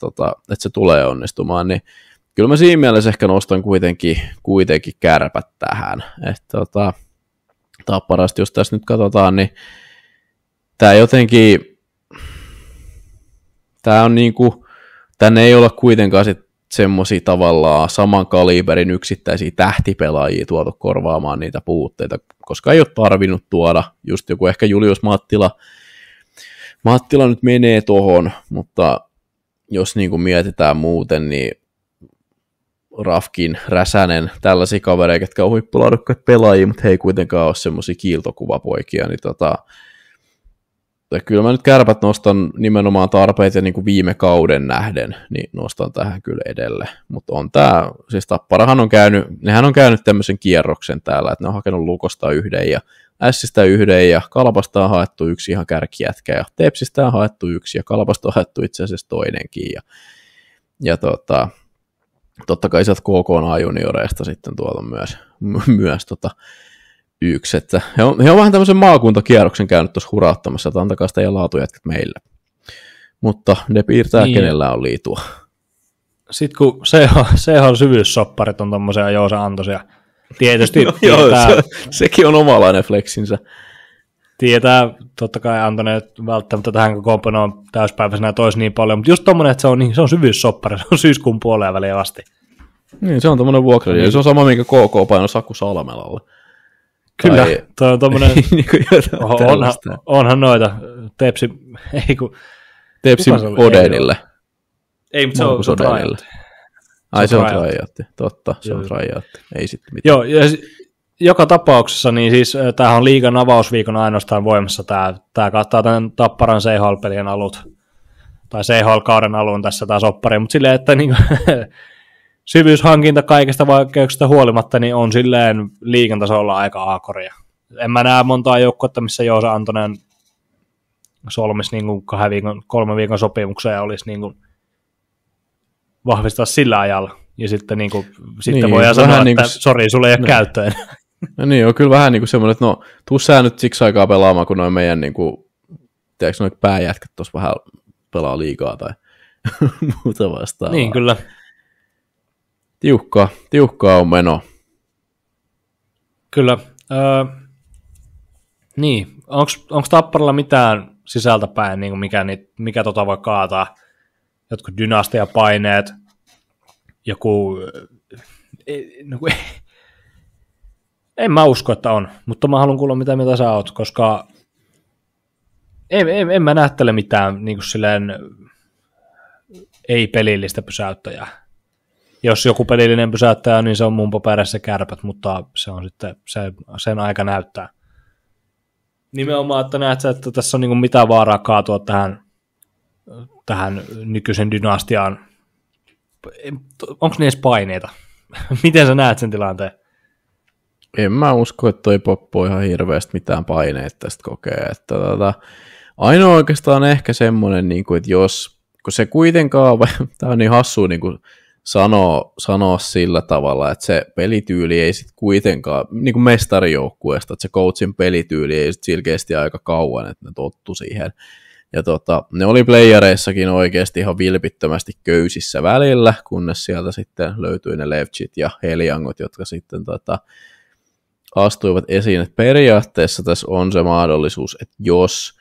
se tulee onnistumaan, niin kyllä mä siinä mielessä ehkä nostan kuitenkin Kärpät tähän, että Tapparasta, jos tässä nyt katsotaan, niin tämä jotenkin, tämä on niinku, tänne ei olla kuitenkaan sit semmoisia tavallaan saman kaliberin yksittäisiä tähtipelaajia tuotu korvaamaan niitä puutteita, koska ei ole tarvinnut tuoda, just joku ehkä Julius Mattila nyt menee tohon, mutta jos niinku mietitään muuten, niin Rafkin, Räsänen, tällaisia kavereita, jotka on huippulaadukkaita pelaajia, mutta he ei kuitenkaan ole semmoisia kiiltokuvapoikia, niin kyllä mä nyt Kärpät nostan nimenomaan tarpeet ja niin kuin viime kauden nähden, niin nostan tähän kyllä edelle. Mutta on tämä, siis Tapparahan nehän on käynyt tämmöisen kierroksen täällä, että ne on hakenut Lukosta yhden ja Ässistä yhden ja Kalpasta on haettu yksi ihan kärkijätkä ja Tepsistä on haettu yksi ja Kalpasta on haettu itse asiassa toinenkin. Ja totta kai sieltä KK-junioreista sitten tuolta myös yksi, että he on vähän tämmöisen maakuntakierroksen käynyt tuossa hurauttamassa, että antakaa sitä ja laatujätkät meille. Mutta ne piirtää, niin. Kenellä on liitua. Sitten kun CH-syvyyssopparit on tommosia Joosa-antoisia, tietysti no, sekin on omalainen fleksinsä. Tietää, totta kai Antonen välttämättä tähän kokoonpanoon täyspäiväisenä toisi niin paljon, mutta just tommonen, että se on syvyyssoppari, se on syyskuun puoleen väliin asti. Niin, se on tommonen vuokradi, ja se on sama, minkä KK paino Saku Salmelalle. Kyllä, toi on tommonen, onhan noita, Tepsi Odenille. Ei, mutta se on Rajoitti. Ai se on Rajoitti, totta, se on Rajoitti, ei sitten mitään. Joo, ja joka tapauksessa, niin siis tämähän on liigan avausviikon ainoastaan voimassa, tämä kattaa tämän Tapparan CHL-pelien alut, tai CHL-kauden alun tässä tämä soppari, mutta silleen, että niin syvyyshankinta kaikista vaikeuksista huolimatta, niin on silleen liigan tasolla aika aakoria. En mä näe montaa joukkuetta, missä Joosa Antonen solmisi niin 3 viikon sopimuksen ja olisi niin vahvistaa sillä ajalla. Ja sitten, sitten voidaan sanoa, että sori, sulle ei ole käyttöön. No niin, on kyllä vähän niin kuin semmoinen, että no, tuu sä nyt siksi aikaa pelaamaan, kun noin meidän tiedätkö, noin pääjätkät tuossa vähän pelaa liikaa tai muuta vastaavaa. Niin, kyllä. Tiukkaa on meno. Kyllä. Niin, onko Tapparalla mitään sisältäpäin, niin mikä voi kaataa? Jotkut dynastiapaineet, joku... En mä usko, että on, mutta mä haluan kuulla mitä mieltä sä oot, koska en mä näyttele mitään niin kuin silleen ei-pelillistä pysäyttäjää. Jos joku pelillinen pysäyttäjä, niin se on mun paperissa Kärpät, mutta se on sitten, sen aika näyttää. Nimenomaan, että näet sä, että tässä on niin kuin mitään vaaraa kaatua tähän nykyisen dynastiaan. Onko ne edes paineita? Miten sä näet sen tilanteen? En mä usko, että toi Poppo ihan hirveästi mitään paineita tästä kokee. Että ainoa oikeastaan ehkä semmoinen, että kun se kuitenkaan, tämä on niin hassua sanoa sillä tavalla, että se pelityyli ei sitten kuitenkaan, niin kuin mestarijoukkueesta, että se coachin pelityyli ei sitten selkeästi aika kauan, että ne tottu siihen. Ja ne oli playereissakin oikeasti ihan vilpittömästi köysissä välillä, kunnes sieltä sitten löytyi ne Levchit ja Heliangot, jotka sitten astuivat esiin, että periaatteessa tässä on se mahdollisuus, että jos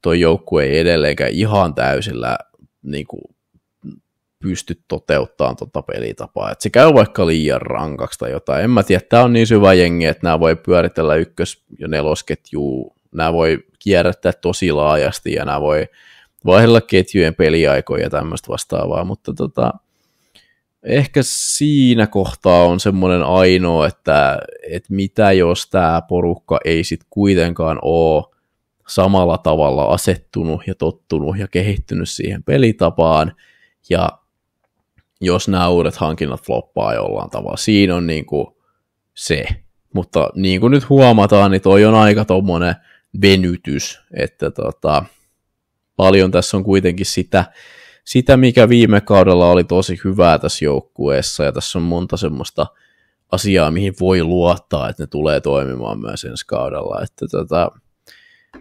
tuo joukkue ei edelleenkään ihan täysillä niin kuin pysty toteuttamaan tuota pelitapaa, että se käy vaikka liian rankaksi tai jotain. En mä tiedä, tämä on niin syvä jengi, että nämä voi pyöritellä ykkös- ja nelosketjua, nämä voi kierrättää tosi laajasti ja nämä voi vaihdella ketjujen peliaikoja ja tämmöistä vastaavaa, mutta ehkä siinä kohtaa on semmoinen ainoa, että mitä jos tämä porukka ei sitten kuitenkaan ole samalla tavalla asettunut ja tottunut ja kehittynyt siihen pelitapaan, ja jos nämä uudet hankinnat floppaa jollain tavalla, siinä on niinku se. Mutta niin kuin nyt huomataan, niin toi on aika tommonen venytys, että paljon tässä on kuitenkin sitä, mikä viime kaudella oli tosi hyvää tässä joukkueessa, ja tässä on monta semmoista asiaa, mihin voi luottaa, että ne tulee toimimaan myös ensi kaudella, että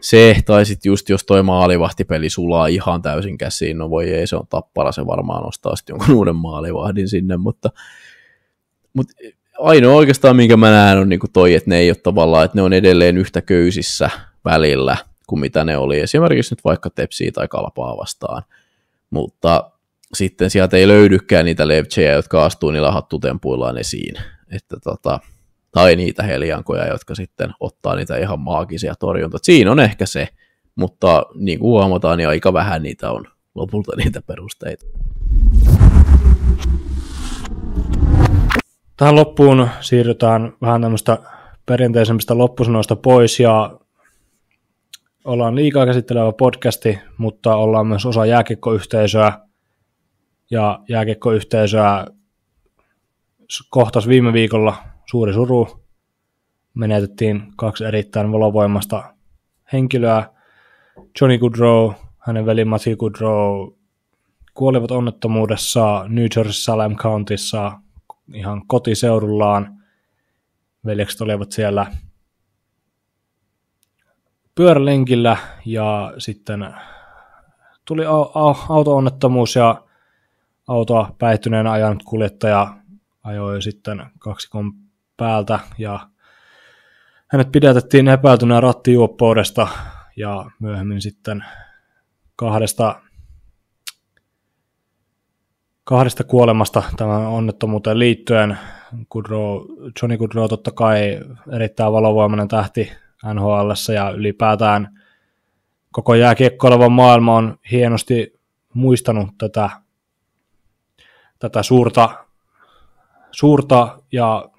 se, tai sitten just jos toi maalivahtipeli sulaa ihan täysin käsiin, no voi ei, se on Tappara, se varmaan nostaa sitten jonkun uuden maalivahdin sinne, mutta ainoa oikeastaan, minkä mä näen, on niinku toi, että ne ei ole tavallaan, että ne on edelleen yhtä köysissä välillä, kuin mitä ne oli esimerkiksi nyt vaikka Tepsiä tai Kalpaa vastaan, mutta sitten sieltä ei löydykään niitä levtsejä, jotka astuu niillä hattutempuillaan esiin, että tai niitä heliankoja, jotka sitten ottaa niitä ihan maagisia torjuntoja. Siinä on ehkä se, mutta niin kuin huomataan, niin aika vähän niitä on lopulta niitä perusteita. Tähän loppuun siirrytään vähän tämmöistä perinteisemmistä loppusanoista pois, ja ollaan liigaa käsittelevä podcasti, mutta ollaan myös osa jääkiekkoyhteisöä, ja jääkiekkoyhteisöä kohtasi viime viikolla suuri suru. Menetettiin 2 erittäin valovoimasta henkilöä. Johnny Gaudreau, hänen veli Matthew Gaudreau, kuolivat onnettomuudessa New Jersey Salem Countyssa ihan kotiseudullaan. Veljekset olivat siellä pyörälenkillä ja sitten tuli auto-onnettomuus ja autoa päihtyneenä ajanut kuljettaja ajoi sitten kaksikon päältä ja hänet pidätettiin epäiltynä rattijuoppoudesta ja myöhemmin sitten kahdesta kuolemasta tämän onnettomuuteen liittyen. Johnny Gaudreau totta kai erittäin valovoimainen tähti NHL:ssä ja ylipäätään koko jääkiekkoileva maailma on hienosti muistanut tätä suurta ja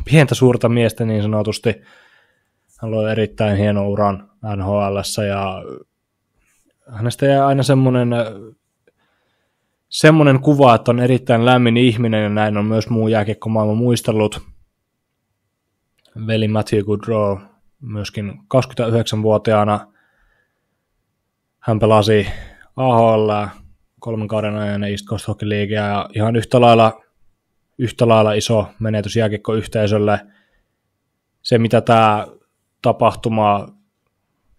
pientä suurta miestä niin sanotusti. Hän loi erittäin hieno uran NHL:ssä ja hänestä jää aina semmoinen kuva, että on erittäin lämmin ihminen ja näin on myös muu jääkiekkomaailma muistellut. Veli Matthew Gaudreau myöskin 29-vuotiaana. Hän pelasi AHL 3 kauden ajan East Coast Hockey Leaguea ja ihan yhtä lailla iso menetys jääkiekkoyhteisölle. Se, mitä tämä tapahtuma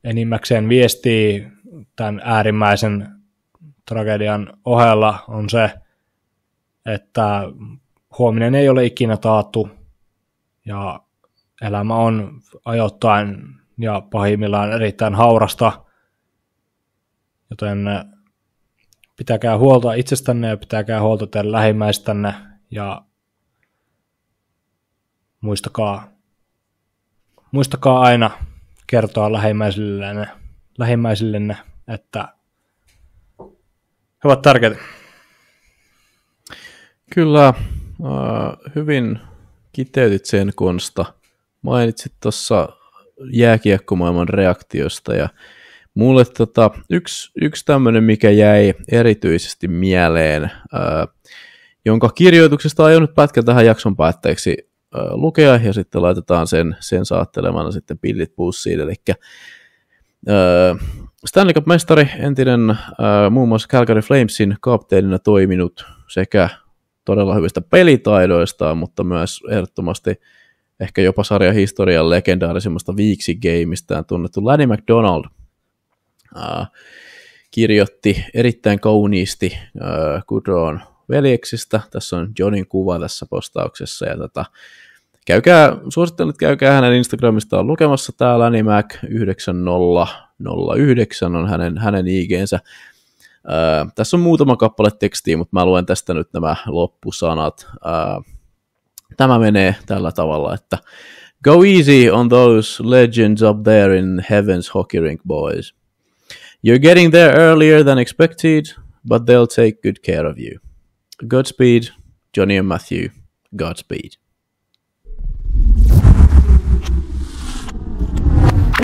enimmäkseen viestii tämän äärimmäisen tragedian ohella, on se, että huominen ei ole ikinä taattu ja elämä on ajoittain ja pahimmillaan erittäin haurasta, joten pitäkää huolta itsestänne ja pitäkää huolta teidän lähimmäistänne ja muistakaa aina kertoa lähimmäisillenne, että he ovat tärkeitä. Kyllä, hyvin kiteytit sen, Konsta. Mainitsit tuossa jääkiekkomaailman reaktiosta ja mulle yksi tämmöinen, mikä jäi erityisesti mieleen, jonka kirjoituksesta aion nyt pätkän tähän jakson päätteeksi lukea ja sitten laitetaan sen saattelemana sitten pillit pussiin, eli Stanley Cup-mestari, entinen muun muassa Calgary Flamesin kapteenina toiminut sekä todella hyvistä pelitaidoistaan, mutta myös ehdottomasti ehkä jopa sarjan historian legendaarisimmasta Viiksi-gameistään tunnettu Lanny McDonald kirjoitti erittäin kauniisti Gaudreaun veljeksistä. Tässä on Johnin kuva tässä postauksessa ja Suosittelen, että käykää hänen Instagramistaan lukemassa täällä, Animac9009 on hänen IG:nsä. Tässä on muutama kappale tekstiä, mutta mä luen tästä nyt nämä loppusanat. Tämä menee tällä tavalla, että go easy on those legends up there in heaven's hockey rink, boys. You're getting there earlier than expected, but they'll take good care of you. Godspeed, Johnny and Matthew. Godspeed.